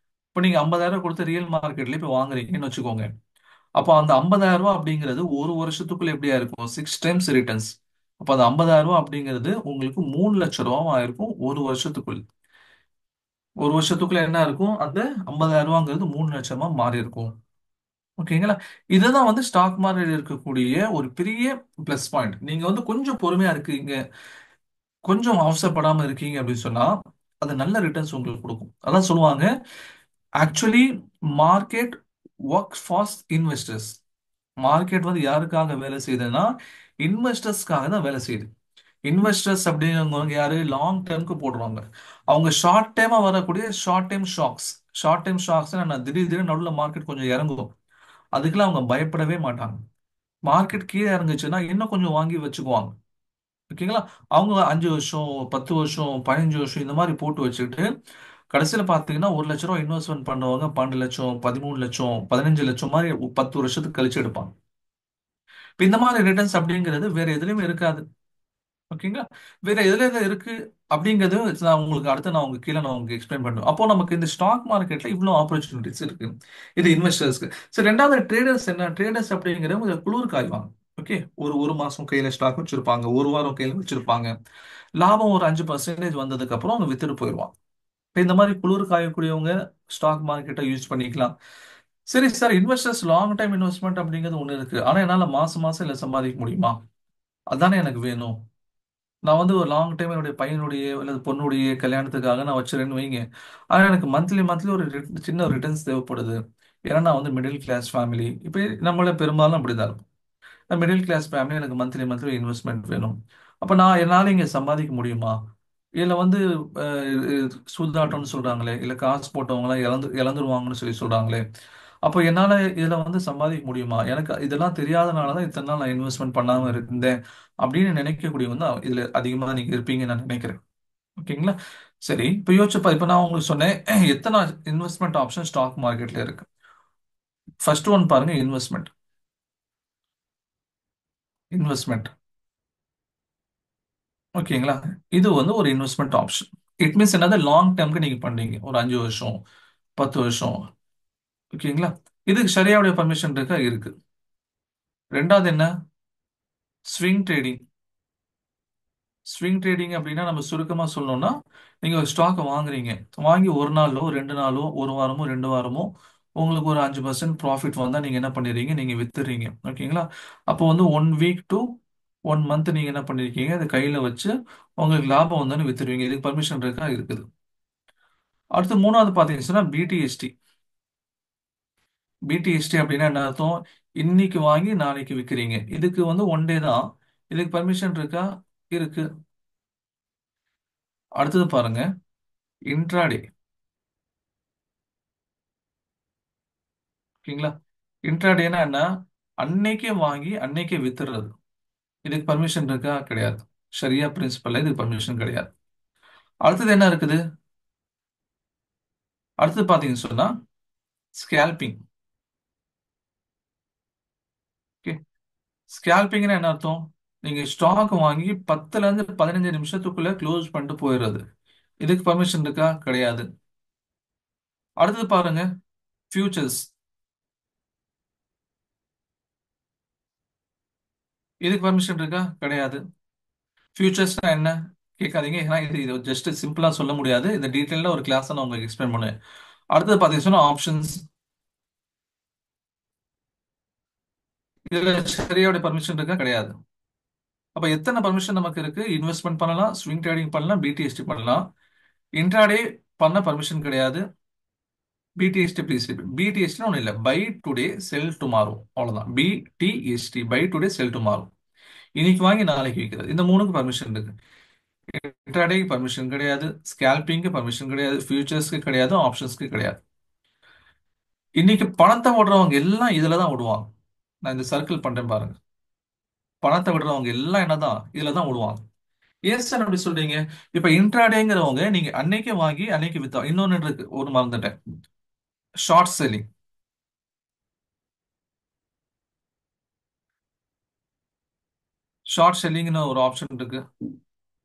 இப்போ நீங்க 50,000 கொடுத்து ரியல் மார்க்கெட்ல இப்போ வாங்குறீங்கன்னு வச்சுக்கோங்க. அப்போ அந்த 50,000 ரூபாய் அப்படிங்கிறது ஒரு வருஷத்துக்குள்ள எப்படியா இருக்கும், 6 டைம்ஸ் ரிட்டர்ன்ஸ். அப்போ அந்த 50,000 ரூபாய் அப்படிங்கிறது உங்களுக்கு 3 லட்சம் ரூபாவா இருக்கும் ஒரு வருஷத்துக்குள்ள. ஒரு வருஷத்துக்குள்ள என்ன இருக்கும், அந்த 50,000 ரூபாங்கிறது 3 லட்சமா மாறி இருக்கும். ஓகேங்களா? இதுதான் வந்து ஸ்டாக் மார்க்கெட் இருக்கக்கூடிய ஒரு பெரிய பிளஸ் பாயிண்ட். நீங்க வந்து கொஞ்சம் பொறுமையா இருக்கீங்க, கொஞ்சம் அவசரப்படாம இருக்கீங்க அப்படின்னு சொன்னா, அது நல்ல ரிட்டர்ன்ஸ் உங்களுக்கு கொடுக்கும். அதான் சொல்லுவாங்க, actually market works for investors. Market வந்து யாருக்காக வேலை செய்யுதுன்னா, இன்வெஸ்டர்ஸ்க்காக தான் வேலை செய்யுது. இன்வெஸ்டர்ஸ் அப்படிங்கிறவங்க யாரு? லாங் டேர்ம்க்கு போடுறாங்க. அவங்க ஷார்ட் டைமா வரக்கூடிய ஷார்ட் டைம் ஷாக்ஸ் நான் திடீர் திடீர்னு நடுவில் மார்க்கெட் கொஞ்சம் இறங்கும். அதுக்கெல்லாம் அவங்க பயப்படவே மாட்டாங்க. மார்க்கெட் கீழே இறங்குச்சுன்னா இன்னும் கொஞ்சம் வாங்கி வச்சுக்குவாங்க. ஓகேங்களா? அவங்க 5 வருஷம், 10 வருஷம், 15 வருஷம் இந்த மாதிரி போட்டு வச்சுக்கிட்டு கடைசியில பார்த்தீங்கன்னா 1 லட்ச ரூபா இன்வெஸ்ட்மெண்ட் பண்ணவங்க 12 லட்சம், 13 லட்சம், 15 லட்சம் மாதிரி 10 வருஷத்துக்கு கழிச்சு எடுப்பாங்க. இப்ப இந்த மாதிரி ரிட்டர்ன்ஸ் அப்படிங்கிறது வேற எதுலயுமே இருக்காது. ஓகேங்களா? வேற எதுல எதுல இருக்கு அப்படிங்கிறது நான் உங்களுக்கு அடுத்து நான் உங்களுக்கு கீழே நான் உங்களுக்கு எக்ஸ்பிளைன் பண்ணுவேன். அப்போ நமக்கு இந்த ஸ்டாக் மார்க்கெட்ல இவ்வளோ ஆப்பர்ச்சுனிட்டிஸ் இருக்கு. இது இன்வெஸ்டர்ஸ்க்கு. சரி, ரெண்டாவது ட்ரேடர்ஸ் என்ன? ட்ரேடர்ஸ் அப்படிங்கிறவங்க குளிர் காய்வாங்க. ஓகே, ஒரு மாசம் கையில ஸ்டாக் வச்சிருப்பாங்க, ஒரு வாரம் கையில வச்சிருப்பாங்க. லாபம் ஒரு 5% வந்ததுக்கு அப்புறம் அவங்க வித்துட்டு போயிடுவாங்க. இப்ப இந்த மாதிரி குளிர் காயக்கூடியவங்க ஸ்டாக் மார்க்கெட்டை யூஸ் பண்ணிக்கலாம். சரி sir, investors long time investment அப்படிங்கிறது ஒண்ணு இருக்கு. ஆனா என்னால மாசம் மாசம் இல்ல சம்பாதிக்க முடியுமா? அதானே எனக்கு வேணும். நான் வந்து ஒரு லாங் டைம் என்னுடைய பையனுடைய அல்லது பொண்ணுடைய கல்யாணத்துக்காக நான் வச்சிருக்கேன்னு வைங்க. ஆனா எனக்கு மந்த்லி மந்த்லி ஒரு சின்ன ரிட்டர்ன்ஸ் தேவைப்படுது. ஏன்னா நான் வந்து மிடில் கிளாஸ் ஃபேமிலி. இப்போ நம்மள பெரும்பாலும் அப்படிதான் இருக்கும். மிடில் கிளாஸ் ஃபேமிலி, எனக்கு மந்த்லி மந்த்லி இன்வெஸ்ட்மெண்ட் வேணும். அப்ப நான் என்னால இங்க சம்பாதிக்க முடியுமா? இல்ல வந்து சூதாட்டம்னு சொல்றாங்களே, இல்ல காசு போட்டவங்க எல்லாம் இழந்துருவாங்கன்னு சொல்லி சொல்றாங்களே. அப்போ என்னால இதுல வந்து சம்பாதிக்க முடியுமா? எனக்கு இதெல்லாம் தெரியாதனாலதான் இத்தனை நாள் நான் இன்வெஸ்ட்மெண்ட் பண்ணாம இருந்தேன் அப்படின்னு நினைக்கக்கூடியவங்க தான் இதுல அதிகமா நீங்க இருப்பீங்கன்னு நான் நினைக்கிறேன். ஓகேங்களா? சரி, இப்ப யோசிச்சுப்பா. இப்ப நான் உங்களுக்கு சொன்னேன் எத்தனை இன்வெஸ்ட்மெண்ட் ஆப்ஷன் ஸ்டாக் மார்க்கெட்ல இருக்கு. ஃபர்ஸ்ட் ஒன் பாருங்க, இன்வெஸ்ட்மெண்ட். ஓகேங்களா? இது வந்து ஒரு இன்வெஸ்ட்மெண்ட் ஆப்ஷன். இட் மீன்ஸ் என்னது? லாங் டேர்ம்க்கு நீங்க பண்றீங்க, ஒரு 5 வருஷம், 10 வருஷம். ஓகேங்களா? இதுக்கு ஷரியாவுடைய பர்மிஷன் இருக்கா? இருக்கு. ரெண்டாவது என்ன? Swing trading. ஸ்விங் ட்ரேடிங் அப்படின்னா நம்ம சுருக்கமா சொல்லணும்னா, நீங்க ஒரு ஸ்டாக் வாங்குறீங்க. வாங்கி ஒரு நாளோ 2 நாளோ, ஒரு வாரமோ 2 வாரமோ உங்களுக்கு ஒரு 5% ப்ராஃபிட் வந்தா நீங்க என்ன பண்ணிடுறீங்க? நீங்க வித்துறீங்க. ஓகேங்களா? அப்போ வந்து 1 வீக் டு 1 மந்த் நீங்க என்ன பண்ணிருக்கீங்க? அதை கையில வச்சு உங்களுக்கு லாபம் வந்தாலும் வித்துருவீங்க. இதுக்கு பர்மிஷன் இருக்கா? இருக்குது. அடுத்து மூணாவது பாத்தீங்கன்னா பிடிஎஸ்டி. பிடிஎஸ்டி அப்படின்னா என்ன அர்த்தம்? இன்னைக்கு வாங்கி நாளைக்கு விற்கிறீங்க. இதுக்கு வந்து ஒன் டே தான். இதுக்கு பர்மிஷன் இருக்கா? இருக்கு. அடுத்தது பாருங்க, இன்ட்ராடே. ஓகேங்களா? இன்ட்ராடேனா என்ன? அன்னைக்கே வாங்கி அன்னைக்கே வித்துறது. இதுக்கு பர்மிஷன் இருக்கா? கிடையாது. ஷரியா பிரின்சிபல்ல இதுக்கு பர்மிஷன் கிடையாது. அடுத்தது என்ன இருக்குது? அடுத்தது பாத்தீங்கன்னு சொன்னா ஸ்கேல்பிங். ஓகே, ஸ்கேல்பிங்னா என்ன அர்த்தம்? நீங்க ஸ்டாக் வாங்கி 10ல இருந்து 15 நிமிஷத்துக்குள்ள க்ளோஸ் பண்ணிட்டு போயிடுறது. இதுக்கு பர்மிஷன் இருக்கா? கிடையாது. அடுத்தது பாருங்க, ஃபியூச்சர்ஸ். இதுக்கு பர்மிஷன் இருக்கா? கிடையாது. ஃபியூச்சர்ஸ்னா என்ன கேட்காதீங்க, ஏன்னா இது ஜஸ்ட் சிம்பிளா சொல்ல முடியாது. இந்த டீட்டெயில ஒரு கிளாஸ் நான் உங்களுக்கு எக்ஸ்பிளைன் பண்ணுவேன். அடுத்தது பாத்தீங்கன்னா ஆப்ஷன்ஸ். இதுல சரியோட பர்மிஷன் இருக்கா? கிடையாது. அப்ப எத்தனை பர்மிஷன் நமக்கு இருக்கு? இன்வெஸ்ட்மெண்ட் பண்ணலாம், ஸ்விங் ட்ரேடிங் பண்ணலாம், பிடிஎஸ்டி பண்ணலாம். இன்ட்ராடே பண்ண பர்மிஷன் கிடையாது. பிடிஎஸ்டி ப்ளீஸ். பிடிஎஸ்டி ஒன்றும் இல்லை, பை டுடே செல் டுமாரோ, அவ்வளவுதான். பிடிஎஸ்டி, பை டுடே செல் டுமாரோ. இன்னைக்கு வாங்கி நாளைக்கு விற்கிறது. இந்த மூணுக்கு பர்மிஷன் இருக்கு. இன்ட்ராடேக்கு பர்மிஷன் கிடையாது, ஸ்கேல்பிங்க்கு பர்மிஷன் கிடையாது, ஃபியூச்சர்ஸ்க்கு கிடையாது, ஆப்ஷன்ஸ்க்கு கிடையாது. இன்னைக்கு பணத்தை விடுறவங்க எல்லாம் இதுல தான் விடுவாங்க. நான் இந்த சர்க்கிள் பண்றேன் பாருங்க. பணத்தை விடுறவங்க எல்லாம் என்னதான் இதுல தான் விடுவாங்க. ஏன் சார் அப்படி சொல்றீங்க? இப்ப இன்ட்ராடேங்கிறவங்க நீங்க அன்னைக்கே வாங்கி அன்னைக்கு வித்தா. இன்னொன்னு இருக்கு, ஒரு மறந்துட்டேன். Short selling. ஷார்ட் செல்லிங்னு ஒரு ஆப்ஷன் இருக்கு.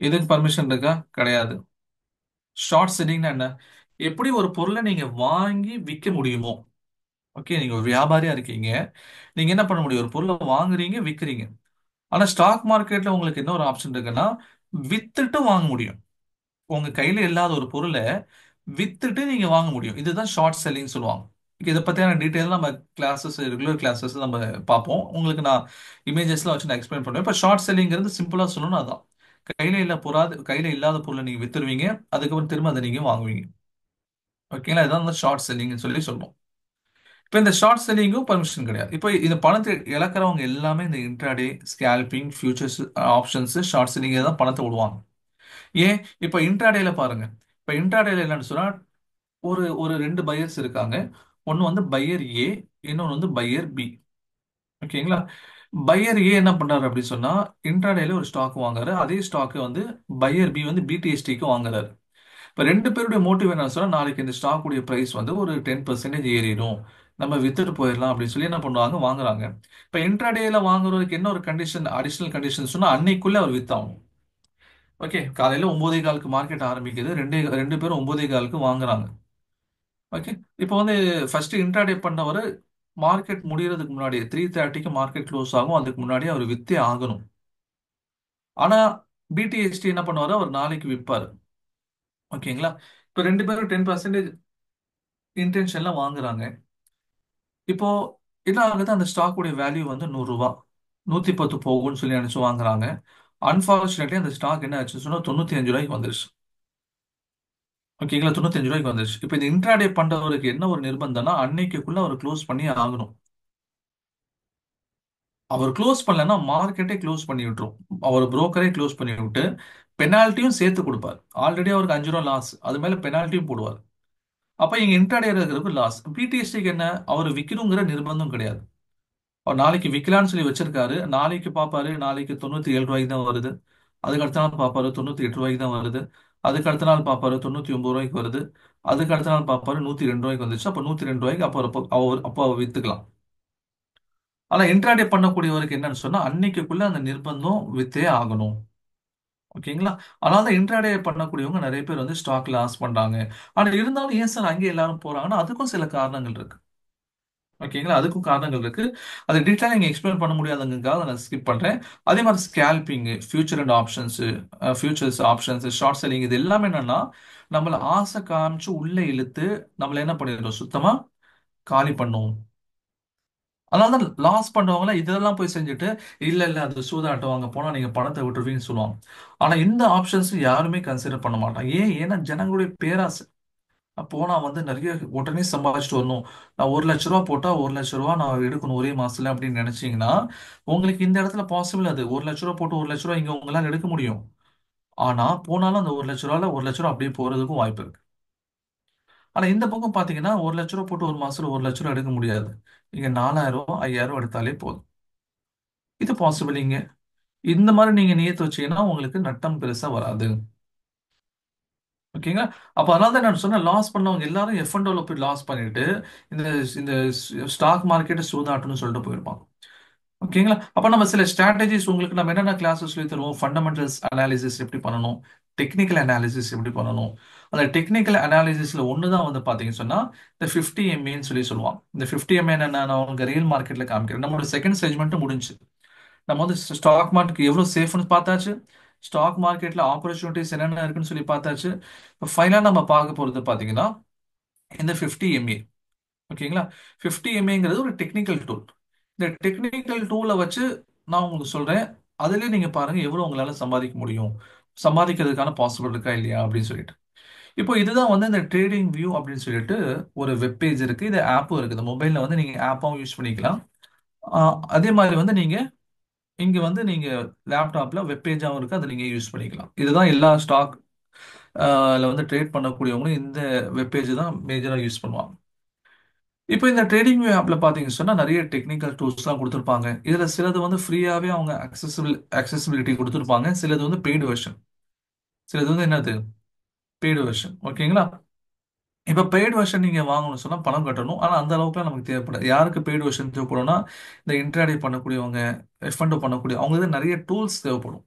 இதுக்கு பர்மிஷன் இருக்கா? கிடையாது. ஷார்ட் செல்லிங்னா என்ன? எப்படி ஒரு பொருளை நீங்க வாங்கி விற்க முடியுமோ. ஓகே, நீங்க ஒரு வியாபாரியா இருக்கீங்க. நீங்க என்ன பண்ண முடியும்? ஒரு பொருளை வாங்குறீங்க, விற்கிறீங்க. ஆனா ஸ்டாக் மார்க்கெட்ல உங்களுக்கு என்ன ஒரு ஆப்ஷன் இருக்குன்னா, வித்துட்டு வாங்க முடியும். உங்க கையில இல்லாத ஒரு பொருளை வித்துட்டு நீங்க வாங்க முடியும். இதுதான் ஷார்ட் செல்லிங் சொல்லுவாங்க. இதை பத்தியான டீட்டெயில் நம்ம கிளாஸஸ், ரெகுலர் கிளாஸஸ் நம்ம பார்ப்போம். உங்களுக்கு நான் இமேஜஸ்லாம் வச்சு நான் எக்ஸ்பிளைன் பண்ணுவேன். இப்போ ஷார்ட் செல்லிங்கிறது சிம்பிளா சொல்லணும் அதான். கையில இல்லாத பொருளை நீங்க வித்துருவீங்க, அதுக்கப்புறம் திரும்ப அதை நீங்க வாங்குவீங்க. ஓகேங்களா? இதான் ஷார்ட் செல்லிங்னு சொல்லி சொல்லுவோம். இப்போ இந்த ஷார்ட் செல்லிங்கும் பர்மிஷன் கிடையாது. இப்போ இந்த பணத்தை இழக்கிறவங்க எல்லாமே இந்த intraday, scalping, futures, options, short selling தான் பணத்தை விடுவாங்க. ஏன்? இப்போ இன்ட்ராடேல பாருங்க. இப்போ இன்ட்ராடேல என்னன்னு சொன்னா ஒரு ஒரு ரெண்டு பையர்ஸ் இருக்காங்க. ஒன்னு வந்து பையர் ஏ, இன்னொன்னு வந்து பையர் பி. ஓகேங்களா? பையர் ஏ என்ன பண்றாரு அப்படி சொன்னா இன்ட்ராடேல ஒரு ஸ்டாக் வாங்குறாரு. அதே ஸ்டாக் வந்து பையர் பி வந்து பிடிஎஸ்டிக்கு வாங்குறாரு. இப்ப ரெண்டு பேருடைய மோட்டிவ் என்ன சொன்னா நாளைக்கு இந்த ஸ்டாக் உடைய பிரைஸ் வந்து ஒரு 10% ஏறிடும், நம்ம வித்துட்டு போயிடலாம் அப்படின்னு சொல்லி என்ன பண்ணுவாங்க, வாங்குறாங்க. இப்ப இன்ட்ராடேல வாங்குறதுக்கு என்ன ஒரு கண்டிஷன், அடிஷனல் கண்டிஷன் சொன்னா அன்னைக்குள்ள அவர் வித்தாகணும். ஓகே, காலையில 9:15க்கு மார்க்கெட் ஆரம்பிக்குது, ரெண்டு ரெண்டு பேரும் 9:15க்கு வாங்குறாங்க. ஓகே, இப்போ வந்து ஃபர்ஸ்ட் இன்ட்ராடே பண்ணவர் மார்க்கெட் முடியறதுக்கு முன்னாடி 3:30க்கு மார்க்கெட் க்ளோஸ் ஆகும், அதுக்கு முன்னாடி அவர் வித்தே ஆகணும். ஆனா பிடிஎஸ்டி என்ன பண்ணுவாரு, அவர் நாளைக்கு விற்பாரு. ஓகேங்களா? இப்போ ரெண்டு பேரும் 10% இன்டென்ஷன்ல வாங்குறாங்க. இப்போ என்ன ஆகுது, அந்த ஸ்டாக் உடைய வேல்யூ வந்து ரூ. 100, 110 போகும்னு சொல்லி நினைச்சு வாங்குறாங்க. அன்பார்ச்சுனேட்லி அந்த ஸ்டாக் என்ன ஆச்சு சொன்னா ரூ. 95 வந்துருச்சு. ஓகேங்களா? ரூ. 95 வந்துருச்சு. இப்போ இந்த இன்ட்ராடே பண்றவருக்கு என்ன ஒரு நிர்பந்தம்னா அன்னைக்குள்ள அவர் க்ளோஸ் பண்ணி ஆகணும். அவர் க்ளோஸ் பண்ணலன்னா மார்க்கெட்டே க்ளோஸ் பண்ணி விட்டுரும். அவர் புரோக்கரே க்ளோஸ் பண்ணி விட்டு பெனால்ட்டியும் சேர்த்து கொடுப்பார். ஆல்ரெடி அவருக்கு ரூ. 5 லாஸ், அது மேல பெனால்ட்டியும் போடுவார். அப்ப இங்க இன்ட்ராடே இருக்கிறதுக்கு லாஸ். பிடிஎஸ்டிக்கு என்ன, அவர் விற்கணுங்கிற நிர்பந்தம் கிடையாது. அவர் நாளைக்கு விற்கலான்னு சொல்லி வச்சிருக்காரு. நாளைக்கு பார்ப்பாரு, நாளைக்கு ரூ. 97 தான் வருது. அதுக்கு அடுத்த நாள் பார்ப்பாரு ரூ. 98 தான் வருது. அதுக்கு அடுத்த நாள் பார்ப்பாரு ரூ. 99 வருது. அதுக்கு அடுத்த நாள் பார்ப்பாரு ரூ. 102 வந்துச்சு. அப்ப ரூ. 102 அப்போ அவர் வித்துக்கலாம். ஆனா இன்ட்ராடே பண்ணக்கூடியவருக்கு என்னன்னு சொன்னா அன்னைக்குள்ள அந்த நிர்பந்தம் வித்தே ஆகணும். ஓகேங்களா? அதனால தான் இன்ட்ராடே பண்ணக்கூடியவங்க நிறைய பேர் வந்து ஸ்டாக் லாஸ் பண்றாங்க. ஆனா இருந்தாலும் ஏன் சார் அங்கே எல்லாரும் போறாங்கன்னா அதுக்கும் சில காரணங்கள் இருக்கு. ஓகேங்களா? அதுக்கும் காரணங்கள் இருக்கு. அதை டீட்டெயிலாக நீங்க எக்ஸ்பிளைன் பண்ண முடியாதுங்கிறதுக்காக நான் ஸ்கிப் பண்றேன். அதே மாதிரி scalping, future and options, futures, options, short selling, இது எல்லாமே என்னன்னா நம்மள ஆசை காமிச்சு உள்ள இழுத்து நம்மள என்ன பண்ணிடுறோம், சுத்தமா காலி பண்ணும். அதனால தான் லாஸ் பண்றவங்க இதெல்லாம் போய் செஞ்சுட்டு இல்ல இல்ல அது சூதாட்டம், அங்க போனா நீங்க பணத்தை விட்டுருவீங்கன்னு சொல்லுவாங்க. ஆனா இந்த ஆப்ஷன்ஸ் யாருமே கன்சிடர் பண்ண மாட்டாங்க. ஏன்னா ஜனங்களுடைய பேராசை. போனா வந்து நிறைய உடனே சம்பாதிச்சுட்டு வரணும். நான் 1 லட்ச ரூபா போட்டா 1 லட்ச ரூபா நான் எடுக்கணும் ஒரே மாசத்துல அப்படின்னு நினைச்சீங்கன்னா உங்களுக்கு இந்த இடத்துல பாசிபிள். அது 1 லட்ச ரூபா போட்டு 1 லட்ச ரூபா இங்க உங்களால எடுக்க முடியும். ஆனா போனாலும் அந்த 1 லட்ச ரூபால 1 லட்ச ரூபா அப்படியே போறதுக்கும் வாய்ப்பு இருக்கு. ஆனா இந்த பக்கம் பாத்தீங்கன்னா 1 லட்ச ரூபா போட்டு ஒரு மாசத்துல 1 லட்ச ரூபா எடுக்க முடியாது. நீங்க 4000 5000 எடுத்தாலே போதும். இது பாசிபிள் இங்க. இந்த மாதிரி நீங்க நியத்து வச்சீங்கன்னா உங்களுக்கு நட்டம் பெருசா வராது. ஓகேங்களா? அப்ப அதனால தான் நான் சொன்னேன், லாஸ் பண்ணவங்க எல்லாரும் எஃப்&ஓல போய் லாஸ் பண்ணிட்டு இந்த இந்த ஸ்டாக் மார்க்கெட் சூதாட்டம்னு சொல்லிட்டு போயிருப்பாங்க. ஓகேங்களா? அப்ப நம்ம சில ஸ்ட்ராட்டஜிஸ் உங்களுக்கு நம்ம என்னென்ன கிளாஸஸ் சொல்லி தருவோம், ஃபண்டமெண்டல்ஸ் அனாலிசிஸ் எப்படி பண்ணணும், டெக்னிக்கல் அனாலிசிஸ் எப்படி பண்ணணும். அந்த டெக்னிக்கல் அனாலிசிஸ்ல ஒண்ணுதான் வந்து பாத்தீங்கன்னு சொன்னா இந்த 50 MAன்னு சொல்லி சொல்லுவாங்க. இந்த 50 MA நான் உங்க ரியல் மார்க்கெட்ல காமிக்கிறேன். நம்மளோட செகண்ட் செக்மெண்ட் முடிஞ்சு நம்ம வந்து ஸ்டாக் மார்க்கெட் எவ்வளவு சேஃப்னு பார்த்தாச்சு. ஸ்டாக் மார்க்கெட்ல ஆப்பர்ச்சுனிட்டிஸ் என்னென்ன இருக்குன்னு சொல்லி பார்த்தாச்சு. இப்போ ஃபைனலாக நம்ம பார்க்க போறது பார்த்தீங்கன்னா இந்த 50 MA. ஓகேங்களா? 50 MAங்கிறது ஒரு டெக்னிக்கல் டூல். இந்த டெக்னிக்கல் டூலை வச்சு நான் உங்களுக்கு சொல்றேன், அதுலேயே நீங்க பாருங்க எவ்வளவு உங்களால சம்பாதிக்க முடியும், சம்பாதிக்கிறதுக்கான பாசிபிள் இருக்கா இல்லையா அப்படின்னு சொல்லிட்டு. இப்போ இதுதான் வந்து இந்த ட்ரேடிங் வியூ அப்படின்னு சொல்லிட்டு ஒரு வெப் பேஜ் இருக்கு. இது ஆப்பும் இருக்குது. மொபைல்ல வந்து நீங்க ஆப்பாவும் யூஸ் பண்ணிக்கலாம். அதே மாதிரி வந்து நீங்க இங்க வந்து நீங்க லேப்டாப்ல வெப் பேஜாவும் இருக்கு, அதை நீங்க யூஸ் பண்ணிக்கலாம். இதுதான் எல்லா ஸ்டாக் வந்து ட்ரேட் பண்ணக்கூடியவங்களும் இந்த வெப் பேஜ் தான் மேஜரா யூஸ் பண்ணுவாங்க. இப்போ இந்த ட்ரேடிங் ஆப்ல பாத்தீங்கன்னு சொன்னா நிறைய டெக்னிக்கல் டூல்ஸ்லாம் கொடுத்துருப்பாங்க. இதுல சிலது வந்து ஃப்ரீயாவே அவங்க அக்சசிபிலிட்டி கொடுத்துருப்பாங்க. சிலது வந்து பெய்டு வெர்ஷன். சிலது வந்து என்னது, பெய்டு வெர்ஷன். ஓகேங்களா? இப்ப பெய்டு வெர்ஷன் நீங்க வாங்கணும்னு சொன்னா பணம் கட்டணும். ஆனா அந்த அளவுக்குலாம் நமக்கு தேவைப்படாது. யாருக்கு பெய்டு வெர்ஷன் தேவைப்படும்னா இந்த இன்ட்ராடே பண்ணக்கூடியவங்க, எஃப்&ஓ பண்ணக்கூடிய அவங்களுக்கு நிறைய டூல்ஸ் தேவைப்படும்.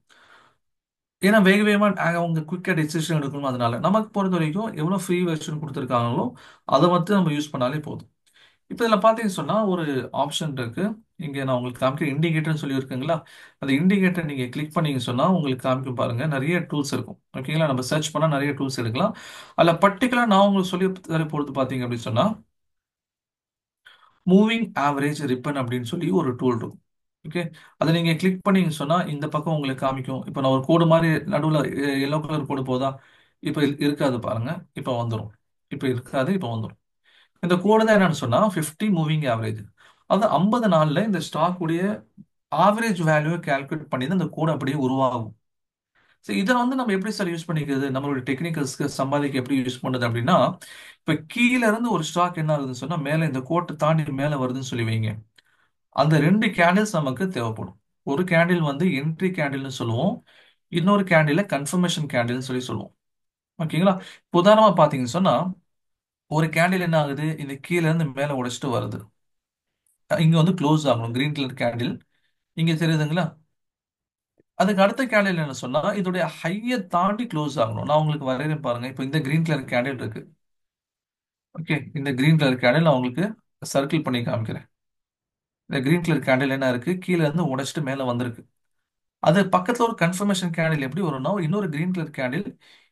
ஏன்னா வேக வேகமா அவங்க குயிக்கா டெசிஷன் எடுக்கணும். அதனால நமக்கு பொறுத்த வரைக்கும் எவ்வளவு ஃப்ரீ வெர்ஷன் கொடுத்துருக்காங்களோ அதை மட்டும் நம்ம யூஸ் பண்ணாலே போதும். இப்போ இதில் பார்த்தீங்கன்னு சொன்னா ஒரு ஆப்ஷன் இருக்கு. இங்க நான் உங்களுக்கு காமிக்க இண்டிகேட்டர்னு சொல்லி இருக்குங்களா, அந்த இண்டிகேட்டர் நீங்க கிளிக் பண்ணீங்க சொன்னா உங்களுக்கு காமிக்கும் பாருங்க, நிறைய டூல்ஸ் இருக்கும். ஓகேங்களா? நம்ம சர்ச் பண்ணா நிறைய டூல்ஸ் எடுக்கலாம். அதில் பர்டிகுலர் நான் உங்களுக்கு சொல்லி தர பொறுத்து பார்த்தீங்க அப்படின்னு சொன்னா மூவிங் ஆவரேஜ் ரிப்பன் அப்படின்னு சொல்லி ஒரு டூல் இருக்கும். ஓகே, அதை நீங்க கிளிக் பண்ணீங்க சொன்னா இந்த பக்கம் உங்களுக்கு காமிக்கும். இப்போ நான் ஒரு கோடு மாதிரி நடுவில் எல்லோ கலர் கோடு போதா, இப்போ இருக்காது பாருங்க, இப்போ வந்துடும். இப்போ இருக்காது, இப்போ வந்துடும். இந்த கோடு தான் என்னன்னு சொன்னா 50 மூவிங் ஆவரேஜ். அது 50 நாள்ல இந்த ஸ்டாக் உடைய ஆவரேஜ் வேல்யூ கால்குலேட் பண்ணி தான் இந்த கோடு அப்படியே உருவாகும். சரி, இதை வந்து நம்ம எப்படி சார் யூஸ் பண்ணிக்கிறது, நம்மளுடைய டெக்னிக்கல்ஸ்க்கு சம்பாதிக்க எப்படி யூஸ் பண்ணுது அப்படின்னா, இப்ப கீழ இருந்து ஒரு ஸ்டாக் என்ன ஆகுதுன்னு சொன்னா மேல இந்த கோட்டை தாண்டி மேல வருதுன்னு சொல்லி வைங்க. அந்த ரெண்டு கேண்டில்ஸ் நமக்கு தேவைப்படும். ஒரு கேண்டில் வந்து என்ட்ரி கேண்டில்னு சொல்லுவோம், இன்னொரு கேண்டில கன்ஃபர்மேஷன் கேண்டில்னு சொல்லி சொல்லுவோம். ஓகேங்களா? இப்ப உதாரணமா பாத்தீங்கன்னு சொன்னா ஒரு கேண்டில் என்ன ஆகுது, இந்த கீழ இருந்து மேல உடைச்சிட்டு வருது. இங்க வந்து க்ளோஸ் ஆகணும், கிரீன் கலர் கேண்டில் இங்க தெரியுதுங்களா? அதுக்கு அடுத்த கேண்டில் என்ன சொன்னா இதோடைய ஹையை தாண்டி க்ளோஸ் ஆகணும். நான் உங்களுக்கு வரையறேன் பாருங்க. இப்போ இந்த கிரீன் கலர் கேண்டில் இருக்கு. ஓகே, இந்த கிரீன் கலர் கேண்டில் நான் உங்களுக்கு சர்க்கிள் பண்ணி காமிக்கிறேன். இந்த கிரீன் கலர் கேண்டில் என்ன இருக்கு, கீழ இருந்து உடைச்சிட்டு மேல வந்திருக்கு. அது பக்கத்துல ஒரு கன்ஃபர்மேஷன் கேண்டில் எப்படி வரும்னா இன்னொரு கிரீன் கலர் கேண்டில்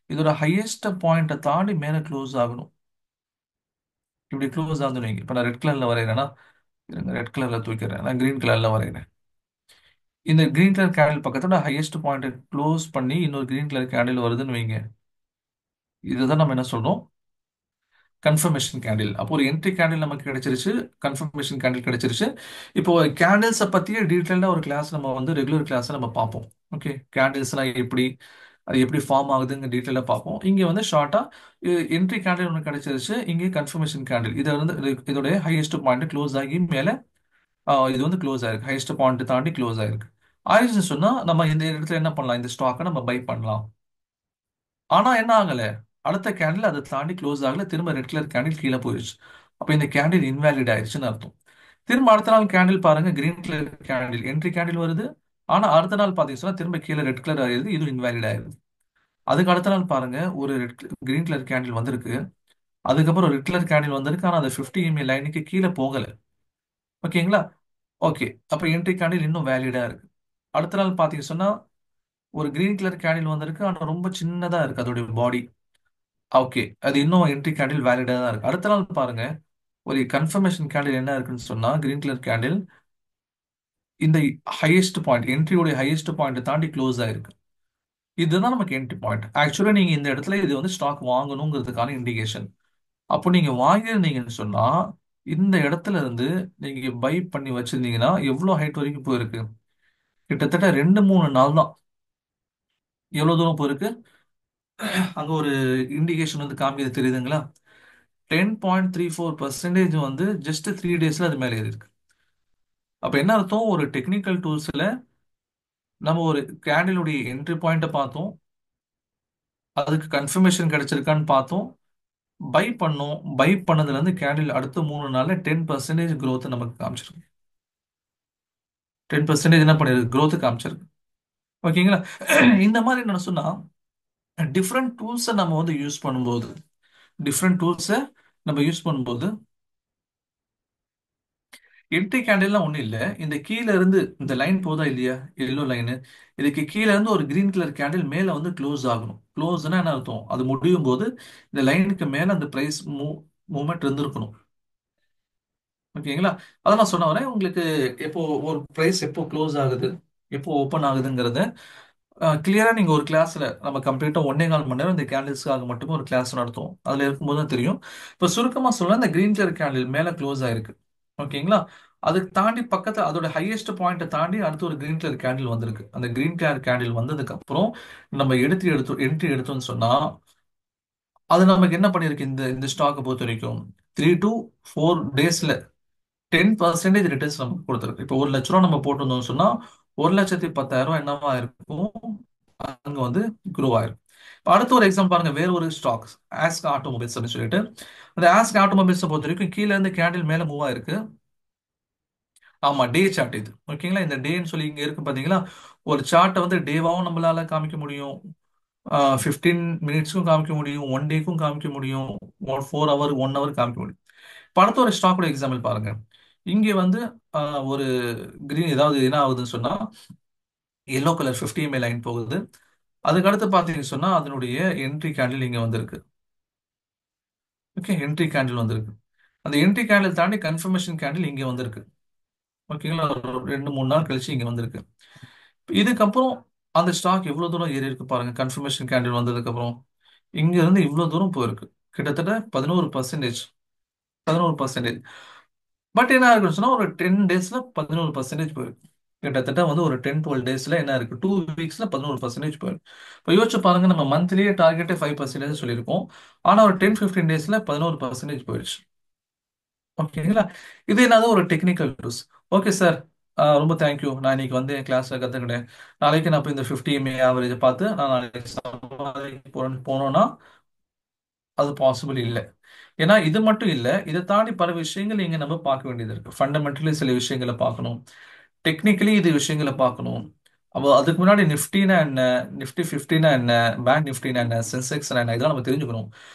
இதோட ஹையஸ்ட் பாயிண்ட்டை தாண்டி மேல க்ளோஸ் ஆகணும். இப்படி க்ளோஸ் ஆகுதுன்னு வைங்க. இப்போ நான் ரெட் கலர்ல வரைகிறேன்னா, ரெட் கலர்ல தூக்கிறேன், நான் கிரீன் கலர்ல வரைகிறேன். இந்த கிரீன் கலர் கேண்டில் பக்கத்தோட ஹையஸ்ட் பாயிண்ட் க்ளோஸ் பண்ணி இன்னொரு கிரீன் கலர் கேண்டில் வருதுன்னு வைங்க. இதுதான் நம்ம என்ன சொல்றோம், கன்ஃபர்மேஷன் கேண்டில். அப்போ ஒரு என்ட்ரி கேண்டில் நமக்கு கிடைச்சிருச்சு, கன்ஃபர்மேஷன் கேண்டில் கிடைச்சிருச்சு. இப்போ கேண்டில்ஸை பத்திய டீட்டெயிலாக ஒரு கிளாஸ் நம்ம வந்து ரெகுலர் கிளாஸ் நம்ம பார்ப்போம். ஓகே, கேண்டில்ஸ்லாம் எப்படி, அது எப்படி ஃபார்ம் ஆகுதுங்க டீட்டெயிலாக பார்ப்போம். இங்கே வந்து ஷார்ட்டா என்ட்ரி கேண்டில் ஒன்று கிடைச்சிருச்சு, இங்கே கன்ஃபர்மேஷன் கேண்டில் இதை வந்து இதோடைய ஹையஸ்ட் பாயிண்ட் க்ளோஸ் ஆகி மேலே இது வந்து க்ளோஸ் ஆயிருக்கு, ஹையஸ்ட் பாயிண்ட் தாண்டி க்ளோஸ் ஆயிருக்கு. ஆயிடுச்சுன்னு சொன்னா நம்ம இந்த இடத்துல என்ன பண்ணலாம், இந்த ஸ்டாக்கை நம்ம பை பண்ணலாம். ஆனா என்ன ஆகல, அடுத்த கேண்டில் அதை தாண்டி க்ளோஸ் ஆகல, திரும்ப ரெட் கலர் கேண்டில் கீழே போயிடுச்சு. அப்ப இந்த கேண்டில் இன்வேலிட் ஆயிடுச்சுன்னு அர்த்தம். திரும்ப அடுத்த நாள் கேண்டில் பாருங்க, green colour candle entry candle வருது. ஆனா அடுத்த நாள் பாத்தீங்கன்னா திரும்ப கீழே ரெட் கலர் ஆயிருது, இது இன்வேலிட் ஆயிருது. அதுக்கு அடுத்த நாள் பாருங்க ஒரு கிரீன் கலர் கேண்டில் வந்திருக்கு. அதுக்கப்புறம் ரெட் கலர் கேண்டில் வந்திருக்கு, ஆனா அது 50 EMA லைனுக்கு கீழே போகல. ஓகேங்களா? ஓகே, அப்ப என்ட்ரி கேண்டில் இன்னும் வேலிடா இருக்கு. அடுத்த நாள் பாத்தீங்க சொன்னா ஒரு கிரீன் கலர் கேண்டில் வந்திருக்கு, ஆனா ரொம்ப சின்னதா இருக்கு அதோட பாடி. ஓகே, அது இன்னும் என்ட்ரி கேண்டில் வேலிடா தான் இருக்கு. அடுத்த நாள் பாருங்க ஒரு கன்ஃபர்மேஷன் கேண்டில் என்ன இருக்குன்னு சொன்னா கிரீன் கலர் கேண்டில் இந்த ஹையஸ்ட் பாயிண்ட், என்ட்ரியோட ஹையஸ்ட் பாயிண்ட் தாண்டி க்ளோஸ் ஆயிருக்கு. இதுதான் நமக்கு என்ட்ரி பாயிண்ட். ஆக்சுவலா நீங்க இந்த இடத்துல இது வந்து ஸ்டாக் வாங்கணுங்கிறதுக்கான இண்டிகேஷன். அப்போ நீங்க வாங்கியிருந்தீங்கன்னு சொன்னா இந்த இடத்துல இருந்து நீங்க பை பண்ணி வச்சிருந்தீங்கன்னா எவ்வளவு ஹைட் வரைக்கும் போயிருக்கு, கிட்டத்தட்ட 2 3 நாள் தான். எவ்வளவு தூரம் போயிருக்கு, அங்க ஒரு இண்டிகேஷன் வந்து காமிக்கிறது தெரியுதுங்களா? 10.34% வந்து ஜஸ்ட் 3 டேஸ்ல அது மேலே ஏறி இருக்கு. அப்ப என்ன அர்த்தம், ஒரு டெக்னிக்கல் டூல்ஸ்ல நம்ம ஒரு கேண்டிலுடைய என்ட்ரி பாயிண்ட்டை பார்த்தோம், அதுக்கு கன்ஃபர்மேஷன் கிடைச்சிருக்கான்னு பார்த்தோம், பை பண்ணோம். பை பண்ணதுல இருந்து கேண்டில் அடுத்த 3 நாள்ல 10% growth நமக்கு காமிச்சிருக்கு. 10% என்ன பண்ணிருக்கு, growth காமிச்சிருக்கு. ஓகேங்களா? இந்த மாதிரி என்ன சொன்னா டிஃப்ரெண்ட் டூல்ஸை நம்ம வந்து யூஸ் பண்ணும்போது, டிஃப்ரெண்ட் டூல்ஸை நம்ம யூஸ் பண்ணும்போது என்ட்ரி கேண்டில்லாம் ஒன்றும் இல்லை. இந்த கீழ இருந்து இந்த லைன் போதா இல்லையா, எல்லோ லைனு, இதுக்கு கீழ இருந்து ஒரு கிரீன் கலர் கேண்டில் மேல வந்து க்ளோஸ் ஆகணும். க்ளோஸ்னா என்ன அர்த்தம், அது முடியும் போது இந்த லைனுக்கு மேல அந்த பிரைஸ் மூவ்மெண்ட் இருந்திருக்கணும். ஓகேங்களா? அதான் நான் சொன்ன வரேன் உங்களுக்கு. எப்போ ஒரு பிரைஸ் எப்போ க்ளோஸ் ஆகுது, எப்போ ஓப்பன் ஆகுதுங்கிறத கிளியரா நீங்க ஒரு கிளாஸ்ல நம்ம கம்ப்ளீட்டா 1.25 மணி நேரம் இந்த கேண்டில்ஸ்க்காக மட்டுமே ஒரு கிளாஸ் நடத்துவோம். அதுல இருக்கும்போது தான் தெரியும். இப்ப சுருக்கமா சொல்ல இந்த கிரீன் கலர் கேண்டில் மேல க்ளோஸ் ஆயிருக்கு. ஓகேங்களா? அதுக்கு தாண்டி பக்கத்துல அதோட ஹையஸ்ட் பாயிண்ட்டை தாண்டி அடுத்து ஒரு கிரீன் கலர் கேண்டில் வந்திருக்கு. அந்த கிரீன் கலர் கேண்டில் வந்ததுக்கு அப்புறம் நம்ம என்ட்ரி எடுத்தோம்னு சொன்னா அது நமக்கு என்ன பண்ணிருக்கு, இந்த இந்த ஸ்டாக்கை பொறுத்த வரைக்கும் 3 to 4 டேஸ்ல 10% ரிட்டர்ன்ஸ் நமக்கு கொடுத்துருக்கு. இப்போ 1 லட்ச ரூபா நம்ம போட்டிருந்தோம்னு சொன்னா 1,10,000 என்னவா இருக்கும், அங்க வந்து குரோ ஆயிரும். இப்ப அடுத்த ஒரு எக்ஸாம்பிள் பாருங்க, வேற ஒரு ஸ்டாக் ஆஸ்க் ஆட்டோமொபைல்ஸ் அப்படின்னு சொல்லிட்டு. அந்த ஆஸ்க் ஆட்டோமொபைல்ஸ் பொறுத்த வரைக்கும் கீழ இருந்து கேண்டில் மேல மூவ் ஆயிருக்கு. ஆமா, டே சார்ட் இது. ஓகேங்களா? இந்த டேன்னு சொல்லி இங்க இருக்கு பாத்தீங்களா? ஒரு சார்ட்டை வந்து டேவாவும் நம்மளால காமிக்க முடியும், 15 மினிட்ஸ்க்கும் காமிக்க முடியும், 1 டேக்கும் காமிக்க முடியும், 4 ஹவர் 1 ஹவர் காமிக்க முடியும். இப்ப அடுத்த ஒரு ஸ்டாக்கோட எக்ஸாம்பிள் பாருங்க. இங்க வந்து ஒரு கிரீன் ஏதாவது என்ன ஆகுதுன்னு சொன்னா எல்லோ கலர் 50 MA லைன் போகுது. அதுக்கு அடுத்து பாத்தீங்கன்னு சொன்னா அதனுடைய என்ட்ரி கேண்டில் இங்க வந்திருக்கு. ஓகே, என்ட்ரி கேண்டில் வந்திருக்கு. அந்த என்ட்ரி கேண்டில் தாண்டி கன்ஃபர்மேஷன் கேண்டில் இங்க வந்திருக்கு. ஓகேங்களா? ஒரு 2 3 நாள் கழிச்சு இங்க வந்திருக்கு. இதுக்கப்புறம் அந்த ஸ்டாக் எவ்வளவு தூரம் ஏறி இருக்கு பாருங்க. கன்ஃபர்மேஷன் கேண்டில் வந்ததுக்கு அப்புறம் இங்க இருந்து இவ்வளவு தூரம் போயிருக்கு, கிட்டத்தட்ட 11%. 11%. பட் என்ன இருக்குன்னு சொன்னா ஒரு 10 டேஸ்ல 11% போயிருக்கு. கிட்டத்தட்ட வந்து ஒரு 10-12 டேஸ்ல என்ன இருக்கு, 2 வீக்ஸ்ல 11% போயிருக்கு. இப்போ யோசிச்சு பாருங்க, நம்ம மந்த்லியே டார்கெட்டே 5% சொல்லியிருக்கோம். ஆனா ஒரு 10-15 டேஸ்ல 11% போயிடுச்சு. ஓகேங்களா? இது என்னது ஒரு டெக்னிக்கல் டூல்ஸ். ஓகே சார், ரொம்ப தேங்க்யூ. நான் இன்னைக்கு வந்து என் கிளாஸ்ல கத்துக்கிட்டேன். நாளைக்கு நான் போய் இந்த 50 MA ஆவரேஜ் பார்த்து நான் நாளைக்கு சம்பாதிக்க போனோம்னா அது பாசிபிள் இல்லை. ஏன்னா இது மட்டும் இல்லை, இதை தாண்டி பல விஷயங்கள் இங்க நம்ம பார்க்க வேண்டியது இருக்கு. ஃபண்டமெண்டலி சில விஷயங்களை பார்க்கணும், டெக்னிக்கலி இது விஷயங்களை பார்க்கணும். அப்போ அதுக்கு முன்னாடி நிஃப்டினா என்ன, நிஃப்டி 50னா என்ன, பேங்க் நிஃப்டினா என்ன, சென்செக்ஸ் என்ன, இதெல்லாம் நம்ம தெரிஞ்சுக்கணும்.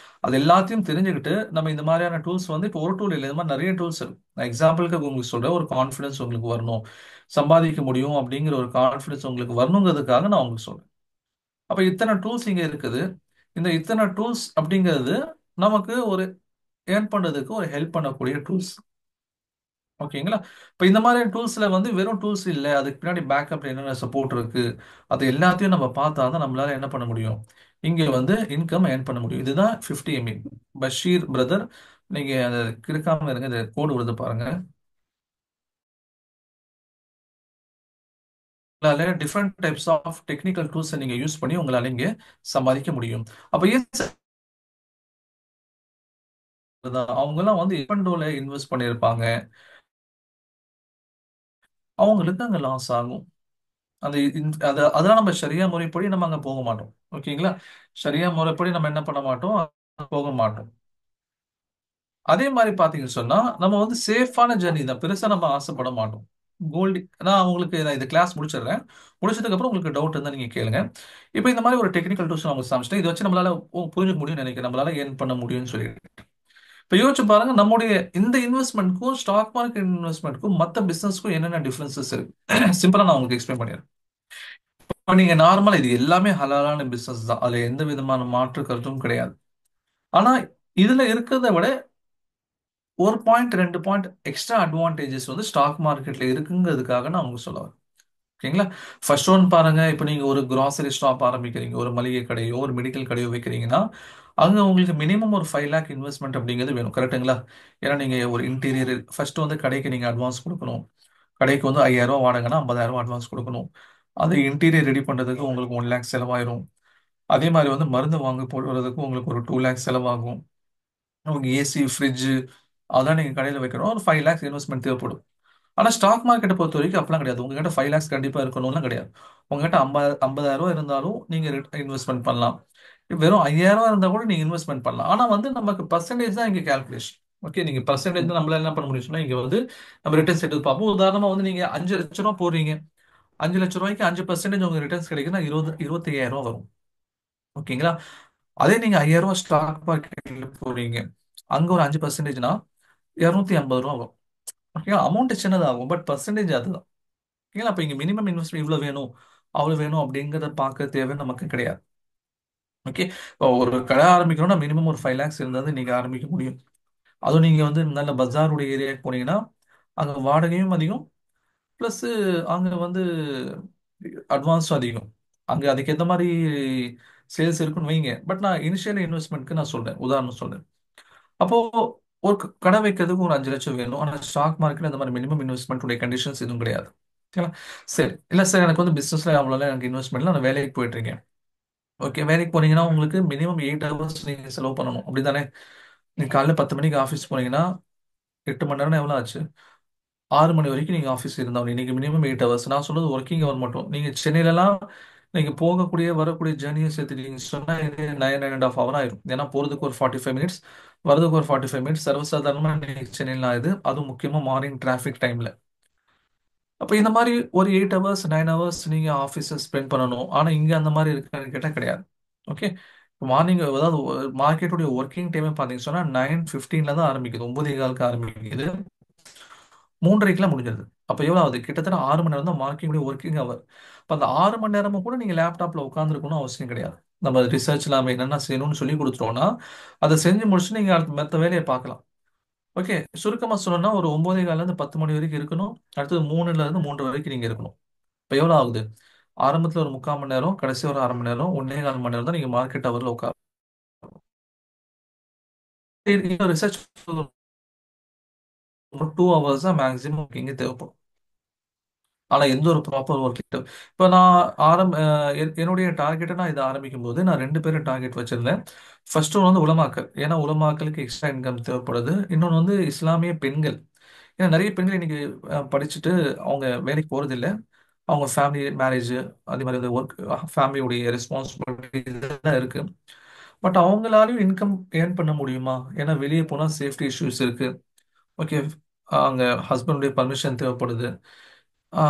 அது எல்லாத்தையும் தெரிஞ்சுக்கிட்டு நம்ம இந்த மாதிரியான டூல்ஸ் வந்து இப்போ ஒரு டூல் இல்லை, இந்த மாதிரி நிறைய டூல்ஸ் இருக்கு. நான் எக்ஸாம்பிளுக்கு உங்களுக்கு சொல்றேன், ஒரு கான்ஃபிடன்ஸ் உங்களுக்கு வரணும், சம்பாதிக்க முடியும் அப்படிங்கிற ஒரு கான்ஃபிடன்ஸ் உங்களுக்கு வரணுங்கிறதுக்காக நான் உங்களுக்கு சொல்றேன். அப்ப இத்தனை டூல்ஸ் இங்க இருக்குது. இந்த இத்தனை டூல்ஸ் அப்படிங்கிறது நமக்கு ஒரு ஏர்ன் பண்றதுக்கு ஒரு ஹெல்ப் பண்ணக்கூடிய டூல்ஸ். ஓகேங்களா? இப்போ இந்த மாதிரி டூல்ஸ்ல வந்து வெறும் டூல்ஸ் இல்லை, அதுக்கு பின்னாடி பேக்கப் என்னென்ன சப்போர்ட் இருக்கு, அது எல்லாத்தையும் நம்ம பார்த்தா தான் நம்மளால என்ன பண்ண முடியும், இங்க வந்து இன்கம் ஏர்ன் பண்ண முடியும். இதுதான் 50 MA. பஷீர் பிரதர், நீங்க அதை கிறுக்காம இருங்க, இந்த கோடு வருது பாருங்க. உங்களால டிஃப்ரெண்ட் டைப்ஸ் ஆஃப் டெக்னிக்கல் டூல்ஸை நீங்க யூஸ் பண்ணி உங்களால இங்க சம்பாதிக்க முடியும். அப்ப ஏன் அவங்க எல்லாம் வந்து எப்பண்டோல இன்வெஸ்ட் பண்ணியிருப்பாங்க, அவங்களுக்கு அங்க லாஸ் ஆகும். அந்த அதெல்லாம் நம்ம சரியா முறைப்படி நம்ம அங்க போக மாட்டோம். ஓகேங்களா? சரியா முறைப்படி நம்ம என்ன பண்ண மாட்டோம், போக மாட்டோம். அதே மாதிரி பாத்தீங்கன்னு சொன்னா நம்ம வந்து சேஃபான ஜர்னி தான், பெருசா நம்ம ஆசைப்பட மாட்டோம். கோல்டு, நான் இந்த கிளாஸ் முடிச்சிடுறேன். முடிச்சதுக்கு அப்புறம் உங்களுக்கு டவுட் இருந்தா நீங்க கேளுங்க. இப்போ இந்த மாதிரி ஒரு டெக்னிக்கல் டூல்ஸ் அவங்க சமைச்சிட்டேன், இதை வச்சு நம்மளால புரிஞ்சுக்க முடியும்னு நினைக்கிறேன், நம்மளால ஏர்ன் பண்ண முடியும்னு சொல்லி. இப்போ யோசிச்சு பாருங்க, நம்முடைய இந்த இன்வெஸ்ட்மெண்ட்க்கும் ஸ்டாக் மார்க்கெட் இன்வெஸ்ட்மெண்ட்க்கும் மற்ற பிசினஸ்க்கும் என்னென்ன டிஃபரன்சஸ் இருக்கு. சிம்பிளா நான் உங்களுக்கு எக்ஸ்பிளைன் பண்ணிடுறேன். இப்போ நீங்க நார்மலா இது எல்லாமே ஹலாலான பிசினஸ் தான், அதுல எந்த விதமான மாற்று கருத்தும் கிடையாது. ஆனா இதுல இருக்கிறத விட ஒரு பாயிண்ட் 2 பாயிண்ட் எக்ஸ்ட்ரா அட்வான்டேஜஸ் வந்து ஸ்டாக் மார்க்கெட்ல இருக்குங்கிறதுக்காக நான் உங்களுக்கு சொல்ல வரேன். ஓகேங்களா? ஃபர்ஸ்ட் ஒன் பாருங்க, இப்போ நீங்க ஒரு கிராசரி ஷாப் ஆரம்பிக்கிறீங்க, ஒரு மளிகை கடையோ ஒரு மெடிக்கல் கடையோ வைக்கிறீங்கன்னா அங்க உங்களுக்கு மினிமம் ஒரு 5 lakh இன்வெஸ்ட்மெண்ட் அப்படிங்கிறது வேணும். கரெக்ட்டுங்களா? ஏன்னா நீங்க ஒரு இன்டீரியர் ஃபர்ஸ்ட் வந்து கடைக்கு நீங்க அட்வான்ஸ் கொடுக்கணும். கடைக்கு வந்து 5000 ரூபாய் வாடகைன்னா 50,000 அட்வான்ஸ் கொடுக்கணும். அது இன்டீரியர் ரெடி பண்றதுக்கு உங்களுக்கு 1 lakh செலவாயிரும். அதே மாதிரி வந்து மருந்து வாங்க போடுறதுக்கு உங்களுக்கு ஒரு 2 lakhs செலவாகும். உங்க ஏசி ஃப்ரிட்ஜ் அதெல்லாம் நீங்க கடையில் வைக்கணும், ஒரு 5 lakhs இன்வெஸ்ட்மெண்ட் தேவைப்படும். ஆனா ஸ்டாக் மார்க்கெட்டை பொறுத்த வரைக்கும் அப்பெல்லாம் கிடையாது. உங்ககிட்ட 5 lakhs கண்டிப்பா இருக்கணும்லாம் கிடையாது. உங்ககிட்ட 50,000 இருந்தாலும் நீங்க இன்வெஸ்ட்மெண்ட் பண்ணலாம். வெறும் 5,000 இருந்தா கூட நீங்க இன்வெஸ்ட்மெண்ட் பண்ணலாம். ஆனா வந்து நமக்கு பர்சன்டேஜ் தான் இங்க கால்குலேஷன். ஓகே, நீங்க பர்சன்டேஜ் தான் நம்மளால என்ன பண்ண முடியும் சொன்னா, இங்க வந்து நம்ம ரிட்டர்ன்ஸ் எடுத்து பார்ப்போம். உதாரணமா வந்து நீங்க 5 லட்சம் ரூபாய் போடுறீங்க, 5 லட்சம் ரூபாய்க்கு 5% உங்களுக்கு ரிட்டர்ன்ஸ் கிடைக்குன்னா 25,000 வரும். ஓகேங்களா? அதே நீங்க 5,000 ஸ்டாக் மார்க்கெட்ல போறீங்க, அங்க ஒரு 5%னா 250 ரூபா வரும். ஓகேங்களா? அமௌண்ட் சின்னதாகும், பட் பர்சன்டேஜ் அதுதான். ஓகேங்களா? அப்ப இங்க மினிமம் இன்வெஸ்ட்மெண்ட் இவ்வளவு வேணும், அவ்வளவு வேணும் அப்படிங்கறத பார்க்க தேவை நமக்கு கிடையாது. ஓகே, இப்போ ஒரு கடை ஆரம்பிக்கணும்னா மினிமம் ஒரு 5 lakhs இருந்தாலும் நீங்க ஆரம்பிக்க முடியும். அதுவும் நீங்க வந்து நல்ல பஜாருடைய ஏரியாவுக்கு போனீங்கன்னா அங்க வாடகையும் அதிகம், பிளஸ் அங்க வந்து அட்வான்ஸும் அதிகம். அங்க அதுக்கேற்ற மாதிரி சேல்ஸ் இருக்குன்னு வைங்க. பட் நான் இனிஷியல் இன்வெஸ்ட்மெண்ட்க்கு நான் சொல்றேன், உதாரணம் சொல்றேன். அப்போ ஒரு கடை வைக்கிறதுக்கு ஒரு 5 லட்சம் வேணும். ஆனா ஸ்டாக் மார்க்கெட் அந்த மாதிரி மினிமம் இன்வெஸ்ட்மெண்ட் உடைய கண்டிஷன்ஸ் எதுவும் கிடையாது. சரிங்களா? சரி, இல்ல சார் எனக்கு வந்து பிசினஸ்ல அவ்வளோ எனக்கு இன்வெஸ்ட்மெண்ட்ல நான் வேலைக்கு போயிட்டு இருக்கேன். ஓகே, வேலைக்கு போனீங்கன்னா உங்களுக்கு மினிமம் 8 hours நீங்க செலவு பண்ணணும், அப்படிதானே? நீங்க காலைல 10 மணிக்கு ஆஃபீஸ் போனீங்கன்னா 8 மணி நேரம் எவ்வளோ ஆச்சு? 6 மணி வரைக்கும் நீங்க ஆஃபீஸ் இருந்தாலும் இன்னைக்கு மினிமம் 8 hours. நான் சொல்றது ஒர்க்கிங் அவர் மட்டும். நீங்க சென்னையிலலாம் நீங்க போகக்கூடிய வரக்கூடிய ஜேர்னியை சேர்த்துட்டீங்க சொன்னா இது 9.5 hours ஆயிரும். ஏன்னா போறதுக்கு ஒரு 45 minutes, வரதுக்கு ஒரு 45 minutes. சர்வசாதாரணமா நீங்க சென்னையில் ஆகுது, அதுவும் முக்கியமா மார்னிங் டிராஃபிக் டைம்ல. அப்ப இந்த மாதிரி ஒரு 8 hours 9 hours நீங்க ஆஃபீஸை ஸ்பெண்ட் பண்ணணும். ஆனா இங்க அந்த மாதிரி இருக்கான்னு கேட்டா கிடையாது. ஓகே, மார்னிங் அதாவது மார்க்கெட்டுடைய ஒர்க்கிங் டைம் பார்த்தீங்கன்னு சொன்னா 9:15 தான் ஆரம்பிக்குது, 9:15 ஆரம்பிக்குது, 3:30 முடிஞ்சிருது. அப்ப எவ்வளவு ஆகுது? கிட்டத்தட்ட 6 மணி நேரம் தான் மார்க்கிங் ஒர்க்கிங் அவர். அப்ப அந்த 6 மணி நேரமும் கூட நீங்க லேப்டாப்ல உட்காந்துருக்கணும் அவசியம் கிடையாது. நம்ம ரிசர்ச்ல நம்ம என்னென்ன செய்யணும்னு சொல்லி கொடுத்துட்டோம்னா அதை செஞ்சு முடிச்சு நீங்க அடுத்த மற்ற வேலையை பார்க்கலாம். ஓகே, சுருக்கமா சொல்லணும்னா ஒரு 9:15 இருந்து 10 மணி வரைக்கும் இருக்கணும். அடுத்தது 3ல இருந்து 3:30 வரைக்கும் நீங்க இருக்கணும். இப்ப எவ்வளவு ஆகுது? ஆரம்பத்துல ஒரு 3/4 மணி நேரம், கடைசி ஒரு 1/2 மணி நேரம், 1.25 மணி நேரம் தான் நீங்க மார்க்கெட் அவர்ல உட்கார. ரிசர்ச் 2 ஹவர்ஸ் தான் மேக்ஸிமம் இங்கே தேவைப்படும். ஆனா எந்த ஒரு ப்ராப்பர் ஒர்க். இப்போ நான் என்னுடைய டார்கெட்டை நான் இதை ஆரம்பிக்கும் போது நான் ரெண்டு பேரும் டார்கெட் வச்சிருந்தேன். ஃபர்ஸ்ட் ஒன்று வந்து உலமாக்கல், ஏன்னா உலமாக்கலுக்கு எக்ஸ்ட்ரா இன்கம் தேவைப்படுது. இன்னொன்று வந்து இஸ்லாமிய பெண்கள், ஏன்னா நிறைய பெண்கள் இன்னைக்கு படிச்சுட்டு அவங்க வேலைக்கு போறது இல்ல. அவங்க ஃபேமிலி மேரேஜ், அதே மாதிரி இந்த ஒர்க், ஃபேமிலியுடைய ரெஸ்பான்சிபிலிட்டி இதெல்லாம் இருக்கு. பட் அவங்களாலையும் இன்கம் ஏர்ன் பண்ண முடியுமா? ஏன்னா வெளியே போனால் சேஃப்டி இஷ்யூஸ் இருக்கு. ஓகே, அங்கே ஹஸ்பண்டுடைய பர்மிஷன் தேவைப்படுது.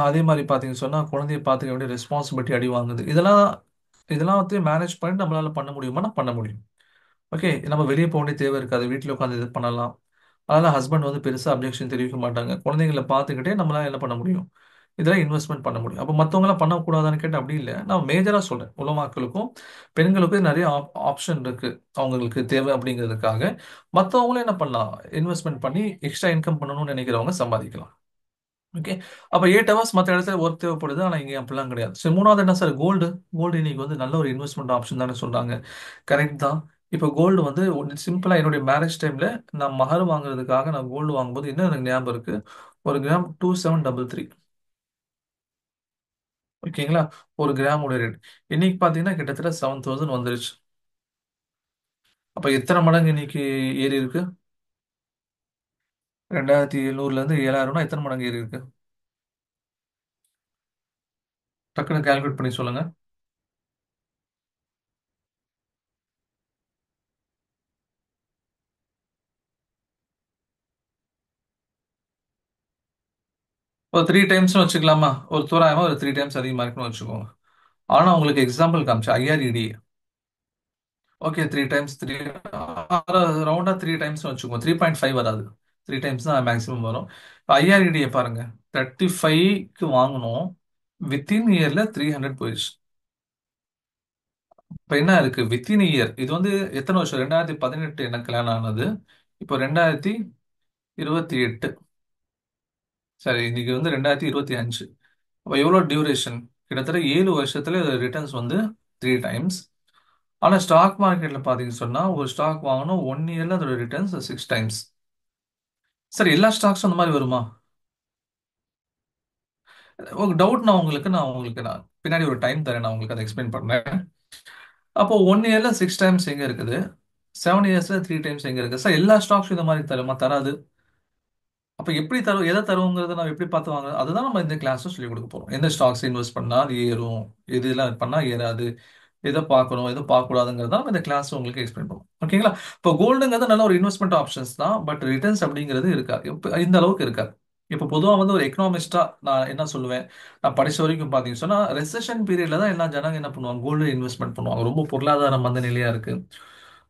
அதே மாதிரி பார்த்தீங்கன்னு சொன்னால் குழந்தைய பார்த்துக்க வேண்டிய ரெஸ்பான்சிபிலிட்டி அடி வாங்குது. இதெல்லாம் வந்து மேனேஜ் பண்ணி நம்மளால பண்ண முடியுமானா பண்ண முடியும். ஓகே, நம்ம வெளியே போக வேண்டிய தேவை இருக்காது, வீட்டில் உட்காந்து இது பண்ணலாம். அதனால ஹஸ்பண்ட் வந்து பெருசாக அப்ஜெக்ஷன் தெரிவிக்க மாட்டாங்க. குழந்தைங்களை பார்த்துக்கிட்டே நம்மளால என்ன பண்ண முடியும்? இதெல்லாம் இன்வெஸ்ட்மெண்ட் பண்ண முடியும். அப்போ மற்றவங்களாம் பண்ணக்கூடாதான்னு கேட்டால் அப்படி இல்லை. நான் மேஜராக சொல்றேன், உலமாக்களுக்கும் பெண்களுக்கும் நிறைய ஆப்ஷன் இருக்கு. அவங்களுக்கு தேவை அப்படிங்கிறதுக்காக மற்றவங்களும் என்ன பண்ணலாம்? இன்வெஸ்ட்மெண்ட் பண்ணி எக்ஸ்ட்ரா இன்கம் பண்ணணும்னு நினைக்கிறவங்க சம்பாதிக்கலாம். ஓகே, அப்போ 8 ஹவர்ஸ் மற்ற இடத்துல ஒர்க் தேவைப்படுது, ஆனால் இங்கே அப்படிலாம் கிடையாது. சரி, மூணாவது என்ன சார்? கோல்டு. கோல்டு இன்னைக்கு வந்து நல்ல ஒரு இன்வெஸ்ட்மெண்ட் ஆப்ஷன் தானே சொல்றாங்க. கரெக்ட் தான். இப்போ கோல்டு வந்து சிம்பிளா என்னுடைய மேரேஜ் டைம்ல நான் மகர் வாங்குறதுக்காக நான் கோல்டு வாங்கும்போது இன்னும் எனக்கு ஞாபகம் இருக்கு. ஒரு கிராம் 2733. ஓகேங்களா? ஒரு கிராம் உடைய ரேட் இன்னைக்கு பார்த்தீங்கன்னா கிட்டத்தட்ட 7000 வந்துருச்சு. அப்போ எத்தனை மடங்கு இன்னைக்கு ஏறி இருக்கு? 2700ல இருந்து 7000னா எத்தனை மடங்கு ஏறி இருக்கு? டக்குன்னு கால்குலேட் பண்ணி சொல்லுங்க. ஒரு 3 டைம்ஸ்னு வச்சுக்கலாமா? ஒரு தோராயமா ஒரு 3 டைம்ஸ் அதிகமாக இருக்குன்னு வச்சுக்கோங்க. ஆனா உங்களுக்கு எக்ஸாம்பிள் காமிச்சு ஐஆர்இடி. ஓகே, 3 டைம்ஸ், ரவுண்டா 3 டைம்ஸ் வச்சுக்கோங்க. 3.5 வராது, 3 டைம்ஸ் தான் மேக்ஸிமம் வரும். இப்போ ஐஆர்இடியை பாருங்க, 35க்கு வாங்கணும், வித்தின் இயர்ல 300 போயிடுச்சு. இப்போ என்ன இருக்கு வித்தின் இயர்? இது வந்து எத்தனை வருஷம்? 2018 எனக்கு கல்யாணம் ஆனது. இப்போ 2028. சரி, இன்னைக்கு வந்து 2025. அப்போ எவ்வளோ டியூரேஷன்? கிட்டத்தட்ட 7 வருஷத்துல ரிட்டர்ன்ஸ் வந்து 3 டைம்ஸ். ஆனால் ஸ்டாக் மார்க்கெட்ல பார்த்தீங்கன்னு சொன்னா ஒரு ஸ்டாக் வாங்கணும் 1 இயர்ல அதோட ரிட்டர்ன்ஸ் 6 டைம்ஸ். சார், எல்லா ஸ்டாக்ஸும் அந்த மாதிரி வருமா? ஒரு டவுட், நான் உங்களுக்கு பின்னாடி ஒரு டைம் தரேன், நான் உங்களுக்கு அதை எக்ஸ்பிளைன் பண்றேன். அப்போ 1 இயர்ல 6 டைம்ஸ் எங்க இருக்குது? 7 இயர்ஸ்ல 3 டைம்ஸ் எங்க இருக்கு? சார், எல்லா ஸ்டாக்ஸும் இந்த மாதிரி தருமா? தராது. அப்ப எப்படி தரும், எதை தருவோங்கிறத நம்ம எப்படி பார்த்து வாங்க? அதுதான் நம்ம இந்த கிளாஸ்ல சொல்லி கொடுக்க போறோம். எந்த ஸ்டாக்ஸ் இன்வெஸ்ட் பண்ணா அது ஏறும், எதுலாம் பண்ணா ஏறாது, எதை பார்க்கணும், எதை பார்க்கக்கூடாதுங்கிறத நம்ம இந்த கிளாஸ் உங்களுக்கு எக்ஸ்பிளைன் பண்ணுவோம். ஓகேங்களா? இப்போ கோல்டுங்கிறது நல்ல ஒரு இன்வெஸ்ட்மெண்ட் ஆப்ஷன்ஸ் தான், பட் ரிட்டர்ன்ஸ் அப்படிங்கிறது இருக்காது, இந்த அளவுக்கு இருக்காது. இப்போ பொதுவாக வந்து ஒரு எக்கனாமிஸ்டா நான் என்ன சொல்லுவேன், நான் படிச்ச வரைக்கும் பார்த்தீங்கன்னு சொன்னா ரெசெஷன் பீரியட்ல தான் எல்லா ஜனங்க என்ன பண்ணுவாங்க, கோல்டு இன்வெஸ்ட்மெண்ட் பண்ணுவாங்க. ரொம்ப பொருளாதார மந்த நிலையா இருக்கு,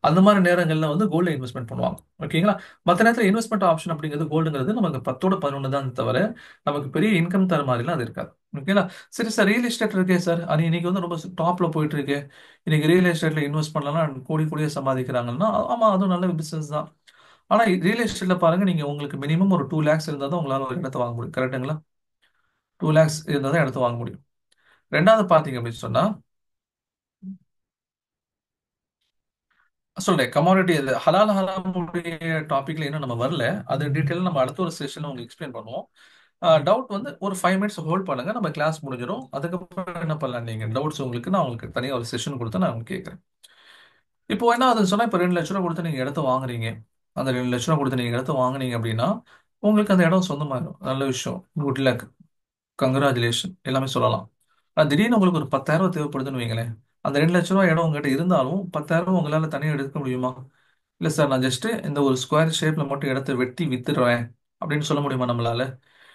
அந்த மாதிரி நேரங்கள்ல வந்து கோல்டு இன்வெஸ்ட்மெண்ட் பண்ணுவாங்க. ஓகேங்களா? மற்ற நேரத்தில் இன்வெஸ்ட்மெண்ட் ஆப்ஷன் அப்படிங்கிறது கோல்டுங்கிறது நமக்கு 10 11 தான் தவிர நமக்கு பெரிய இன்கம் தர மாதிரிலாம் அது இருக்காது. ஓகேங்களா? சரி சார், ரியல் எஸ்டேட் இருக்கே சார், அது இன்னைக்கு வந்து ரொம்ப டாப்ல போயிட்டு இருக்கு, இன்னைக்கு ரியல் எஸ்டேட்ல இன்வெஸ்ட் பண்ணலாம் கோடி கோடியே சம்பாதிக்கிறாங்கன்னா ஆமா, அதுவும் நல்ல பிசினஸ் தான். ஆனா ரியல் எஸ்டேட்ல பாருங்க, நீங்க உங்களுக்கு மினிமம் ஒரு 2 lakhs இருந்தால் தான் உங்களால ஒரு இடத்த வாங்க முடியும். கரெக்டுங்களா? 2 lakhs இருந்தால் தான் இடத்த வாங்க முடியும். ரெண்டாவது பாத்தீங்க அப்படின்னு சொன்னா, சொல்றேன், கமாடிட்டி ஹலால் ஹராமுடைய டாபிக்ல இன்னும் நம்ம வரல. அது டீட்டெயில் நம்ம அடுத்த ஒரு செஷன்ல உங்களுக்கு எக்ஸ்பிளைன் பண்ணுவோம். டவுட் வந்து ஒரு 5 மினிட்ஸ் ஹோல்ட் பண்ணுங்க, நம்ம கிளாஸ் முடிஞ்சிடும். அதுக்கப்புறம் என்ன பண்ணலாம், நீங்க டவுட்ஸ் உங்களுக்கு நான் உங்களுக்கு தனியாக ஒரு செஷன் கொடுத்து நான் உங்களுக்கு கேட்குறேன். இப்போ என்ன ஆகுதுன்னு சொன்னா, இப்போ 2 லட்ச ரூபா கொடுத்து நீங்க இடத்த வாங்குறீங்க. அந்த 2 லட்ச ரூபா கொடுத்து நீங்க இடத்த வாங்குனீங்க அப்படின்னா உங்களுக்கு அந்த இடம் சொந்தமாயிடும். நல்ல விஷயம், குட் லக், கங்க்ராச்சுலேஷன் எல்லாமே சொல்லலாம். திடீர்னு உங்களுக்கு ஒரு 10,000 தேவைப்படுதுன்னு வைங்களேன். அந்த 2 லட்ச ரூபா இடம் உங்ககிட்ட இருந்தாலும் 10,000 உங்களால தனியாக எடுக்க முடியுமா? இல்லை சார், நான் ஜஸ்ட் இந்த ஒரு ஸ்கொயர் ஷேப்ல மட்டும் இடத்த வெட்டி வித்துடுறேன் அப்படின்னு சொல்ல முடியுமா நம்மளால?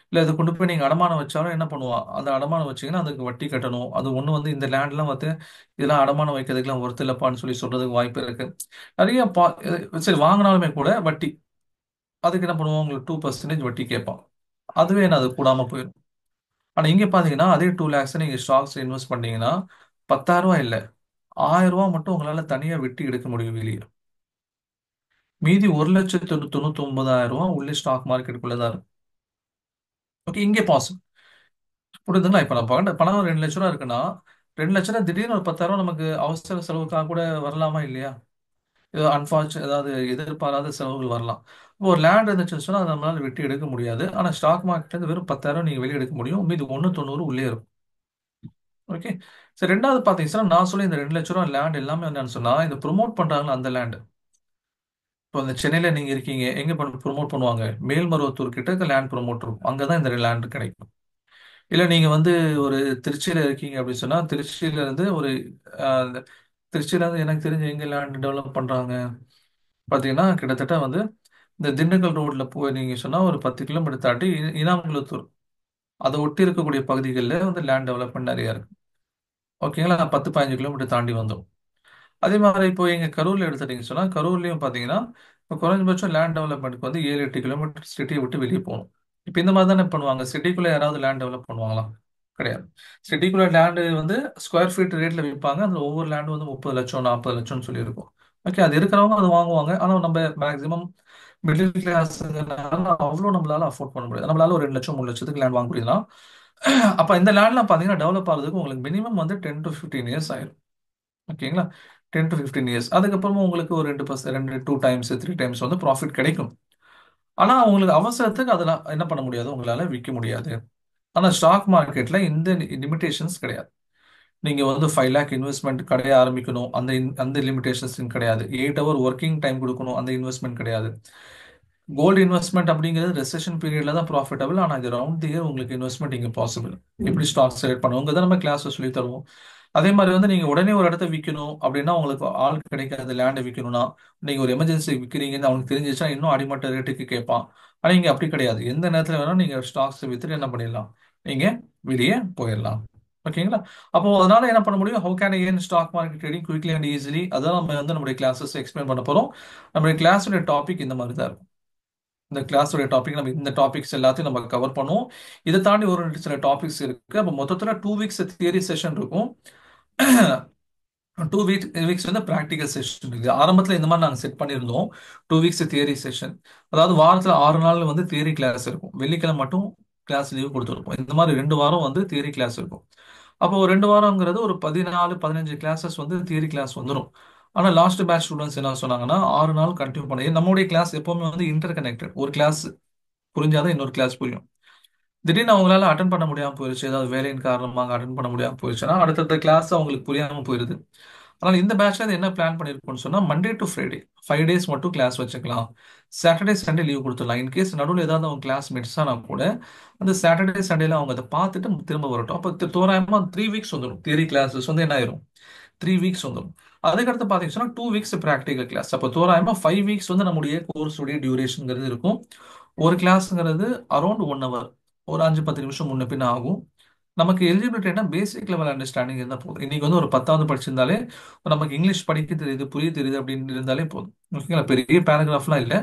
இல்லை அதை கொண்டு போய் நீங்கள் அடமானம் வச்சாலும் என்ன பண்ணுவான், அந்த அடமானம் வச்சீங்கன்னா அதுக்கு வட்டி கட்டணும். அது ஒன்று வந்து இந்த லேண்ட்லாம் பார்த்து இதெல்லாம் அடமானம் வைக்கிறதுக்குலாம் ஒருத்தர் இல்லப்பான்னு சொல்லி சொல்றதுக்கு வாய்ப்பு இருக்கு. நிறைய சரி, வாங்கினாலுமே கூட வட்டி, அதுக்கு என்ன பண்ணுவோம், உங்களுக்கு 2% வட்டி கேட்பான். அதுவே என்ன, அது கூடாம போயிடும். ஆனா இங்க பாத்தீங்கன்னா அதே 2 lakhs நீங்க ஸ்டாக்ஸ் இன்வெஸ்ட் பண்ணீங்கன்னா 10,000 இல்ல, 1000 மட்டும் உங்களால தனியா வெட்டி எடுக்க முடியும் வெளியே. மீதி 1,99,000 உள்ளே ஸ்டாக் மார்க்கெட்டுக்குள்ளதான் இருக்கும். ஓகே, இங்கே பாஸ் புரியுதுங்களா? இப்ப நம்ம பணம் 2 லட்ச ரூபா இருக்குன்னா 2 லட்ச ரூபா திடீர்னு ஒரு 10,000 நமக்கு அவசர செலவுக்காக கூட வரலாமா இல்லையா? ஏதோ அன்பார்ச்சுனேட் ஏதாவது எதிர்பாராத செலவுகள் வரலாம். இப்போ ஒரு லேண்ட் இருந்துச்சுன்னு சொன்னா அதை நம்மளால வெட்டி எடுக்க முடியாது. ஆனா ஸ்டாக் மார்க்கெட்ல வெறும் 10,000 நீங்க வெளியே எடுக்க முடியும். மீது 1,90 உள்ளே இருக்கும். ஓகே. சரி, ரெண்டாவது பாத்தீங்கன்னா நான் சொல்லி இந்த 2 லட்ச ரூபா லேண்ட் எல்லாமே என்னன்னு சொன்னா இந்த ப்ரோமோட் பண்றாங்களா அந்த லேண்ட். இப்போ இந்த சென்னையில நீங்க இருக்கீங்க, எங்க ப்ரோமோட் பண்ணுவாங்க? மேல்மருவத்தூர் கிட்ட இந்த லேண்ட் ப்ரோமோட் இருக்கும், அங்கதான் இந்த லேண்ட் கிடைக்கும். இல்ல நீங்க வந்து ஒரு திருச்சியில இருக்கீங்க அப்படின்னு சொன்னா திருச்சியில இருந்து ஒரு இந்த திருச்சியில இருந்து எனக்கு தெரிஞ்சு எங்க லேண்ட் டெவலப் பண்றாங்க பாத்தீங்கன்னா கிட்டத்தட்ட வந்து இந்த திண்டுக்கல் ரோட்ல போய் நீங்க சொன்னா ஒரு 10 கிலோமீட்டர் தாண்டி இனாமங்குளத்தூர் அதை ஒட்டி இருக்கக்கூடிய பகுதிகளில் வந்து லேண்ட் டெவலப்மெண்ட் நிறைய இருக்கு. ஓகேங்களா, 10 15 கிலோமீட்டர் தாண்டி வந்தோம். அதே மாதிரி இப்போ எங்க கரூர்ல எடுத்துட்டீங்க சொன்னா கரூர்லயும் பாத்தீங்கன்னா இப்போ குறைஞ்சபட்சம் லேண்ட் டெவலப்மெண்ட்க்கு வந்து 7 8 கிலோமீட்டர் சிட்டியை விட்டு வெளியே போகணும். இப்போ இந்த மாதிரி தானே பண்ணுவாங்க, சிட்டிக்குள்ள யாராவது லேண்ட் டெவலப் பண்ணுவாங்களா? கிடையாது. சிட்டிக்குள்ள லேண்டு வந்து ஸ்கொயர் ஃபீட் ரேட்ல விற்பாங்க. அதுல ஒவ்வொரு லேண்டு வந்து 30 லட்சம் 40 லட்சம்னு சொல்லியிருக்கும். ஓகே, அது இருக்கிறவங்க அது வாங்குவாங்க. ஆனா நம்ம மேக்ஸிமம் மிடில் கிளாஸ்னால அவ்வளோ நம்மளால அஃபோர்ட் பண்ண முடியாது. நம்மளால ஒரு 2 லட்சம் 3 லட்சத்துக்கு லேண்ட் வாங்க முடியுதுன்னா அப்ப இந்த லேண்ட்லாம் பாத்தீங்கன்னா டெவலப் ஆகிறதுக்கு உங்களுக்கு மினிமம் வந்து 10 to 15 இயர்ஸ் ஆயிரும். ஓகேங்களா, 10 to 15 இயர்ஸ். அதுக்கப்புறமா உங்களுக்கு ஒரு 2 டைம்ஸ் 3 டைம்ஸ் வந்து ப்ராஃபிட் கிடைக்கும். ஆனா உங்களுக்கு அவசரத்துக்கு அதெல்லாம் என்ன பண்ண முடியாது, உங்களால விற்க முடியாது. ஆனா ஸ்டாக் மார்க்கெட்ல இந்த லிமிடேஷன்ஸ் கிடையாது. நீங்க வந்து 5 lakh இன்வெஸ்ட்மெண்ட் கடைய ஆரம்பிக்கணும், அந்த லிமிடேஷன்ஸ் கிடையாது. 8 hour ஒர்க்கிங் டைம் கொடுக்கணும், அந்த இன்வெஸ்ட்மெண்ட் கிடையாது. கோல்டு இன்வெஸ்ட்மெண்ட் அப்படிங்கிறது ரெசெஷன் பீரியட்ல தான் ப்ராஃபிட்டபிள். ஆனா இது ரவுண்ட் தி இயர் உங்களுக்கு இன்வெஸ்ட்மெண்ட் இங்க பாசிபிள். எப்படி ஸ்டாக் செலக்ட் பண்ணுவோங்க தான் நம்ம கிளாஸ் சொல்லி தருவோம். அதே மாதிரி வந்து நீங்க உடனே ஒரு இடத்த விற்கணும் அப்படின்னா உங்களுக்கு ஆள் கிடைக்காது. லேண்டை விற்கணும்னா நீங்க ஒரு எமர்ஜென்சி விற்கிறீங்கன்னு அவனுக்கு தெரிஞ்சிச்சுன்னா இன்னும் அடிமட்ட ரேட்டுக்கு கேட்பான். ஆனா இங்க அப்படி கிடையாது. எந்த நேரத்துல வேணா நீங்க ஸ்டாக்ஸ் வித்துட்டு என்ன பண்ணிடலாம், நீங்க வெளியே போயிடலாம். ஓகேங்களா. அப்போ அதனால என்ன பண்ண முடியும், how can an stock market trading quickly and easily, அதான் நம்ம வந்து நம்மளுடைய கிளாஸஸ் எக்ஸ்பிளைன் பண்ண போறோம். நம்மளுடைய கிளாஸோட டாபிக் இந்த மாதிரி தான் இருக்கும். இந்த கிளாஸோட டாபிக் நம்ம இந்த டாபிக்ஸ் எல்லாத்தையும் நம்ம கவர் பண்ணுவோம். இதை தாண்டி ஒரு சில டாபிக்ஸ் இருக்கு. அப்போ மொத்தத்துல 2 வீக்ஸ் தியரி செஷன் இருக்கும். 2 வீக்ஸ் வந்து ப்ராக்டிகல் செஷன் இருக்கு. ஆரம்பத்தில் இந்த மாதிரி நாங்கள் செட் பண்ணியிருந்தோம். 2 வீக்ஸ் தியரி செஷன், அதாவது வாரத்தில் 6 நாள் வந்து தியரி கிளாஸ் இருக்கும். வெள்ளிக்கிழமை மட்டும் கிளாஸ் லீவ் கொடுத்துருப்போம். இந்த மாதிரி 2 வாரம் வந்து தியரி கிளாஸ் இருக்கும். அப்போ ஒரு 2 வாரங்கிறது ஒரு 14 15 கிளாஸஸ் வந்து தியரி கிளாஸ் வந்துடும். ஆனால் லாஸ்ட் பேட்ச் ஸ்டூடெண்ட்ஸ் என்ன சொன்னாங்கன்னா 6 நாள் கண்டினியூ பண்ணி, நம்மளுடைய கிளாஸ் எப்பவுமே வந்து இன்டர் கனெக்டட். ஒரு கிளாஸ் புரிஞ்சாதான் இன்னொரு கிளாஸ் புரியும். திடீர்னு அவங்களால அட்டன் பண்ண முடியாம போயிருச்சு, ஏதாவது வேலையின் காரணமாக அட்டன் பண்ண முடியாம போயிருச்சுன்னா அடுத்தடுத்த கிளாஸ் அவங்களுக்கு புரியாம போயிருது. அதனால இந்த பேட்ச்ல என்ன பிளான் பண்ணிருக்கோம்னு சொன்னா மண்டே டு ஃப்ரைடே 5 days மட்டும் கிளாஸ் வச்சுக்கலாம். சாட்டர்டே சண்டே லீவ் கொடுத்துடலாம். இன்கேஸ் நடுவில் ஏதாவது அவங்க கிளாஸ் மிஸ் ஆனா கூட அந்த சாட்டர்டே சண்டேல அவங்க அதை பார்த்துட்டு திரும்ப வரட்டும். அப்போ தோராயமா 3 வீக்ஸ் வந்துடும். தியரி கிளாஸஸ் வந்து என்ன ஆயிரும், 3 வீக்ஸ் வந்துடும். அதுக்கடுத்து பார்த்தீங்கன்னா 2 வீக்ஸ் ப்ராக்டிகல் கிளாஸ். அப்போ தோராயமா 5 வீக்ஸ் வந்து நம்முடைய கோர்ஸுடைய டியூரேஷன்ங்கிறது இருக்கும். ஒரு கிளாஸ்ங்கிறது அரௌண்ட் 1 hour, ஒரு 5 10 நிமிஷம் முன்ன பின்ன ஆகும். நமக்கு எலிஜிபிலிட்டினா பேசிக் லெவல் அண்டர்ஸ்டாண்டிங் இருந்தால் போதும். இன்னைக்கு வந்து ஒரு 10வது படிச்சிருந்தாலே நமக்கு இங்கிலீஷ் படிக்க தெரியுது புரிய தெரியுது அப்படின்னு இருந்தாலே போதும். ஓகேங்களா, பெரிய பேராகிராஃப்லாம் இல்லை.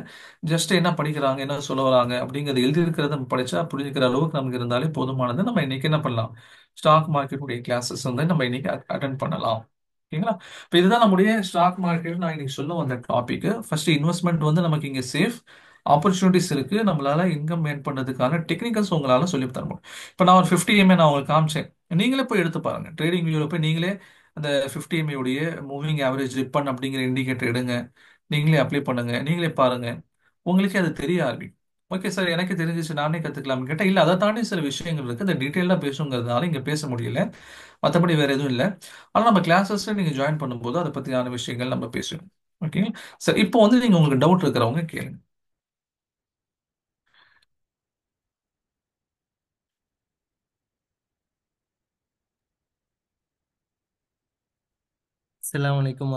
ஜஸ்ட் என்ன படிக்கிறாங்க என்ன சொல்ல வராங்க அப்படிங்கிறது எழுதியிருக்கிறத நம்ம படிச்சா புரிஞ்சுக்கிற அளவுக்கு நமக்கு இருந்தாலே போதுமானது. நம்ம இன்னைக்கு என்ன பண்ணலாம், ஸ்டாக் மார்க்கெட்டுடைய கிளாஸஸ் வந்து நம்ம இன்னைக்கு அட்டன் பண்ணலாம். ஓகேங்களா. இப்போ இதுதான் நம்முடைய ஸ்டாக் மார்க்கெட் நான் இன்னைக்கு சொல்ல வந்த டாபிக். ஃபர்ஸ்ட் இன்வெஸ்ட்மெண்ட் வந்து நமக்கு இங்கே சேஃப், ஆப்பர்ச்சுனிட்டிஸ் இருக்கு, நம்மளால இன்கம் ஏர்ன் பண்றதுக்கான டெக்னிக்கல்ஸ் உங்களால சொல்லி தர முடியும். இப்போ நான் ஒரு 50 MA நான் உங்களுக்கு காமிச்சேன். நீங்களே போய் எடுத்து பாருங்க, ட்ரேடிங் வியூல போய் நீங்களே அந்த 50 MA உடைய மூவிங் ஆவரேஜ் ரிப்பன் அப்படிங்கிற இண்டிகேட்டர் எடுங்க, நீங்களே அப்ளை பண்ணுங்க, நீங்களே பாருங்க, உங்களுக்கே அது தெரிய ஆரம்பிக்கும். ஓகே சார், எனக்கு தெரிஞ்சிச்சு நானே கத்துக்கலாம்னு கேட்டா இல்ல, அதை தாண்டி சில விஷயங்கள் இருக்கு. இந்த டீட்டெயிலாக பேசுங்கிறதுனால இங்க பேச முடியல, மற்றபடி வேற எதுவும் இல்லை. ஆனால் நம்ம கிளாஸஸ்ல நீங்க ஜாயின் பண்ணும்போது அதை பத்தியான விஷயங்கள் நம்ம பேசணும். ஓகேங்களா. சார் இப்போ வந்து நீங்க உங்களுக்கு டவுட் இருக்கிறவங்க கேளுங்க. அஸ்ஸலாமு அலைக்கும்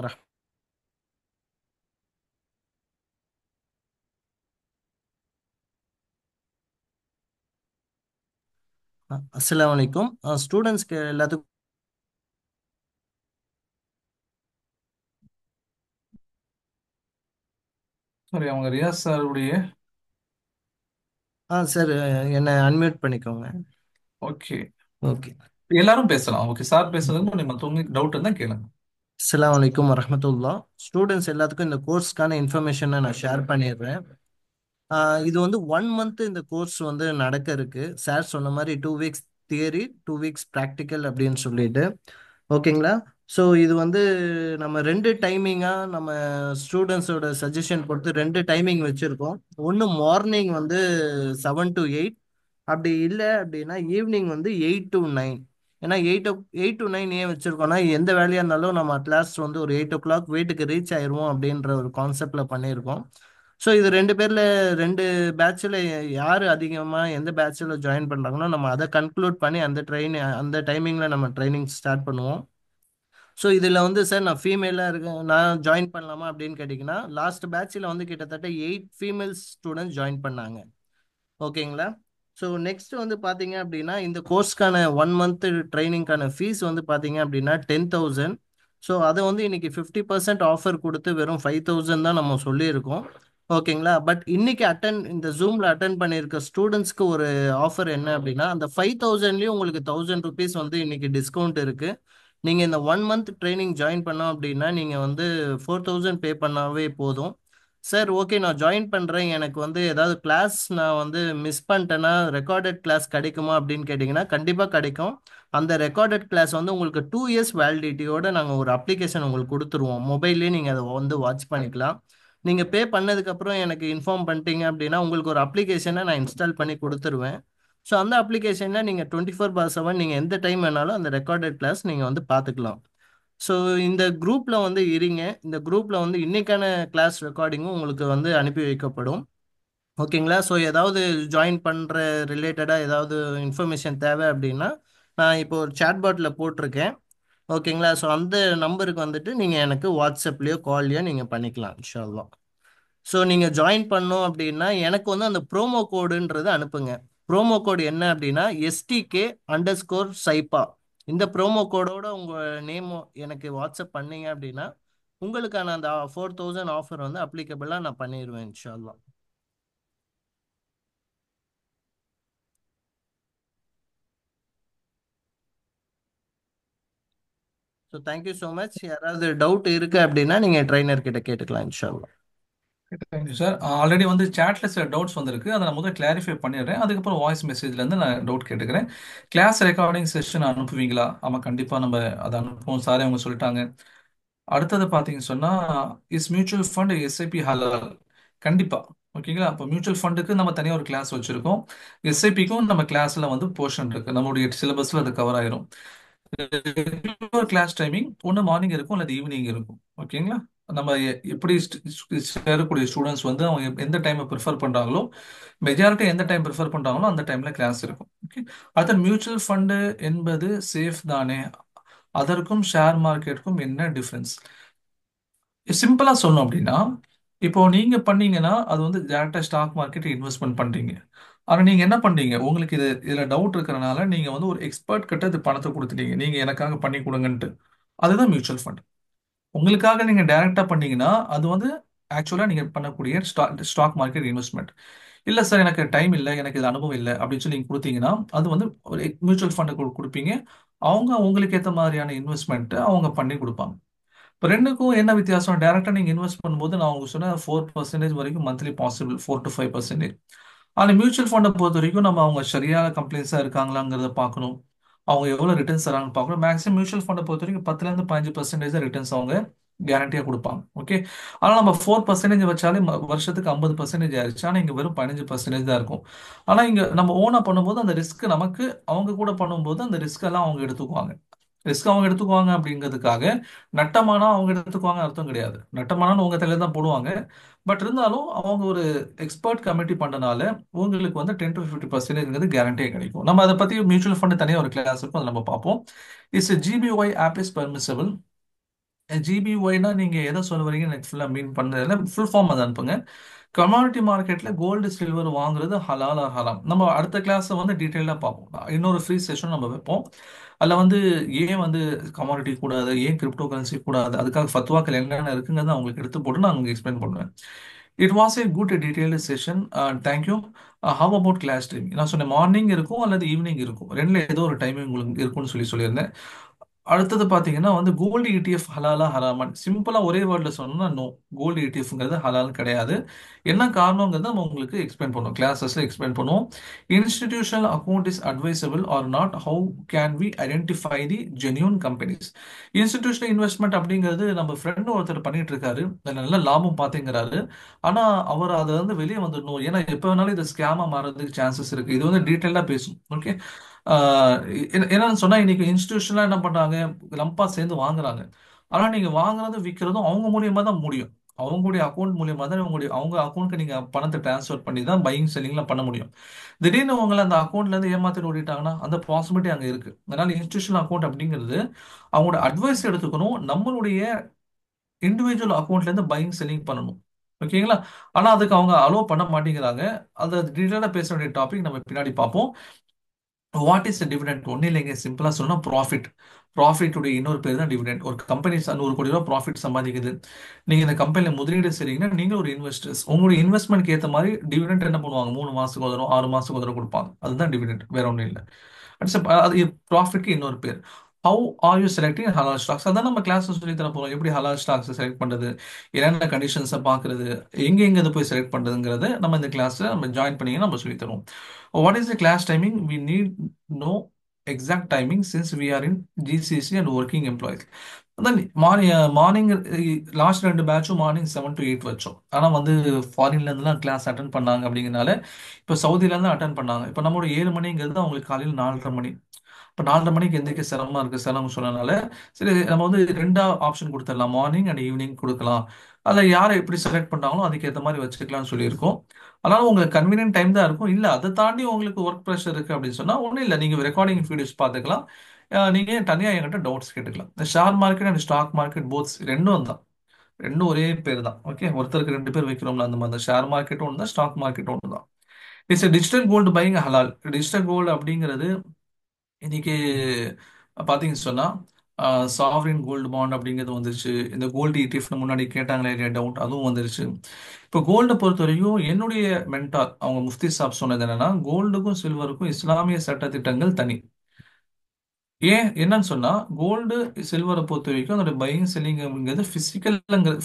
அஸ்ஸலாமு அலைக்கும். ஸ்டூடெண்ட்ஸ்க்கு எல்லாத்துக்கும் சாரி, அவங்க ரியாஸ் சாருடைய. சார் என்னை அன்மியூட் பண்ணிக்கோங்க. Okay, okay. எல்லாரும் பேசலாம். ஓகே, சார் பேசுறதுக்கு முன்னாடி மற்றவங்களுக்கு டவுட் இருந்தா கேளுங்க. அஸ்ஸலாமு அலைக்கும் வரஹ்மத்துல்லாஹ். ஸ்டூடெண்ட்ஸ் எல்லாத்துக்கும் இந்த கோர்ஸ்க்கான இன்ஃபர்மேஷனை நான் ஷேர் பண்ணிடுறேன். இது வந்து 1 மந்த் இந்த கோர்ஸ் வந்து நடக்க இருக்கு. சார் சொன்ன மாதிரி 2 வீக்ஸ் தியரி 2 வீக்ஸ் ப்ராக்டிக்கல் அப்படின்னு சொல்லிட்டு, ஓகேங்களா. ஸோ இது வந்து நம்ம ரெண்டு டைமிங்காக நம்ம ஸ்டூடெண்ட்ஸோட சஜஷன் பொறுத்து ரெண்டு டைமிங் வச்சுருக்கோம். ஒன்று மார்னிங் வந்து 7 to 8, அப்படி இல்லை அப்படின்னா ஈவினிங் வந்து 8 to 9. ஏன்னா 8 to 9 ஏன் வச்சுருக்கோம்னா எந்த வேலையாக இருந்தாலும் நம்ம அட்லாஸ்ட் வந்து ஒரு 8 o'clock வீட்டுக்கு ரீச் ஆயிடுவோம் அப்படின்ற ஒரு கான்செப்டில் பண்ணியிருக்கோம். ஸோ இது ரெண்டு பேரில் ரெண்டு பேட்சில் யார் அதிகமாக எந்த பேட்சில் ஜாயின் பண்ணுறாங்களோ நம்ம அதை கன்க்ளூட் பண்ணி அந்த டைமிங்கில் நம்ம ட்ரைனிங் ஸ்டார்ட் பண்ணுவோம். ஸோ இதில் வந்து சார் நான் ஃபீமேலாக இருக்கேன், நான் ஜாயின் பண்ணலாமா அப்படின்னு கேட்டிங்கன்னா லாஸ்ட் பேட்சில் வந்து கிட்டத்தட்ட 8 ஃபீமேல் ஸ்டூடெண்ட்ஸ் ஜாயின் பண்ணாங்க. ஓகேங்களா? ஸோ நெக்ஸ்ட் வந்து பார்த்தீங்க அப்படின்னா இந்த கோர்ஸ்க்கான 1 மந்த் ட்ரைனிங்க்கான ஃபீஸ் வந்து பார்த்தீங்க அப்படின்னா 10,000. ஸோ அதை வந்து இன்னைக்கு 50% ஆஃபர் கொடுத்து வெறும் 5,000 தான் நம்ம சொல்லியிருக்கோம். ஓகேங்களா? பட் இன்னைக்கு இந்த ஜூமில் அட்டன் பண்ணியிருக்க ஸ்டூடெண்ட்ஸ்க்கு ஒரு ஆஃபர் என்ன அப்படின்னா அந்த 5,000லேயும் உங்களுக்கு 1,000 ருபீஸ் வந்து இன்னைக்கு டிஸ்கவுண்ட் இருக்கு. நீங்கள் இந்த 1 மந்த் ட்ரைனிங் ஜாயின் பண்ணோம் அப்படின்னா நீங்கள் வந்து 4,000 பே பண்ணாவே போதும். சார் ஓகே நான் ஜாயின் பண்ணுறேன், எனக்கு வந்து ஏதாவது கிளாஸ் நான் வந்து மிஸ் பண்ணிட்டேன்னா ரெக்கார்டட் கிளாஸ் கிடைக்குமா அப்படின்னு கேட்டிங்கன்னா கண்டிப்பாக கிடைக்கும். அந்த ரெக்கார்டட் கிளாஸ் வந்து உங்களுக்கு 2 இயர்ஸ் வேலிடிட்டியோட நாங்கள் ஒரு அப்ளிகேஷன் உங்களுக்கு கொடுத்துருவோம். மொபைல்லே நீங்கள் அதை வந்து வாட்ச் பண்ணிக்கலாம். நீங்கள் பே பண்ணதுக்கப்புறம் எனக்கு இன்ஃபார்ம் பண்ணிட்டீங்க அப்படின்னா உங்களுக்கு ஒரு அப்ளிகேஷனை நான் இன்ஸ்டால் பண்ணி கொடுத்துருவேன். ஸோ அந்த அப்ளிகேஷனில் நீங்கள் 24/7 நீங்கள் எந்த டைம் வேணாலும் அந்த ரெக்கார்டட் கிளாஸ் நீங்கள் வந்து பார்த்துக்கலாம். ஸோ இந்த குரூப்பில் வந்து இருங்க. இந்த குரூப்பில் வந்து இன்னைக்கான கிளாஸ் ரெக்கார்டிங்கும் உங்களுக்கு வந்து அனுப்பி வைக்கப்படும். ஓகேங்களா? ஸோ ஏதாவது ஜாயின் பண்ணுற ரிலேட்டடாக ஏதாவது இன்ஃபர்மேஷன் தேவை அப்படின்னா நான் இப்போ ஒரு சேட்பாட்டில் போட்டிருக்கேன். ஓகேங்களா? ஸோ அந்த நம்பருக்கு வந்துட்டு நீங்கள் எனக்கு வாட்ஸ்அப்லேயோ கால்லையோ நீங்கள் பண்ணிக்கலாம் இன்ஷா அல்லாஹ். ஸோ நீங்கள் ஜாயின் பண்ணோம் அப்படின்னா எனக்கு வந்து அந்த ப்ரோமோ கோடுன்றது அனுப்புங்க. ப்ரோமோ கோடு என்ன அப்படின்னா STK_சைப்பா. இந்த ப்ரோமோ கோடோட உங்கள் நேம் எனக்கு வாட்ஸ்அப் பண்ணீங்க அப்படின்னா உங்களுக்கான அந்த 4,000 ஆஃபர் வந்து அப்ளிகபிளாக நான் பண்ணிடுவேன் இன்ஷா அல்லாஹ். So thank you so much. யாராவது டவுட் இருக்கு அப்படின்னா நீங்கள் ட்ரைனர் கிட்ட கேட்டுக்கலாம் இன்ஷா அல்லாஹ். Thank you sir. ஆல்ரெடி வந்து சாட்ல சில டவுட்ஸ் வந்திருக்கு, அதை நான் முதல்ல கிளாரிஃபை பண்ணிடுறேன். அதுக்கப்புறம் வாய்ஸ் மெசேஜ்ல இருந்து நான் டவுட் கேட்டுக்கிறேன். கிளாஸ் ரெக்கார்டிங் செஷன் அனுப்புவீங்களா? ஆமா, கண்டிப்பா நம்ம அதை அனுப்புவோம் சாரே அவங்க சொல்லிட்டாங்க. அடுத்தது பார்த்தீங்கன்னு சொன்னா, இஸ் மியூச்சுவல் ஃபண்ட் எஸ்ஐபி ஹலால்? கண்டிப்பா. ஓகேங்களா? அப்போ மியூச்சுவல் ஃபண்டுக்கு நம்ம தனியாக ஒரு கிளாஸ் வச்சிருக்கோம். எஸ்ஐபிக்கும் நம்ம கிளாஸ்ல வந்து போர்ஷன் இருக்கு, நம்மளுடைய சிலபஸ்ல அது கவர் ஆயிரும். கிளாஸ் டைமிங் ஒன்று மார்னிங் இருக்கும் அல்லது ஈவினிங் இருக்கும். ஓகேங்களா? நம்ம எப்படி சேரக்கூடிய ஸ்டூடெண்ட்ஸ் வந்து அவங்க எந்த டைமை ப்ரிஃபர் பண்றாங்களோ, மெஜாரிட்டி எந்த டைம் ப்ரிஃபர் பண்றாங்களோ அந்த டைம்ல கிளாஸ் இருக்கும். ஓகே. அடுத்த மியூச்சுவல் ஃபண்டு என்பது சேஃப் தானே? அதற்கும் ஷேர் மார்க்கெட்டுக்கும் என்ன டிஃபரன்ஸ்? சிம்பிளா சொல்லணும் அப்படின்னா, இப்போ நீங்க பண்ணீங்கன்னா அது வந்து டேரக்டா ஸ்டாக் மார்க்கெட் இன்வெஸ்ட்மெண்ட் பண்றீங்க. ஆனா நீங்க என்ன பண்றீங்க, உங்களுக்கு இதுல டவுட் இருக்கிறனால நீங்க வந்து ஒரு எக்ஸ்பர்ட் கிட்ட இது பணத்தை கொடுத்துட்டீங்க, நீங்க எனக்காக பண்ணி கொடுங்கன்ட்டு. அதுதான் மியூச்சுவல் ஃபண்ட். உங்களுக்காக நீங்க டைரக்டா பண்ணீங்கன்னா அது வந்து ஆக்சுவலா நீங்க பண்ணக்கூடிய ஸ்டாக் மார்க்கெட் இன்வெஸ்ட்மெண்ட். இல்ல சார் எனக்கு டைம் இல்லை, எனக்கு இது அனுபவம் இல்லை அப்படின்னு சொல்லி நீங்க கொடுத்தீங்கன்னா அது வந்து ஒரு மியூச்சுவல் ஃபண்ட் கொடுப்பீங்க. அவங்க உங்களுக்கு ஏற்ற மாதிரியான இன்வெஸ்ட்மெண்ட் அவங்க பண்ணி கொடுப்பாங்க. இப்போ ரெண்டுக்கும் என்ன வித்தியாசம்? டைரக்டா நீங்க இன்வெஸ்ட் பண்ணும்போது நான் உங்களுக்கு சொன்ன 4% வரைக்கும் மந்த்லி பாசிபிள், 4 to 5%. ஆனால் மியூச்சுவல் ஃபண்டை பொறுத்த வரைக்கும் நம்ம அவங்க சரியான கம்ப்ளைண்ட்ஸா இருக்காங்களாங்கிறத பார்க்கணும். அவங்க எவ்வளவு ரிட்டர்ன்ஸ் தராங்கன்னு பார்க்கணும். மேக்ஸிமம் மியூச்சுவல் ஃபண்டை பொறுத்த வரைக்கும் 10 to 15% ரிட்டர்ன்ஸ் அவங்க கேரண்டியா கொடுப்பாங்க. ஓகே. ஆனால் நம்ம 4% வச்சாலே வருஷத்துக்கு 50% ஆயிடுச்சு. ஆனால் இங்க வெறும் 15% தான் இருக்கும். ஆனால் இங்க நம்ம ஓனா பண்ணும்போது அந்த ரிஸ்க் நமக்கு, அவங்க கூட பண்ணும்போது அந்த ரிஸ்க் எல்லாம் அவங்க எடுத்துக்குவாங்க. ரிஸ்க் அவங்க எடுத்துக்குவாங்க அப்படிங்கிறதுக்காக நட்டமானா அவங்க எடுத்துக்குவாங்க அர்த்தம் கிடையாது. நட்டமானான்னு உங்க தலையில தான் போடுவாங்க. பட் இருந்தாலும் அவங்க ஒரு எக்ஸ்பர்ட் கமிட்டி பண்ணனால உங்களுக்கு வந்து 10 to 50% கேரண்டியே கிடைக்கும். நம்ம அதை பத்தி மியூச்சுவல் ஃபண்ட் தனியாக ஒரு கிளாஸ் இருக்கும், அதை நம்ம பார்ப்போம். Is GPY app is permissible? ஜிபிஒய்னா நீங்க எதை சொல்ல வரீங்க எனக்கு ஃபுல்லா மீன் பண்ணல, ஃபுல் ஃபார்ம் அதை அனுப்புங்க. கமாடிட்டி மார்க்கெட்ல கோல்டு சில்வர் வாங்குறது ஹலால் ஆர் ஹராம்? நம்ம அடுத்த கிளாஸ் வந்து டீட்டெயிலாக பார்ப்போம். இன்னொரு ஃப்ரீ செஷன் நம்ம வைப்போம். அதில் வந்து ஏன் வந்து கமாடிட்டி கூடாது, ஏன் கிரிப்டோ கரன்சி கூடாது, அதுக்காக ஃபத்வாக்கள் என்னென்ன இருக்குங்கிறத அவங்களுக்கு எடுத்து போட்டு நான் உங்களுக்கு எக்ஸ்பிளைன் பண்ணுவேன். It was a good detailed session. Thank you. How about class time? நான் சொன்னேன் மார்னிங் இருக்கும் அல்லது ஈவினிங் இருக்கும், ரெண்டுல ஏதோ ஒரு டைமிங் உங்களுக்கு இருக்கும்னு சொல்லியிருந்தேன். அடுத்தது பாத்தீங்கன்னா வந்து கோல்டு இடிஎஃப் ஹலாலா ஹராமன் சிம்பிளா ஒரே வேர்ட்ல சொன்னோம்னா நோ. கோல்டு இடிஎஃப்ங்கிறது ஹலால் கிடையாது. என்ன காரணங்கிறத நம்ம உங்களுக்கு எக்ஸ்பிளைன் பண்ணுவோம், கிளாஸஸ்ல எக்ஸ்பிளைன் பண்ணுவோம். Institutional account is advisable or not, how can we identify the genuine companies. Institutional investment அப்படிங்கிறது நம்ம ஃப்ரெண்டு ஒருத்தர் பண்ணிட்டு இருக்காரு, அதுல நல்ல லாபம் பாத்தீங்கிறாரு. ஆனா அவர் அதை வந்து வெளியே வந்துடணும், ஏன்னா எப்ப வேணாலும் இது ஸ்கேமா மாறதுக்கு சான்சஸ் இருக்கு. இது வந்து டீட்டெயிலா பேசும். ஓகே. என்னன்னு சொன்னா இன்னைக்கு இன்ஸ்டிடியூஷன்லாம் என்ன பண்றாங்க, லம்பா சேர்ந்து வாங்குறாங்க. ஆனா நீங்க வாங்குறதும் விற்கிறதும் அவங்க மூலியமா தான் முடியும். அவங்களுடைய அக்கௌண்ட் மூலியமா தான் அவங்க அக்கௌண்ட்க்கு நீங்க பணத்தை டிரான்ஸ்ஃபர் பண்ணி தான் பையிங் செல்லிங்லாம் பண்ண முடியும். திடீர்னு உங்களை அந்த அக்கௌண்ட்ல இருந்து ஏமாத்திட்டு ஓடிட்டாங்கன்னா அந்த பாசிபிலிட்டி அங்க இருக்கு. அதனால இன்ஸ்டிடியூஷனல் அக்கௌண்ட் அப்படிங்கிறது அவங்களோட அட்வைஸ் எடுத்துக்கணும், நம்மளுடைய இண்டிவிஜுவல் அக்கௌண்ட்ல இருந்து பையிங் செல்லிங் பண்ணணும். ஓகேங்களா? ஆனா அதுக்கு அவங்க அலோவ் பண்ண மாட்டேங்கிறாங்க. அதை டீட்டெயிலாக பேச வேண்டிய டாபிக் நம்ம பின்னாடி பார்ப்போம். What is dividend? ஒன்றும் இல்லைங்க, சிம்பிளா சொன்னா ப்ராஃபிட். ப்ராஃபிட்டுடைய இன்னொரு பேர் தான் டிவிடெண்ட். ஒரு கம்பெனி 100 கோடி ரூபாய் ப்ராஃபிட் சம்பாதிக்குது, நீங்க இந்த கம்பெனில முதலீடு செய்றீங்கன்னா நீங்க ஒரு இன்வெஸ்டர்ஸ். உங்களுடைய இன்வெஸ்ட்மெண்ட்க்கு ஏற்ற மாதிரி டிவிடெண்ட் என்ன பண்ணுவாங்க, 3 மாசத்துக்கு ஒரு தடவை 6 மாசத்துக்கு ஒரு தடவை கொடுப்பாங்க. அதுதான் டிவிடெண்ட், வேற ஒன்றும் இல்லை. அது ப்ராஃபிட்க்கு இன்னொரு பேர். ஹவு ஆர் யூ செலக்டிங் ஹலால் ஸ்டாக்ஸ்? அதான் நம்ம கிளாஸ் சொல்லி தர போறோம், எப்படி ஹலால் ஸ்டாக்ஸ் செலக்ட் பண்றது, என்னென்ன கண்டிஷன்ஸை பார்க்கறது, எங்க எங்க இதை போய் செலக்ட் பண்றதுங்கிறத நம்ம இந்த கிளாஸ்ல நம்ம ஜாயின் பண்ணீங்கன்னா நம்ம சொல்லி தருவோம். What is the class timing? We need no exact timing since we are in GCC and working employees. அதான் மார்னிங் லாஸ்ட் 2 பேட்சும் மார்னிங் 7 to 8 வச்சோம். ஆனால் வந்து ஃபாரின்ல இருந்துலாம் கிளாஸ் அட்டன் பண்ணாங்க அப்படிங்கிறனால இப்போ சவுதியில இருந்து அட்டன் பண்ணாங்க. இப்போ நம்மளோட 7 மணிங்கிறது அவங்களுக்கு காலையில் 4:30 மணி. இப்போ 4:30 மணிக்கு எந்திரிக்க சிரமமா இருக்கு, சிரமம் சொன்னனால சரி நம்ம வந்து ரெண்டா ஆப்ஷன் கொடுத்துடலாம், மார்னிங் அண்ட் ஈவினிங் கொடுக்கலாம். அதில் யாரை எப்படி செலக்ட் பண்ணாங்களோ அதுக்கேற்ற மாதிரி வச்சுக்கலாம்னு சொல்லியிருக்கோம். அதனால உங்களுக்கு கன்வீனியன்ட் டைம் தான் இருக்கும். இல்லை அதை தாண்டி உங்களுக்கு ஒர்க் ப்ரெஷர் இருக்கு அப்படின்னு சொன்னா ஒன்றும் இல்லை, நீங்க ரெக்கார்டிங் வீடியோஸ் பார்த்துக்கலாம். நீங்க தனியா என்கிட்ட டவுட்ஸ் கேட்டுக்கலாம். இந்த share market and stock market boths ரெண்டும் தான், ரெண்டும் ஒரே பேர் தான். ஓகே, ஒருத்தருக்கு 2 பேர் வைக்கிறோம்ல அந்த மாதிரி ஷேர் மார்க்கெட்டும் ஒன்று தான், ஸ்டாக் மார்க்கெட்டும் ஒன்று தான். இட்ஸ் டிஜிட்டல் கோல்டு பையிங் ஹலால். டிஜிட்டல் கோல்டு அப்படிங்கிறது இன்னைக்கு பார்த்தீங்கன்னு சொன்னா சாவரின் கோல்டு பாண்ட் அப்படிங்கிறது வந்துருச்சு. இந்த கோல்டு இடிஎஃப்னு முன்னாடி கேட்டாங்களே இல்லையா டவுட், அதுவும் வந்துருச்சு. இப்போ கோல்டை பொறுத்த வரைக்கும் என்னுடைய மென்டார் அவங்க முஃப்தி சாப் சொன்னது என்னன்னா, கோல்டுக்கும் சில்வருக்கும் இஸ்லாமிய சட்டதிட்டங்கள் தனி. ஏன் என்னன்னு சொன்னா, கோல்டு சில்வரை பொறுத்த வரைக்கும் அதோட பையிங் செல்லிங் அப்படிங்கிறது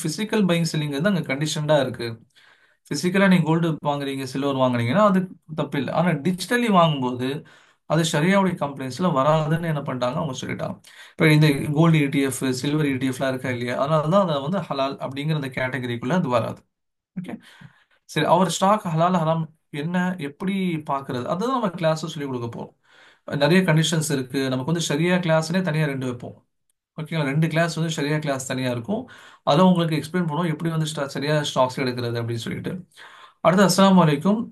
பிசிக்கல் பையிங் செல்லிங்கிறது அங்கே கண்டிஷன்டா இருக்கு. பிசிக்கலா நீங்க கோல்டு வாங்குறீங்க சில்வர் வாங்குறீங்கன்னா அது தப்பு இல்லை. ஆனா டிஜிட்டலி வாங்கும்போது அது ஷரியாவுடைய கம்ப்ளைண்ட்ஸ்ல வராதுன்னு என்ன பண்ணிட்டாங்க, அவங்க சொல்லிட்டாங்க. இப்போ இந்த கோல்டு இடிஎஃப் சில்வர் இடிஎஃப்லாம் இருக்கா இல்லையா, அதனால தான் அதை வந்து ஹலால் அப்படிங்கிற அந்த கேட்டகரிக்குள்ள அது வராது. ஓகே. சரி, அவர் ஸ்டாக் ஹலால் ஹராம் என்ன எப்படி பார்க்கிறது, அதுதான் நம்ம கிளாஸ் சொல்லி கொடுக்க போறோம். நிறைய கண்டிஷன்ஸ் இருக்கு. நமக்கு வந்து ஷரியா கிளாஸ்னே தனியா 2 வைப்போம். ஓகேங்களா? 2 கிளாஸ் வந்து ஷரியா கிளாஸ் தனியா இருக்கும். அதில் உங்களுக்கு எக்ஸ்பிளைன் பண்ணுவோம் எப்படி வந்து சரியா ஸ்டாக்ஸ் எடுக்கிறது அப்படின்னு சொல்லிட்டு. அடுத்து அஸ்ஸலாமு அலைக்கும்.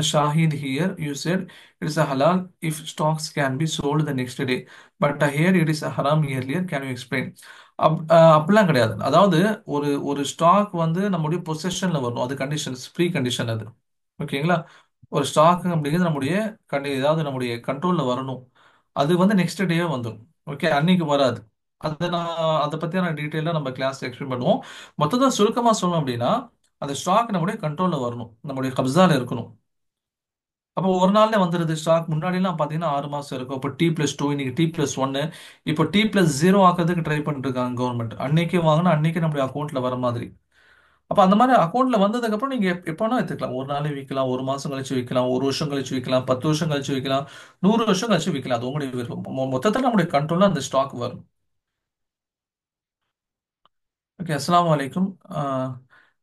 Shahid here, you said it is a halal if stocks can be sold the next day. But here it is a haram earlier. Can you explain? அப்படிலாம் கிடையாது. அதாவது ஒரு ஒரு ஸ்டாக் வந்து நம்முடைய பொசஷன்ல வரணும், அது கண்டிஷன்ஸ் ப்ரீ கண்டிஷன் அது. ஓகேங்களா? ஒரு ஸ்டாக் அப்படிங்கிறது நம்முடைய ஏதாவது நம்முடைய கண்ட்ரோல்ல வரணும். அது வந்து நெக்ஸ்ட் டே வந்துடும். ஓகே, அன்னைக்கு வராது. அதை பத்தியான டீட்டெயிலாக நம்ம கிளாஸ் எக்ஸ்பிளைன் பண்ணுவோம். மொத்தத்தை சுருக்கமா சொல்லணும் அப்படின்னா, அந்த ஸ்டாக் நம்முடைய கண்ட்ரோல்ல வரணும், நம்முடைய கப்சால இருக்கணும். அப்போ ஒரு நாள்ல வந்துருது ஸ்டாக். முன்னாடி எல்லாம் பாத்தீங்கன்னா 6 மாசம் இருக்கும். இப்போ T+2, இன்னைக்கு T+1, இப்போ T+0 ஆக்கிறதுக்கு ட்ரை பண்ணிட்டு இருக்காங்க கவர்மெண்ட். அன்னைக்கு வாங்கினா அன்னைக்கு நம்மளுடைய அக்கௌண்ட்ல வர மாதிரி. அப்ப அந்த மாதிரி அக்கௌண்ட்ல வந்ததுக்கு அப்புறம் நீங்க எப்ப எடுத்துக்கலாம். ஒரு நாளே விற்கலாம், 1 மாசம் கழிச்சு விற்கலாம், 1 வருஷம் கழிச்சு விற்கலாம், 10 வருஷம் கழிச்சு விற்கலாம், 100 வருஷம் கழிச்சு விற்கலாம். அது உங்களுடைய விருப்பம். மொத்தத்தில் நம்முடைய கண்ட்ரோல்ல அந்த ஸ்டாக் வரும். ஓகே, அஸ்ஸலாமு அலைக்கும்.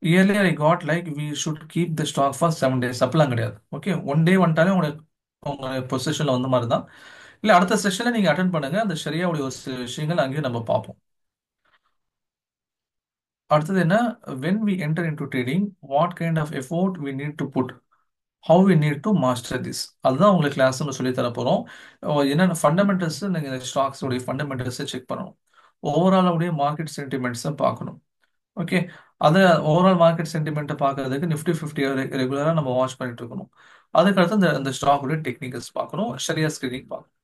Earlier I got like we should keep the stock for 7 days. அப்படிலாம் கிடையாது. ஓகே, ஒன் டே வந்துட்டாலே உங்களுக்கு உங்க பொசிஷன்ல வந்த மாதிரி தான். இல்லை, அடுத்த செஷன்ல நீங்க அட்டன் பண்ணுங்க, அந்த ஷரியாவுடைய ஒரு சில விஷயங்கள் அங்கேயும் நம்ம பார்ப்போம். அடுத்தது என்ன, when we enter into trading what kind of effort we need to put, how we need to master this. அதுதான் உங்களுக்கு கிளாஸ் நம்ம சொல்லி தர போறோம். என்னென்ன ஃபண்டமெண்டல்ஸ், நீங்க ஸ்டாக்ஸ் உடைய ஃபண்டமெண்டல்ஸை செக் பண்ணணும். ஓவரால் உடைய மார்க்கெட் சென்டிமெண்ட்ஸை பார்க்கணும். ஓகே, அதை ஓவரால் மார்க்கெட் சென்டிமெண்ட்டை பார்க்கறதுக்கு நிஃப்டி 50 ரெகுலராக நம்ம வாட்ச் பண்ணிட்டு இருக்கணும். அதுக்கடுத்து அந்த ஸ்டாக்குடைய டெக்னிக்கல்ஸ் பார்க்கணும், ஷரியா ஸ்கிரீனிங் பார்க்கணும்.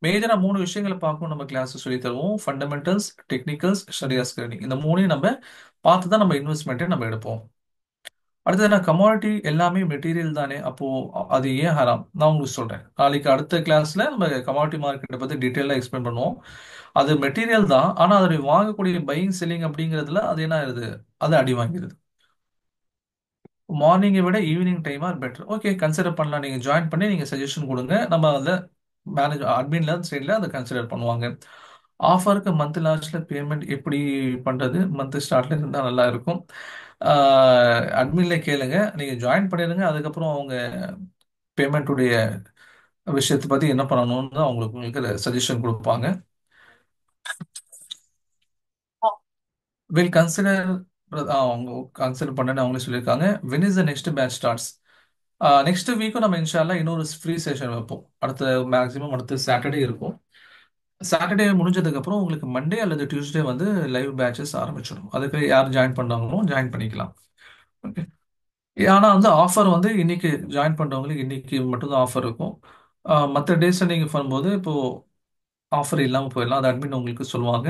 மேஜரா 3 விஷயங்களை பார்க்கணும். நம்ம கிளாஸ் சொல்லி தருவோம், ஃபண்டமெண்டல்ஸ், டெக்னிக்கல்ஸ், ஷரியா ஸ்கிரீனிங். இந்த மூணையும் நம்ம பார்த்து தான் நம்ம இன்வெஸ்ட்மெண்ட்டை நம்ம எடுப்போம். அடுத்தது நான் கமாடிட்டி எல்லாமே மெட்டீரியல் தானே, அப்போ அது ஏன் ஹராம்? நான் உங்களுக்கு சொல்றேன். நாளைக்கு அடுத்த கிளாஸ்ல நம்ம கமாடிட்டி மார்க்கெட்டை பத்தி டீட்டெயிலாக எக்ஸ்பிளைன் பண்ணுவோம். அது மெட்டீரியல் தான், ஆனா அதை வாங்கக்கூடிய பையிங் செல்லிங் அப்படிங்கிறதுல அது என்ன ஆயிருது, அது அடி வாங்கிடுது. மார்னிங்கை விட evening time are better. Okay, consider பண்ணலாம். நீங்க ஜாயின் பண்ணி நீங்க சஜஷன் கொடுங்க, நம்ம அதில் மேனேஜ் அட்மின்ல சைடில் அதை கன்சிடர் பண்ணுவாங்க. ஆஃபருக்கு மந்த் லாஸ்ட்ல பேமெண்ட் எப்படி பண்றது? மந்த் ஸ்டார்ட்ல இருந்தா நல்லா இருக்கும். அட்மின்ல கேளுங்க, நீங்க ஜாயின் பண்ணிடுங்க, அதுக்கப்புறம் அவங்க பேமெண்ட்டுடைய விஷயத்தை பத்தி என்ன பண்ணணும்னு உங்களுக்கு சஜஷன் கொடுப்பாங்க. Will consider. அவங்க கன்சிடர் பண்ணேன்னு அவங்களே சொல்லியிருக்காங்க. when is the next batch starts? Next வீக்கும் நம்ம இன்ஷால்லா இன்னொரு ஃப்ரீ செஷன் வைப்போம். அடுத்த மேக்ஸிமம் அடுத்த சாட்டர்டே இருக்கும். சாட்டர்டே முடிஞ்சதுக்கு அப்புறம் உங்களுக்கு மண்டே அல்லது டியூஸ்டே வந்து லைவ் பேட்சஸ் ஆரம்பிச்சிடும். அதுக்கு யார் ஜாயின் பண்ணாங்களோ ஜாயின் பண்ணிக்கலாம். ஓகே. ஆனா வந்து ஆஃபர் வந்து இன்னைக்கு ஜாயின் பண்றவங்களுக்கு இன்னைக்கு மட்டும்தான் ஆஃபர் இருக்கும். மற்ற டேஸ்ல நீங்க பண்ணும்போது இப்போ ஆஃபர் இல்லாமல் போயிடலாம். அது அட்மின் உங்களுக்கு சொல்லுவாங்க.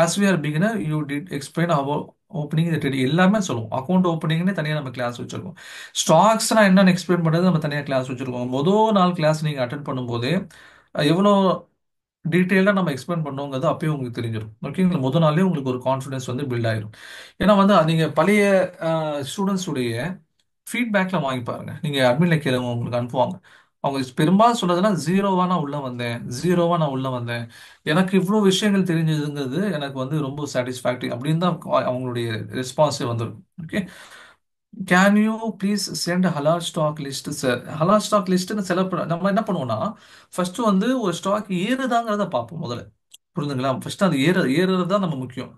As we are beginner you did explain our opening trade எல்லாமே சொல்லுவோம். அக்கௌண்ட் ஓப்பனிங்னே தனியாக நம்ம கிளாஸ் வச்சிருக்கோம். ஸ்டாக்ஸ்னா என்னன்னு எக்ஸ்பிளைன் பண்ணுறது நம்ம தனியாக கிளாஸ் வச்சிருக்கோம். மொதல் நாள் கிளாஸ் நீங்கள் அட்டன் பண்ணும்போதே எவ்வளோ டீட்டெயிலாக நம்ம எக்ஸ்பிளைன் பண்ணோங்கிறது அப்பயே உங்களுக்கு தெரிஞ்சிடும். ஓகேங்களா? முதல் நாளே உங்களுக்கு ஒரு கான்ஃபிடன்ஸ் வந்து பில்ட் ஆயிரும். ஏன்னா வந்து நீங்கள் பழைய ஸ்டூடெண்ட்ஸ் உடைய ஃபீட்பேக்ல வாங்கி பாருங்க. நீங்க அட்மின்ல கேளுங்க, உங்களுக்கு அனுப்புவாங்க. அவங்க பெரும்பாலும் சொல்றதுன்னா ஜீரோவா நான் உள்ள வந்தேன், ஜீரோவா நான் உள்ள வந்தேன், எனக்கு இவ்வளோ விஷயங்கள் தெரிஞ்சதுங்கிறது எனக்கு வந்து ரொம்ப சாட்டிஸ்ஃபேக்டரி அப்படின்னு தான் அவங்களுடைய ரெஸ்பான்ஸே வந்துருக்கும். Okay. Can you please send halal stock list sir? Halal stock லிஸ்ட்னு நம்ம என்ன பண்ணுவோம்னா, ஃபர்ஸ்ட் வந்து ஒரு ஸ்டாக் ஏறுதாங்கிறத பார்ப்போம் முதல்ல. புரிஞ்சுங்களா? ஃபர்ஸ்ட் அது ஏறுறது தான் நம்ம முக்கியம்.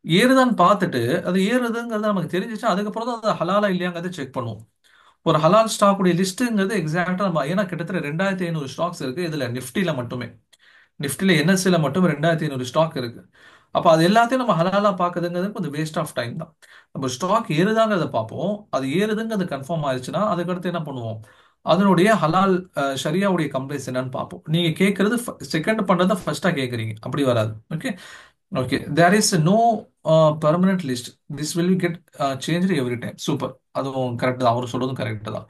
ஏறுதான்னு பார்த்துட்டு அது ஏறுதுங்கிறது நமக்கு தெரிஞ்சிச்சு, அதுக்கப்புறம் தான் அது ஹலாலா இல்லையாங்கிறத செக் பண்ணுவோம். ஒரு ஹலால் ஸ்டாக்குடைய லிஸ்ட்டுங்கிறது எக்ஸாக்டா நம்ம, ஏன்னா கிட்டத்தட்ட 2500 ஸ்டாக்ஸ் இருக்கு இதுல, நிஃப்டில மட்டுமே. நிஃப்டில என்எஸ்சில மட்டும் 2500 ஸ்டாக் இருக்கு. அப்போ அது எல்லாத்தையும் நம்ம ஹலாலா பார்க்குதுங்கிறது கொஞ்சம் வேஸ்ட் ஆஃப் டைம் தான். நம்ம ஸ்டாக் ஏறுதாங்கிறத பார்ப்போம், அது ஏறுதுங்கிறது கன்ஃபார்ம் ஆயிடுச்சுன்னா அதுக்கடுத்து என்ன பண்ணுவோம், அதனுடைய ஹலால் ஷரியாவுடைய கம்ப்ளைண்ட்ஸ் என்னன்னு பார்ப்போம். நீங்க கேட்கறது செகண்ட் பண்றதை ஃபர்ஸ்டா கேட்குறீங்க, அப்படி வராது. Okay. Okay, there is no permanent list, this will get change every time. Super, அதுவும் கரெக்ட் தான், அவர் சொல்றதும் கரெக்ட் தான்.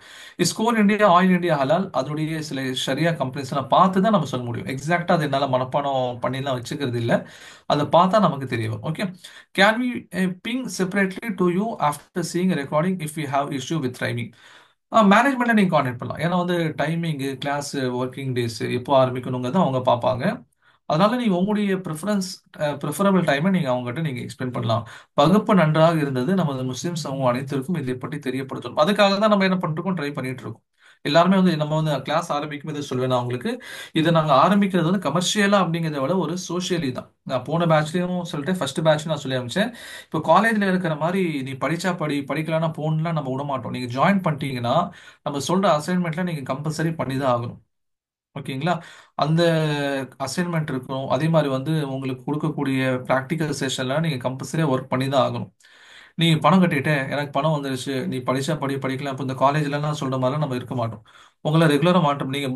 ஸ்கோர் இந்தியா, ஆயில் இந்தியா, ஹலால் அதனுடைய சில ஷரியா கம்பெனிஸ் எல்லாம் பார்த்து தான் நம்ம சொல்ல முடியும். எக்ஸாக்டா அது என்னால் மனப்பாடம் பண்ணிலாம் வச்சுக்கிறது இல்லை, அதை பார்த்தா நமக்கு தெரிய வரும். Okay. Can we ping separately to you after seeing recording if you have issue with timing? மேனேஜ்மெண்ட்டை நீங்கள் கான்டாக்ட் பண்ணலாம். ஏன்னா வந்து டைமிங்கு, கிளாஸ், ஒர்க்கிங் டேஸ் எப்போ ஆரம்பிக்கணுங்கிறத அவங்க பார்ப்பாங்க. அதனால நீங்க உங்களுடைய ப்ரிஃபரபிள் டைமை நீங்க அவங்ககிட்ட நீங்க எக்ஸ்பிளைன் பண்ணலாம். வகுப்பு நன்றாக இருந்தது, நமது முஸ்லிம் சமூகம் அனைத்திற்கும் இதை பற்றி தெரியப்படுத்தணும். அதுக்காக தான் நம்ம என்ன பண்ணிருக்கோம், ட்ரை பண்ணிட்டு இருக்கோம். எல்லாருமே வந்து நம்ம வந்து கிளாஸ் ஆரம்பிக்கும் போது சொல்வேன் நான் உங்களுக்கு, இதை நாங்க ஆரம்பிக்கிறது வந்து கமர்ஷியலா அப்படிங்கிறத விட ஒரு சோஷியலி தான். நான் போன பேட்ச்லயும் சொல்லிட்டு ஃபர்ஸ்ட் பேட்ச் நான் சொல்லி அமைச்சேன். இப்போ காலேஜ்ல இருக்கிற மாதிரி நீ படிச்சா படி, படிக்கலாம்னா போன்லாம் நம்ம விட மாட்டோம். நீங்க ஜாயின் பண்ணிட்டீங்கன்னா நம்ம சொல்ற அசைன்மெண்ட்ல நீங்க கம்பல்சரி பண்ணி தான் ஆகணும். ஓகேங்களா? அந்த அசைன்மெண்ட் இருக்கும். அதே மாதிரி வந்து உங்களுக்கு கொடுக்கக்கூடிய ப்ராக்டிக்கல் செஷன்ல நீங்க கம்பல்சரியா ஒர்க் பண்ணி தான் ஆகணும். நீ பணம் கட்டிட்டேன், எனக்கு பணம் வந்துருச்சு, நீ படிச்சா படி, படிக்கலாம், இப்போ இந்த காலேஜ்லாம் சொல்ற மாதிரிலாம் நம்ம இருக்க மாட்டோம். உங்களை ரெகுலரா மாட்டோம். நீங்க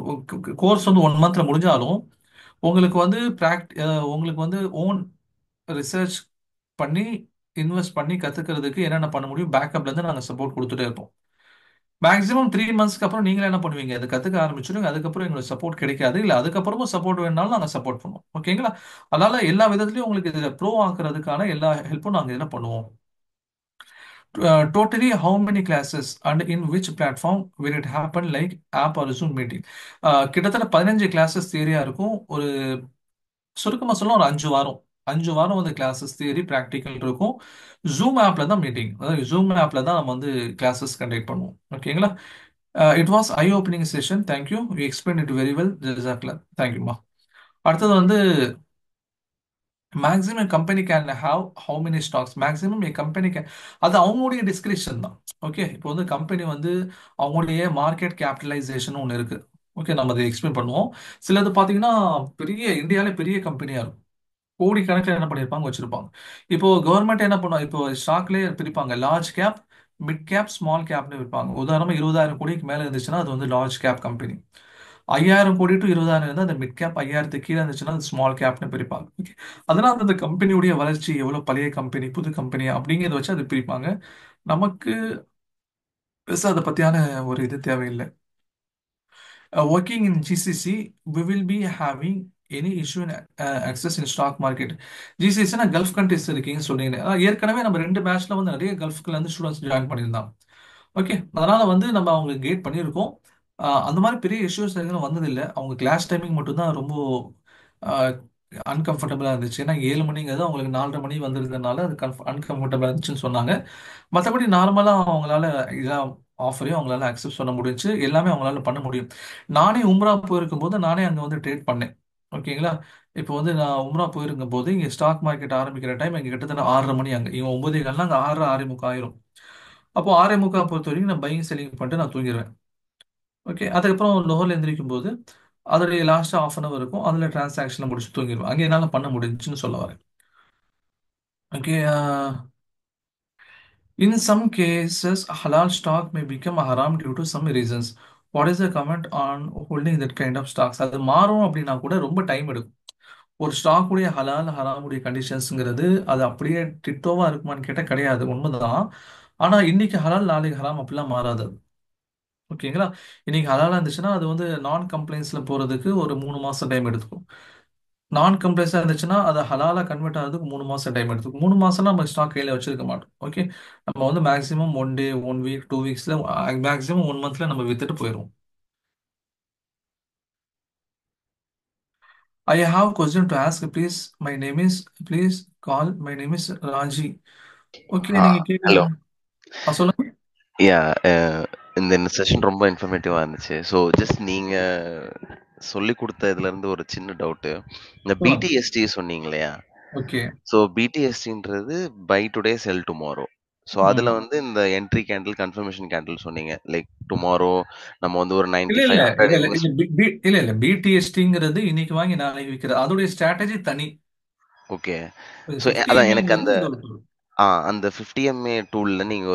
கோர்ஸ் வந்து 1 மந்த்ல முடிஞ்சாலும் உங்களுக்கு வந்து உங்களுக்கு வந்து ஓன் ரிசர்ச் பண்ணி இன்வெஸ்ட் பண்ணி கத்துக்கிறதுக்கு என்னென்ன பண்ண முடியும், பேக்கப்ல இருந்து நாங்கள் சப்போர்ட் கொடுத்துட்டே இருப்போம். மேக்ஸிமம் 3 மந்த்ஸ்க்கு அப்புறம் நீங்களே என்ன பண்ணுவீங்க, அதை கத்துக்க ஆரம்பிச்சிடுங்க. அதுக்கப்புறம் எங்களுக்கு சப்போர்ட் கிடைக்காது, இல்லை அதுக்கப்புறமும் சப்போர்ட் வேணுனாலும் நாங்கள் சப்போர்ட் பண்ணுவோம். ஓகேங்களா? அதனால எல்லா விதத்துலையும் உங்களுக்கு இதில் ப்ரோ ஆக்குறதுக்கான எல்லா ஹெல்ப்பும் நாங்கள் இதில் பண்ணுவோம். Totally how many classes and in which platform will it happen, like app or Zoom meeting? கிட்டத்தட்ட 15 கிளாஸஸ் தியரியா இருக்கும். ஒரு சுருக்கமாக சொல்ல ஒரு 5 வாரம், 5 வாரம் வந்து கிளாஸஸ் தியரி ப்ராக்டிக்கல் இருக்கும். ஜூம் ஆப்ல தான் மீட்டிங், அதாவது ஜூம் ஆப்ல தான் நம்ம வந்து கிளாஸஸ் கண்டக்ட் பண்ணுவோம். ஓகேங்களா? It was a opening session, thank you, you explain it very well, ஜஸாக்லா, தேங்க்யூமா. அடுத்தது வந்து maximum company can have how many stocks? Maximum company can, அது அவங்களுடைய டிஸ்கிரிப்ஷன் தான். ஓகே. இப்போ வந்து கம்பெனி வந்து அவங்களுடைய மார்க்கெட் கேபிட்டலைசேஷன் ஒன்று இருக்கு. ஓகே, நம்ம அதை எக்ஸ்பிளைன் பண்ணுவோம். சிலது பார்த்தீங்கன்னா பெரிய இந்தியாவிலே பெரிய கம்பெனியாக இருக்கும், கோடி கணக்கில் என்ன பண்ணியிருப்பாங்க வச்சிருப்பாங்க. இப்போ கவர்மெண்ட் என்ன பண்ணுவாங்க, இப்போ ஸ்டாக்லேயே பிரிப்பாங்க, large cap, mid cap, small கேப்னு விற்பாங்க. உதாரணமா 20,000 கோடிக்கு மேலே இருந்துச்சுன்னா அது வந்து லார்ஜ் கேப் கம்பெனி. 5,000 கோடி டு 20,000 இருந்தால் அந்த மிட் கேப், 5,000க்கு கீழே இருந்துச்சுன்னா அது ஸ்மால் கேப்னு பிரிப்பாங்க. ஓகே. அதனால அந்த கம்பெனியுடைய வளர்ச்சி எவ்வளோ, பழைய கம்பெனி புது கம்பெனி அப்படிங்கிறத வச்சு அது பிரிப்பாங்க. நமக்கு பெருசா அதை பத்தியான ஒரு இது தேவையில்லை. Working in GCC, we will be having any issue in access in stock market. GCC னா கல்ஃப் கண்ட்ரிஸ் இருக்கீங்கன்னு சொன்னீங்க. ஏற்கனவே நம்ம ரெண்டு பேட்ச்ல வந்து நிறைய கல்ஃப்ல இருந்து ஸ்டூடெண்ட்ஸ் ஜாயின் பண்ணியிருந்தாங்க. ஓகே, அதனால வந்து நம்ம அவங்க கேட் பண்ணியிருக்கோம். அந்த மாதிரி பெரிய இஷ்யூஸ் எதுவும் வந்ததில்லை. அவங்க கிளாஸ் டைமிங் மட்டும்தான் ரொம்ப அன்கம்ஃபர்டபுளாக இருந்துச்சு. ஏன்னா 7 மணிங்கிறது அவங்களுக்கு 4:30 மணி வந்திருந்ததுனால அது அன்கம்ஃபர்டபுளாக இருந்துச்சுன்னு சொன்னாங்க. மற்றபடி நார்மலாக அவங்களால எக்ஸாம் ஆஃபரையும் அவங்களால அக்செப்ட் பண்ண முடிஞ்சுச்சு. எல்லாமே அவங்களால பண்ண முடியும். நானே உம்ரா போயிருக்கும் போது நானே அங்கே வந்து ட்ரேட் பண்ணேன். ஓகேங்களா. இப்போ வந்து நான் உம்ரா போயிருக்கும் போது இங்கே ஸ்டாக் மார்க்கெட் ஆரம்பிக்கிற டைம் இங்கே கிட்டத்தட்ட 6:30 மணி, அங்கே இவங்க 9:15 அங்கே 6, 6:45 ஆயிரும். அப்போ 6:45 பொறுத்த வரைக்கும் நான் பையிங் செல்லிங் பண்ணிட்டு நான் தூங்கிடுவேன். ஓகே, அதுக்கப்புறம் லோஹர்ல எந்திரிக்கும் போது அதோடைய லாஸ்ட் ஆஃப் அன் அவர் இருக்கும், அதில் டிரான்சாக்ஷனை முடிச்சு தூங்கிடுவேன். அங்கே என்னால் பண்ண முடிஞ்சுன்னு சொல்ல வரேன். Okay. In some cases, halal stock may become haram due to some reasons. What is the comment on holding that kind of stocks? அது மாறும் அப்படின்னா கூட ரொம்ப டைம் எடுக்கும். ஒரு ஸ்டாக் உடைய ஹலால் ஹராமுடைய கண்டிஷன்ஸ்ங்கிறது அது அப்படியே டிட்டோவா இருக்குமான்னு கேட்டால் கிடையாது, உண்மைதான். ஆனா இன்னைக்கு ஹலால் நாளைக்கு ஹராம் அப்படிலாம் மாறாது. ஓகேங்களா. இன்னைக்கு ஹலாலா இருந்துச்சுன்னா அது வந்து நான் கம்ப்ளைண்ட்ஸ்ல போறதுக்கு ஒரு 3 மாசம் டைம் எடுத்துக்கும். நான் கம்ப்ளைண்ட்ஸா இருந்துச்சுன்னா அது ஹலாலா கன்வெர்ட் ஆகிறதுக்கு 3 மாசம் டைம் எடுத்துக்கும். 3 மாசம்னா நம்ம ஸ்டாக் கையில வச்சிருக்க மாட்டோம். ஓகே, நம்ம வந்து மேக்ஸிமம் 1 டே, 1 வீக், 2 வீக்ஸ்ல, மேக்ஸிமம் 1 மந்த்ல நம்ம வித்துட்டு போயிடுவோம். I have question to ask please. My name is please call my name is Raji. Okay, நீங்க ஹலோ. கேட்கலாம். சொல்லுங்க. யா இந்த செஷன் ரொம்ப இன்ஃபர்மேட்டிவா இருந்துச்சு. ஸோ ஜஸ்ட் நீங்க சொல்லிக் கொடுத்த இதுல இருந்து ஒரு சின்ன டவுட்டு. இந்த சொல்லுங்க. பிடிஎஸ்டி சொன்னீங்க இல்லையா? ஓகே. ஸோ பிடிஎஸ்டின்றது buy today sell tomorrow. So அதுல ம். வந்து இந்த என்ட்ரி கேண்டில் கன்ஃபர்மேஷன் கேண்டில் சொன்னீங்க. லைக் டுமாரோ நம்ம வந்து ஒரு இல்ல 95 இல்ல 100 இல்ல இல்ல இன்வெஸ்ட். இல்ல இல்ல பிடிஎஸ்டிங்கிறது இன்னைக்கு வாங்கி நாளைக்கு விற்கிறது, அதோடைய ஸ்ட்ராட்டஜி தனி. ஓகே. ஸோ 50 அதான் எனக்கு எம்ஏங்கிறது அந்த இது ஒரு பொருள். அந்த 50 MA டூல்ல நீங்க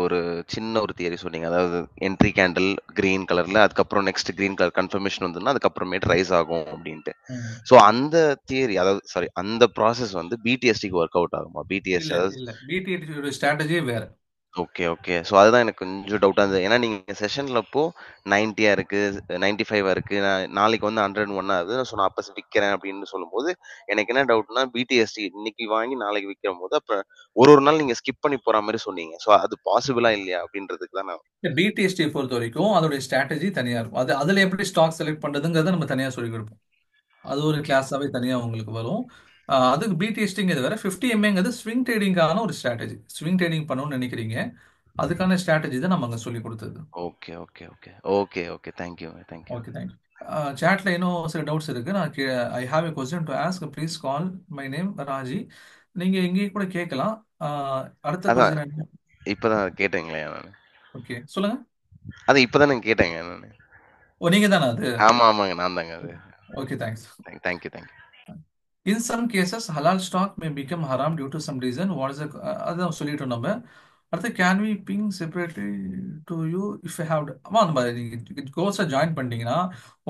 ஒரு சின்ன ஒரு தியரி சொன்னீங்க. அதாவது என்ட்ரி கேண்டில் கிரீன் கலர்ல, அதுக்கப்புறம் நெக்ஸ்ட் கிரீன் கலர் கன்ஃபர்மேஷன் வந்ததுன்னா அதுக்கப்புறமேட்டு ரைஸ் ஆகும் அப்படின்ட்டு. ம். ஸோ அந்த தியரி, அதாவது சாரி, அந்த ப்ராசஸ் வந்து பிடிஎஸ்டிக்கு ஒர்க் அவுட் ஆகுமா? பிடிஎஸ் இல்ல அதாவது இல்ல பிடிஎஸ்டியோட ஸ்ட்ராட்டஜியே வேற. Okay, okay. ஸோ அதுதான் எனக்கு கொஞ்சம் டவுட்டா இருந்தது. ஏன்னா நீங்க செஷன்ல அப்போ 90 இருக்கு, 95 இருக்கு, நாளைக்கு வந்து 101 ஆகுது. ஸோ நான் அப்ப விக்கிறேன் அப்படின்னு சொல்லும்போது எனக்கு என்ன டவுட்னா, பிடிஎஸ்டி இன்னைக்கு வாங்கி நாளைக்கு விற்கும்போது அப்ப ஒரு ஒரு நாள் நீங்க ஸ்கிப் பண்ணி போற மாதிரி சொன்னீங்க. ஸோ அது பாசிபிளா இல்லையா அப்படின்றதுக்கு தான் நான். பிடிஎஸ்டி பொறுத்த வரைக்கும் அதோடைய ஸ்ட்ராட்டஜி தனியா இருக்கும். அதுல எப்படி ஸ்டாக் செலக்ட் பண்றதுங்கிறத நம்ம தனியா சொல்லி கொடுப்போம். அது ஒரு கிளாஸாவே தனியா உங்களுக்கு வரும். அதுக்கு பிடிஎஸ்டிங்கிறது வேற. 50 MAங்கிறது ஸ்விங் ட்ரேடிங்கான ஒரு ஸ்ட்ராட்டஜி. ஸ்விங் ட்ரேடிங் பண்ணணும்னு நினைக்கிறீங்க, அதுக்கான ஸ்ட்ராட்டஜி தான் நம்ம அங்க சொல்லி கொடுத்தது. Okay, okay, okay, okay, okay. Thank you, thank you. Okay, thank you. சேட்ல இன்னும் சில டவுட்ஸ் இருக்கு. I have a question to ask please call my name Raji. நீங்க எங்கேயே கூட கேட்கலாம். அடுத்த அதான் கொஸ்டின் என்ன? இப்பதான் கேட்டேங்களே நான். ஓகே, சொல்லுங்க. அது இப்பதான் நான் கேட்டேங்க நான். ஓ, நீங்க தானே அது? ஆமா, ஆமாங்க, நான் தாங்க அது. Okay, thanks. Thank you, thank you. In some cases, halal stock may become haram due to some reason. What is the அதான் சொல்லிட்டோம் நம்ம. அடுத்து can we ping separately to you if you have. ஆமாம், நம்ம கோர்ஸை ஜாயின் பண்ணிட்டீங்கன்னா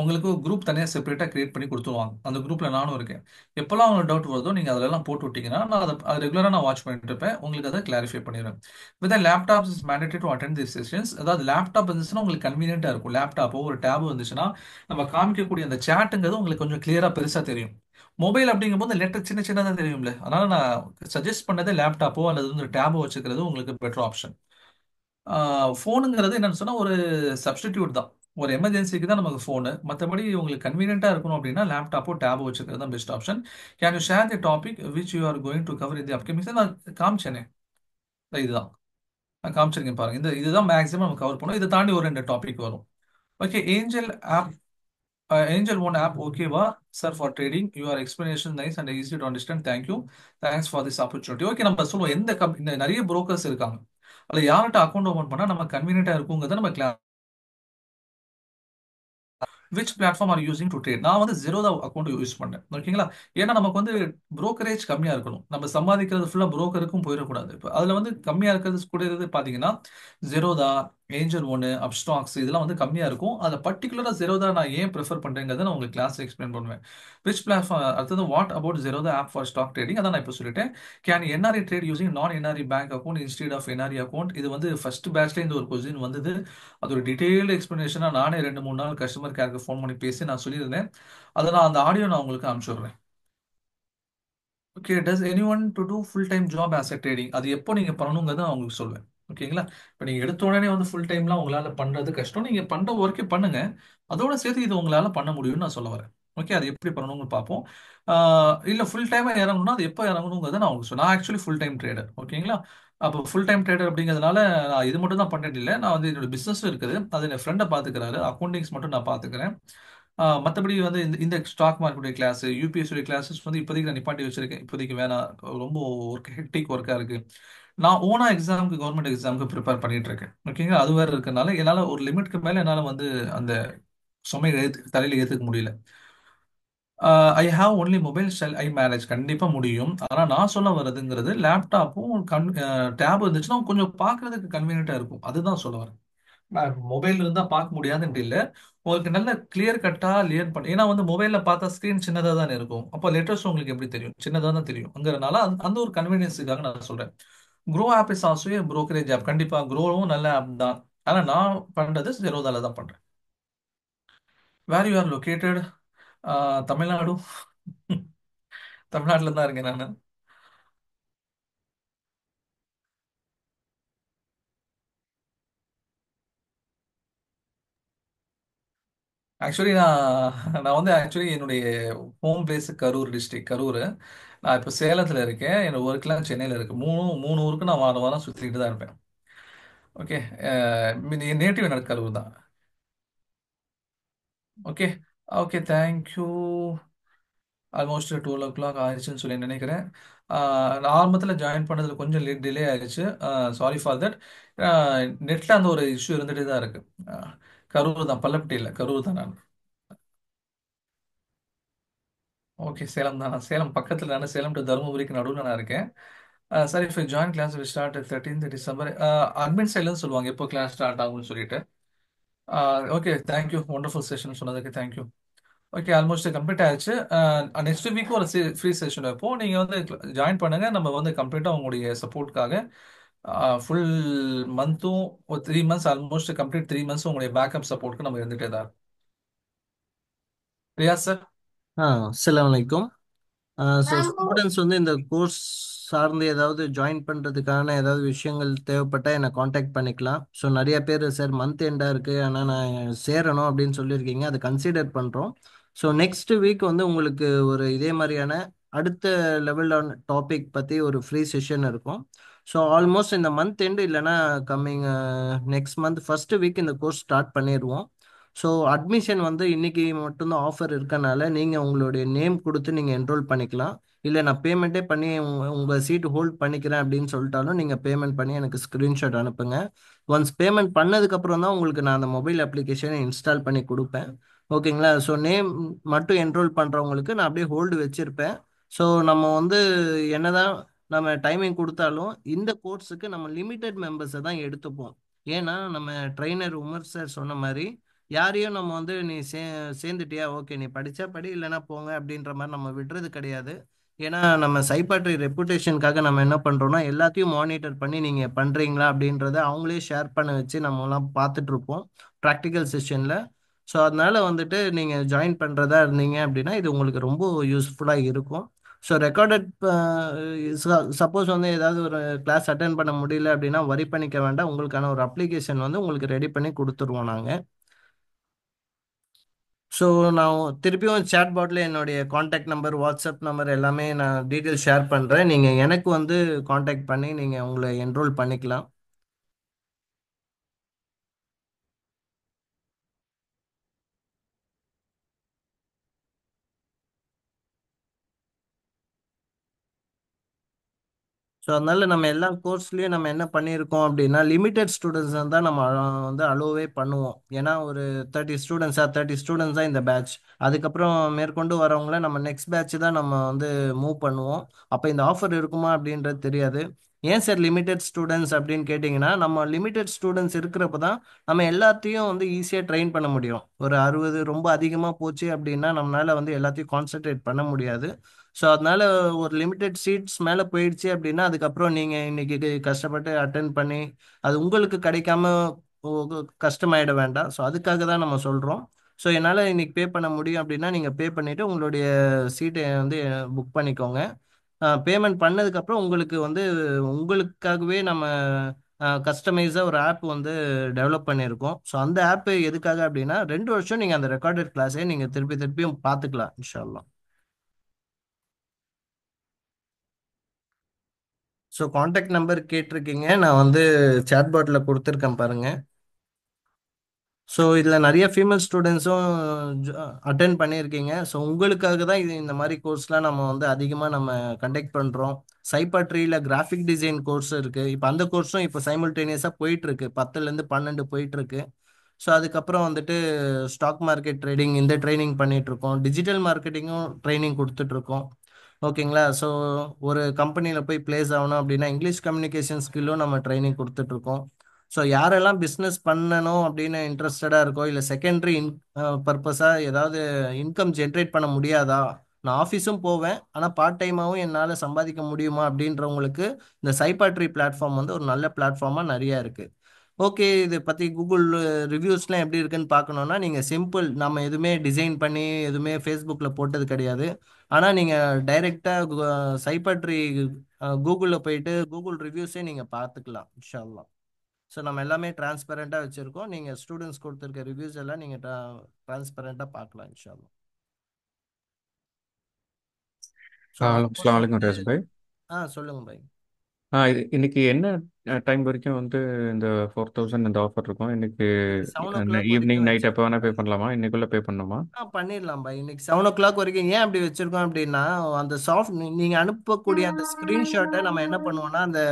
உங்களுக்கு ஒரு குரூப் தனியாக செப்பரேட்டாக கிரியேட் பண்ணி கொடுத்துருவாங்க. அந்த குரூப்பில் நானும் இருக்கேன். எப்போல்லாம் உங்களுக்கு டவுட் வருதோ நீங்கள் அதிலெல்லாம் போட்டு விட்டீங்கன்னா நான் அதை ரெகுலராக நான் வாட்ச் பண்ணிட்டு இருப்பேன். உங்களுக்கு அதை கிளாரிஃபை பண்ணிடுவேன். With laptops is mandatory to attend the sessions. அதாவது லேப்டாப் இருந்துச்சுன்னா உங்களுக்கு கன்வீனியன்ட்டாக இருக்கும். லேப்டாப்போ ஒரு டேபோ இருந்துச்சுன்னா நம்ம காமிக்கக்கூடிய அந்த சேட்டுங்கிறது உங்களுக்கு கொஞ்சம் கிளியராக பெருசாக தெரியும். மொபைல் அப்படிங்கும்போது லெட்டர் சின்ன சின்னதாக தெரியும்ல, அதனால நான் சஜஸ்ட் பண்ணதே லேப்டாப்போ அல்லது வந்து டேபோ வச்சுக்கிறது உங்களுக்கு பெட்டர் ஆப்ஷன். ஃபோனுங்கிறது என்னன்னு சொன்னால் ஒரு சப்ஸ்டிடியூட் தான். ஒரு எமர்ஜென்சிக்கு தான் நமக்கு ஃபோனு. மற்றபடி உங்களுக்கு கன்வீனியன்ட்டாக இருக்கணும் அப்படின்னா லேப்டாப்போ டேபோ வச்சுக்கிறது தான் best option. Can you share the topic which you are going to cover இந்த அப்கமிங்? நான் காமிச்சேனே, இதுதான் நான் காமிச்சிருக்கேன் பாருங்க. இதுதான் மேக்ஸிமம் நம்ம கவர் பண்ணுவோம். இதை தாண்டி ஒரு 2 டாபிக் வரும். Okay, angel app. Angel one app ஓகேவா sir for trading? Your explanation nice and easy to understand. Thank you. Thanks for this opportunity. Okay, நம்ம சொல்லுவோம் எந்த இந்த நிறைய புரோக்கர்ஸ் இருக்காங்க, அதில் யார்கிட்ட அக்கௌண்ட் ஓபன் பண்ணால் நம்ம கன்வீனியன்ட்டாக இருக்குங்கிறத நம்ம which platform are using to trade. நான் வந்து ஜெரோதா அக்கௌண்ட் யூஸ் பண்ணேன். ஓகேங்களா. ஏன்னா நமக்கு வந்து புரோக்கரேஜ் கம்மியாக இருக்கணும். நம்ம சம்பாதிக்கிறது ஃபுல்லாக புரோக்கருக்கும் போயிடக்கூடாது. இப்போ அதில் வந்து கம்மியாக இருக்கிறது கூட பார்த்தீங்கன்னா ஜெரோதா, ஏஞ்சல் ஒன்று அப்ஸ்டாக்ஸ் இதெல்லாம் வந்து கம்மியாக இருக்கும். அதில் பர்டிகுலராக ஜெரோதா நான் ஏன் ப்ரிஃபர் பண்ணுறேங்கிறத நான் உங்களுக்கு கிளாஸ் எக்ஸ்பிளைன் பண்ணுவேன். விச் பிளாட்ஃபார்ம் அடுத்தது what about Zerodha app for stock trading அதான் நான் இப்போ சொல்லிட்டேன். கேன் என்ஆர்ஐ ட்ரேட் யூசிங் நான் NRI bank account instead of NRI account. இது வந்து ஃபர்ஸ்ட் பேட்ச்ல இந்த ஒரு கொஸ்டின் வந்தது. அது ஒரு டீட்டெயில்டு எக்ஸ்பிளனேஷனாக நானே 2 3 நாள் கஸ்டமர் கேருக்கு ஃபோன் பண்ணி பேசி நான் சொல்லியிருந்தேன். அதை நான் அந்த ஆடியோ நான் உங்களுக்கு அனுப்பிச்சுடுறேன். Okay, does anyone do do full time job as a trading? அது எப்போ நீங்கள் பண்ணணுங்கிறத நான் உங்களுக்கு சொல்வேன். ஓகேங்களா? இப்போ நீங்கள் எடுத்த உடனே வந்து ஃபுல் டைம்லாம் உங்களால் பண்ணுறது கஷ்டம். நீங்கள் பண்ணுற ஒர்க்கே பண்ணுங்க, அதோட சேர்த்து இது உங்களால் பண்ண முடியும்னு நான் சொல்ல வரேன். ஓகே, அது எப்படி பண்ணணும்னு பார்ப்போம். இல்லை ஃபுல் டைமாக இறங்கணும்னா அது எப்போ இறங்கணுங்கிறத நான் உங்களுக்கு நான் ஆக்சுவலி ஃபுல் டைம் ட்ரேடர். ஓகேங்களா? அப்போ ஃபுல் டைம் ட்ரேடர் அப்படிங்கிறதுனால நான் இது மட்டும் தான் பண்ணிட்டு இல்லை, நான் வந்து என்னோட பிஸ்னஸும் இருக்குது. அது என் ஃப்ரெண்டை பார்த்துக்கிறாரு, அக்கௌண்டிங்ஸ் மட்டும் நான் பார்த்துக்கிறேன். மற்றபடி வந்து இந்த ஸ்டாக் மார்க்கெட்டுடைய கிளாஸ் யூபிஎஸ் உடைய கிளாஸஸ் வந்து இப்போதைக்கு நான் நிப்பாட்டி வச்சிருக்கேன். இப்போதைக்கு வேணாம், ரொம்ப ஒர்க் ஹெக்டிக் ஒர்க்காக இருக்கு. நான் ஓனா எக்ஸாமுக்கு கவர்மெண்ட் எக்ஸாமுக்கு ப்ரிப்பேர் பண்ணிட்டு இருக்கேன். ஓகேங்களா? அது வேற இருக்கனால என்னால் ஒரு லிமிட்க்கு மேலே என்னால் வந்து அந்த சுமையை தலையில ஏற்றுக்க முடியல. I have only mobile shell I manage கண்டிப்பாக முடியும். ஆனால் நான் சொல்ல வர்றதுங்கிறது லேப்டாப்பும் டேப் இருந்துச்சுன்னா கொஞ்சம் பார்க்கறதுக்கு கன்வீனியன்ட்டாக இருக்கும், அதுதான் சொல்ல வரேன். மொபைல் இருந்தா பார்க்க முடியாதுன்ட்டு இல்ல. உங்களுக்கு நல்ல கிளியர் கட்டா லியர் பண்ண, ஏன்னா வந்து மொபைல்ல பார்த்தா ஸ்கிரீன் சின்னதா தானே இருக்கும். அப்போ லெட்டர்ஸ் உங்களுக்கு எப்படி தெரியும்? சின்னதா தான் தெரியும். அங்கறனால அந்த ஒரு கன்வீனியன்ஸுக்காக நான் சொல்றேன். Groww app is also a brokerage app. கண்டிப்பா க்ரோவும் நல்ல ஆப் தான். ஆனா நான் பண்றது ஜெரோதால தான் பண்றேன். Where you are located? Tamil Nadu. தமிழ்நாட்டில் தான் இருக்கேன் நான். ஆக்சுவலி நான் வந்து ஆக்சுவலி என்னுடைய home place Karur district Karur. நான் இப்போ சேலத்தில் இருக்கேன். என்னோட ஒர்க்லாம் சென்னையில் இருக்கு. மூணு மூணு ஊருக்கு நான் வாரம் வாரம் சுற்றிட்டு தான் இருப்பேன். ஓகே, என் நேட்டிவ் என்னோட கரூர் தான். Okay. Okay, thank you. Almost 12 o'clock ஆயிடுச்சுன்னு சொல்லி நினைக்கிறேன். நான் ஆரம்பத்தில் ஜாயின் பண்ணதில் கொஞ்சம் லேட் டிலே ஆயிடுச்சு. Sorry for that. நெட்டில் அந்த ஒரு இஷ்யூ இருந்துகிட்டே தான் இருக்கு. கரூர் தான், பல்லப்பட்டி இல்லை, கரூர் தான் நான். ஓகே, சேலம் தான். நான் சேலம் பக்கத்தில், நான் சேலம் டு தருமபுரிக்கு நடுவில் நான் இருக்கேன். Sir if join class will start 13th December. Admin சைட்லன்னு சொல்லுவாங்க எப்போ கிளாஸ் ஸ்டார்ட் ஆகும்னு சொல்லிட்டு. Okay, thank you. ஒண்டர்ஃபுல் செஷன் சொன்னதுக்கு தேங்க்யூ. ஓகே, ஆல்மோஸ்ட் கம்ப்ளீட் ஆயிடுச்சு. நெக்ஸ்ட் வீக் ஒரு ஃப்ரீ செஷன் வைப்போம். நீங்கள் வந்து ஜாயின் பண்ணுங்க. நம்ம வந்து கம்ப்ளீட்டாக உங்களுடைய சப்போர்ட்காக ஃபுல் மந்த்தும் ஒரு 3 months, ஆல்மோஸ்ட் கம்ப்ளீட் 3 months உங்களுடைய பேக்கப் சப்போர்ட்க்கு நம்ம இருந்துகிட்டே தான் இருக்கோம். ரியாஸ் சார். அஸ்ஸலாமு அலைக்கும். ஸோ ஸ்டூடெண்ட்ஸ் வந்து இந்த கோர்ஸ் சார்ந்து ஏதாவது ஜாயின் பண்ணுறதுக்கான ஏதாவது விஷயங்கள் தேவைப்பட்டால் என்னை காண்டாக்ட் பண்ணிக்கலாம். ஸோ நிறைய பேர் சார் மந்த் எண்டாக இருக்குது ஆனால் நான் சேரணும் அப்படின்னு சொல்லியிருக்கீங்க, அதை கன்சிடர் பண்ணுறோம். ஸோ நெக்ஸ்ட் வீக் வந்து உங்களுக்கு ஒரு இதே மாதிரியான அடுத்த லெவலான டாபிக் பற்றி ஒரு ஃப்ரீ செஷன் இருக்கும். ஸோ ஆல்மோஸ்ட் இந்த மந்த் எண்டு இல்லைன்னா coming next month first week இந்த கோர்ஸ் ஸ்டார்ட் பண்ணிடுவோம். ஸோ அட்மிஷன் வந்து இன்னைக்கு மட்டும்தான் ஆஃபர் இருக்கனால நீங்கள் உங்களுடைய நேம் கொடுத்து நீங்கள் என்ரோல் பண்ணிக்கலாம். இல்லை நான் பேமெண்ட்டே பண்ணி உங்கள் சீட் ஹோல்ட் பண்ணிக்கிறேன் அப்படின்னு சொல்லிட்டாலும் நீங்கள் பேமெண்ட் பண்ணி எனக்கு ஸ்க்ரீன்ஷாட் அனுப்புங்க. ஒன்ஸ் பேமெண்ட் பண்ணதுக்கப்புறம் தான் உங்களுக்கு நான் அந்த மொபைல் அப்ளிகேஷனை இன்ஸ்டால் பண்ணி கொடுப்பேன். ஓகேங்களா? ஸோ நேம் மட்டும் என்ரோல் பண்ணுறவங்களுக்கு நான் அப்படியே ஹோல்டு வச்சுருப்பேன். ஸோ நம்ம வந்து என்னதான் நம்ம டைமிங் கொடுத்தாலும் இந்த கோர்ஸுக்கு நம்ம லிமிட்டெட் மெம்பர்ஸை தான் எடுத்துப்போம். ஏன்னா நம்ம ட்ரெயினர் உமர் சார் சொன்ன மாதிரி யாரையும் நம்ம வந்து நீ சேர்ந்துட்டியா ஓகே நீ படிச்சா படி இல்லைன்னா போங்க அப்படின்ற மாதிரி நம்ம விடுறது கிடையாது. ஏன்னா நம்ம சைபாட்ரி ரெப்புடேஷனுக்காக நம்ம என்ன பண்ணுறோம்னா எல்லாத்தையும் மானிட்டர் பண்ணி நீங்கள் பண்ணுறீங்களா அப்படின்றத அவங்களே ஷேர் பண்ண வச்சு நம்மலாம் பார்த்துட்டு இருப்போம் ப்ராக்டிக்கல் செஷனில். ஸோ அதனால வந்துட்டு நீங்கள் ஜாயின் பண்ணுறதா இருந்தீங்க அப்படின்னா இது உங்களுக்கு ரொம்ப யூஸ்ஃபுல்லாக இருக்கும். ஸோ ரெக்கார்டட் சப்போஸ் வந்து ஏதாவது ஒரு கிளாஸ் அட்டன் பண்ண முடியல அப்படின்னா வரி பண்ணிக்க வேண்டாம். உங்களுக்கான ஒரு அப்ளிகேஷன் வந்து உங்களுக்கு ரெடி பண்ணி கொடுத்துருவோம் நாங்கள். ஸோ நான் திருப்பியும் சேட் பாட்டில் என்னுடைய காண்டாக்ட் நம்பர் வாட்ஸ்அப் நம்பர் எல்லாமே நான் டீட்டெயில் ஷேர் பண்ணுறேன். நீங்கள் எனக்கு வந்து காண்டாக்ட் பண்ணி நீங்கள் உங்களை என்ரோல் பண்ணிக்கலாம். ஸோ அதனால நம்ம எல்லா கோர்ஸ்லேயும் நம்ம என்ன பண்ணியிருக்கோம் அப்படின்னா லிமிட்டெட் ஸ்டூடெண்ட்ஸ் தான் நம்ம வந்து அலோவே பண்ணுவோம். ஏன்னா ஒரு 30 ஸ்டூடெண்ட்ஸ் தான் இந்த பேட்ச். அதுக்கப்புறம் மேற்கொண்டு வரவங்கள நம்ம நெக்ஸ்ட் பேட்ச் தான் நம்ம வந்து மூவ் பண்ணுவோம். அப்போ இந்த ஆஃபர் இருக்குமா அப்படின்றது தெரியாது. ஏன் சார் லிமிடெட் ஸ்டூடெண்ட்ஸ் அப்படின்னு கேட்டிங்கன்னா, நம்ம லிமிடெட் ஸ்டூடெண்ட்ஸ் இருக்கிறப்ப தான் நம்ம எல்லாத்தையும் வந்து ஈஸியாக ட்ரெயின் பண்ண முடியும். ஒரு 60 ரொம்ப அதிகமாக போச்சு அப்படின்னா நம்மளால வந்து எல்லாத்தையும் கான்சென்ட்ரேட் பண்ண முடியாது. ஸோ அதனால ஒரு லிமிடெட் சீட்ஸ் மேலே போயிடுச்சு அப்படின்னா அதுக்கப்புறம் நீங்கள் இன்னைக்கு கஷ்டப்பட்டு அட்டென்ட் பண்ணி அது உங்களுக்கு கிடைக்காம கஷ்டமாயிட வேண்டாம். ஸோ அதுக்காக தான் நம்ம சொல்கிறோம். ஸோ என்னால் இன்னைக்கு பே பண்ண முடியும் அப்படின்னா நீங்கள் பே பண்ணிவிட்டு உங்களுடைய சீட்டை வந்து புக் பண்ணிக்கோங்க. பேமெண்ட் பண்ணதுக்கப்புறம் உங்களுக்கு வந்து உங்களுக்காகவே நம்ம கஸ்டமைஸாக ஒரு ஆப் வந்து டெவலப் பண்ணியிருக்கோம். ஸோ அந்த ஆப் எதுக்காக அப்படின்னா 2 வருஷம் நீங்கள் அந்த ரெக்கார்டட் கிளாஸே நீங்கள் திருப்பி திருப்பியும் பார்த்துக்கலாம் இன்ஷா அல்லாஹ். ஸோ காண்டாக்ட் நம்பர் கேட்டிருக்கீங்க, நான் வந்து சேட்பாட்டில் கொடுத்துருக்கேன் பாருங்க. ஸோ இதில் நிறைய ஃபீமேல் ஸ்டூடெண்ட்ஸும் அட்டென்ட் பண்ணியிருக்கீங்க. ஸோ உங்களுக்காக தான் இது இந்த மாதிரி கோர்ஸ்லாம் நம்ம வந்து அதிகமாக நம்ம கண்டக்ட் பண்ணுறோம். சைபாட்ரியில் கிராஃபிக் டிசைன் கோர்ஸ் இருக்குது. இப்போ அந்த கோர்ஸும் இப்போ சைமல்டேனியஸாக போயிட்டுருக்கு, 10லேருந்து 12 போயிட்டுருக்கு. ஸோ அதுக்கப்புறம் வந்துட்டு ஸ்டாக் மார்க்கெட் ட்ரேடிங் இந்த ட்ரைனிங் பண்ணிகிட்ருக்கோம். டிஜிட்டல் மார்க்கெட்டிங்கும் ட்ரைனிங் கொடுத்துட்ருக்கோம். ஓகேங்களா? ஸோ ஒரு கம்பெனியில் போய் பிளேஸ் ஆகணும் அப்படின்னா இங்கிலீஷ் கம்யூனிகேஷன் ஸ்கில்லும் நம்ம ட்ரைனிங் கொடுத்துட்ருக்கோம். ஸோ யாரெல்லாம் பிஸ்னஸ் பண்ணணும் அப்படின்னு இன்ட்ரெஸ்டடாக இருக்கோ, இல்லை செகண்டரி பர்பஸாக ஏதாவது இன்கம் ஜென்ரேட் பண்ண முடியாதா, நான் ஆஃபீஸும் போவேன் ஆனால் பார்ட் டைமாகவும் என்னால் சம்பாதிக்க முடியுமா அப்படின்றவங்களுக்கு இந்த சைபாட்ரி பிளாட்ஃபார்ம் வந்து ஒரு நல்ல பிளாட்ஃபார்மாக நிறையா இருக்குது. ஓகே, இதை பற்றி கூகுள் ரிவ்யூஸ்லாம் எப்படி இருக்குன்னு பார்க்கணுன்னா நீங்கள் சிம்பிள், நம்ம எதுவுமே டிசைன் பண்ணி எதுவுமே ஃபேஸ்புக்கில் போட்டது கிடையாது. ஆனால் நீங்கள் டைரெக்டாக சைபாட்ரி கூகுளில் போயிட்டு கூகுள் ரிவ்யூஸே நீங்கள் பார்த்துக்கலாம் இன்ஷா அல்லாஹ். ஸோ நம்ம எல்லாமே டிரான்ஸ்பெரண்ட்டாக வச்சுருக்கோம். நீங்கள் ஸ்டூடெண்ட்ஸ் கொடுத்துருக்க ரிவ்யூஸ் எல்லாம் நீங்கள் டிரான்ஸ்பெரண்ட்டாக பார்க்கலாம் இன்ஷா அல்லாஹ். ஸோ நம்ம அஸ்ஸலாமு கோர்ஸ் அலைக்கும் வந்து ரியாஸ் பாய். சொல்லுங்கள் பாய். இது இன்னைக்கு என்ன டைம் வரைக்கும் வந்து இந்த 4000 இந்த ஆஃபர் இருக்கும் இன்னைக்கு? 7 o'clock ஈவினிங் வரைக்கும் நைட் எப்போ வச்சிருக்கோம் வேணால் பே பாய். பண்ணலாமா? இன்னைக்குள்ளே பே பண்ணணுமா? பண்ணிடலாம் பாய். இன்னைக்கு 7 o'clock வரைக்கும் ஏன் அப்படி வச்சிருக்கோம் அப்படின்னா, அந்த நீங்க அனுப்பக்கூடிய அந்த ஸ்கிரீன்ஷாட்டை நம்ம என்ன பண்ணுவோம்னா அந்த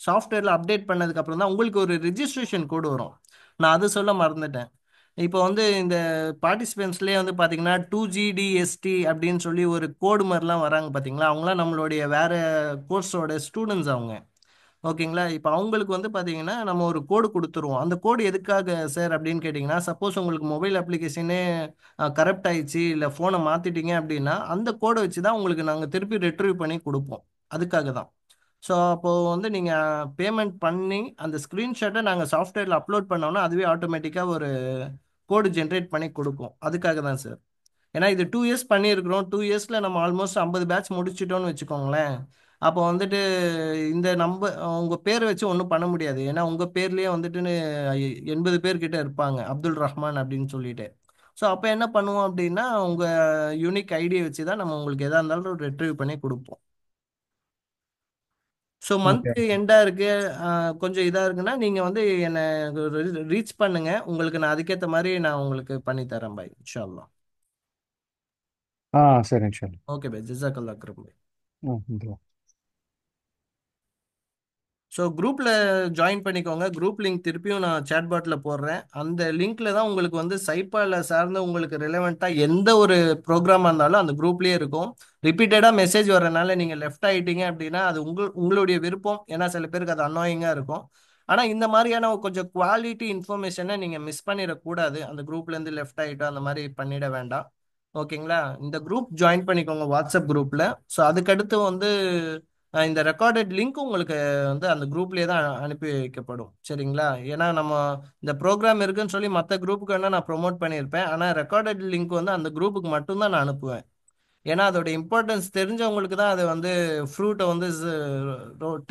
சாஃப்ட்வேர்ல அப்டேட் பண்ணதுக்கு அப்புறம் தான் உங்களுக்கு ஒரு ரிஜிஸ்ட்ரேஷன் கோடு வரும். நான் அது சொல்ல மறந்துட்டேன். இப்போ வந்து இந்த பார்ட்டிசிபென்ட்ஸ்லேயே வந்து பார்த்தீங்கன்னா 2GDST அப்படின்னு சொல்லி ஒரு கோடு மாதிரிலாம் வராங்க பார்த்தீங்களா, அவங்களாம் நம்மளுடைய வேற கோர்ஸோட ஸ்டூடெண்ட்ஸ் அவங்க. ஓகேங்களா? இப்போ அவங்களுக்கு வந்து பார்த்தீங்கன்னா நம்ம ஒரு கோடு கொடுத்துருவோம். அந்த கோடு எதுக்காக சார் அப்படின்னு கேட்டிங்கன்னா, சப்போஸ் உங்களுக்கு மொபைல் அப்ளிகேஷனே கரப்ட் ஆயிடுச்சு இல்லை ஃபோனை மாற்றிட்டீங்க அப்படின்னா அந்த கோடை வச்சு தான் உங்களுக்கு நாங்கள் திருப்பி ரெட்ரீவ் பண்ணி கொடுப்போம். அதுக்காக தான். ஸோ அப்போது வந்து நீங்கள் பேமெண்ட் பண்ணி அந்த ஸ்க்ரீன்ஷாட்டை நாங்கள் சாஃப்ட்வேரில் அப்லோட் பண்ணோன்னா அதுவே ஆட்டோமேட்டிக்காக ஒரு கோடு ஜென்ரேட் பண்ணி கொடுக்கும். அதுக்காக தான் சார். ஏன்னா இது 2 இயர்ஸ் பண்ணியிருக்கிறோம். 2 இயர்ஸில் நம்ம ஆல்மோஸ்ட் 50 பேட்ச் முடிச்சிட்டோம்னு வச்சுக்கோங்களேன். அப்போ வந்துட்டு இந்த உங்கள் பேரை வச்சு ஒன்றும் பண்ண முடியாது. ஏன்னா உங்கள் பேர்லேயே வந்துட்டு 80 பேர்கிட்ட இருப்பாங்க, அப்துல் ரஹ்மான் அப்படின்னு சொல்லிட்டு. ஸோ அப்போ என்ன பண்ணுவோம் அப்படின்னா உங்கள் யூனிக் ஐடியை வச்சு தான் நம்ம உங்களுக்கு எதாக இருந்தாலும் ரெட்ரீவ் பண்ணி கொடுப்போம். So okay. மந்த் எண்டாக இருக்கு, கொஞ்சம் இதாக இருக்குன்னா நீங்கள் வந்து என்னை ரீச் பண்ணுங்க, உங்களுக்கு நான் அதுக்கேற்ற மாதிரி நான் உங்களுக்கு பண்ணி தரேன் பாய் இன்ஷா அல்லாஹ். சரி இன்ஷால்லா. ஓகே பாய், ஜிசாக்கல்லா அக்ரம் பாய். இந்த ஸோ குரூப்பில் ஜாயின் பண்ணிக்கோங்க. குரூப் லிங்க் திருப்பியும் நான் சேட் பாட்டில் போடுறேன். அந்த லிங்க்ல தான் உங்களுக்கு வந்து சைப்பால சார்ந்த உங்களுக்கு ரிலவெண்ட்டாக எந்த ஒரு ப்ரோக்ராமாக இருந்தாலும் அந்த குரூப்லேயே இருக்கும். ரிப்பீட்டடாக மெசேஜ் வரனால நீங்கள் லெஃப்ட் ஆகிட்டீங்க அப்படின்னா அது உங்களுடைய விருப்பம். ஏன்னா சில பேருக்கு அது அன்னாயிங்காக இருக்கும். ஆனால் இந்த மாதிரியான கொஞ்சம் குவாலிட்டி இன்ஃபர்மேஷனை நீங்கள் மிஸ் பண்ணிடக்கூடாது. அந்த குரூப்லேருந்து லெஃப்ட் ஆகிட்டோம் அந்த மாதிரி பண்ணிட வேண்டாம். ஓகேங்களா? இந்த குரூப் ஜாயின் பண்ணிக்கோங்க வாட்ஸ்அப் குரூப்பில். ஸோ அதுக்கடுத்து வந்து இந்த ரெக்கார்டட் லிங்க் உங்களுக்கு வந்து அந்த குரூப்லேயே தான் அனுப்பி வைக்கப்படும். சரிங்களா? ஏன்னா நம்ம இந்த ப்ரோக்ராம் இருக்குன்னு சொல்லி மற்ற குரூப்புக்கு வேணால் நான் ப்ரொமோட் பண்ணியிருப்பேன். ஆனால் ரெக்கார்டட் லிங்க் வந்து அந்த குரூப்புக்கு மட்டும்தான் நான் அனுப்புவேன். ஏன்னா அதோட இம்பார்ட்டன்ஸ் தெரிஞ்சவங்களுக்கு தான் அது வந்து ஃப்ரூட்டை வந்து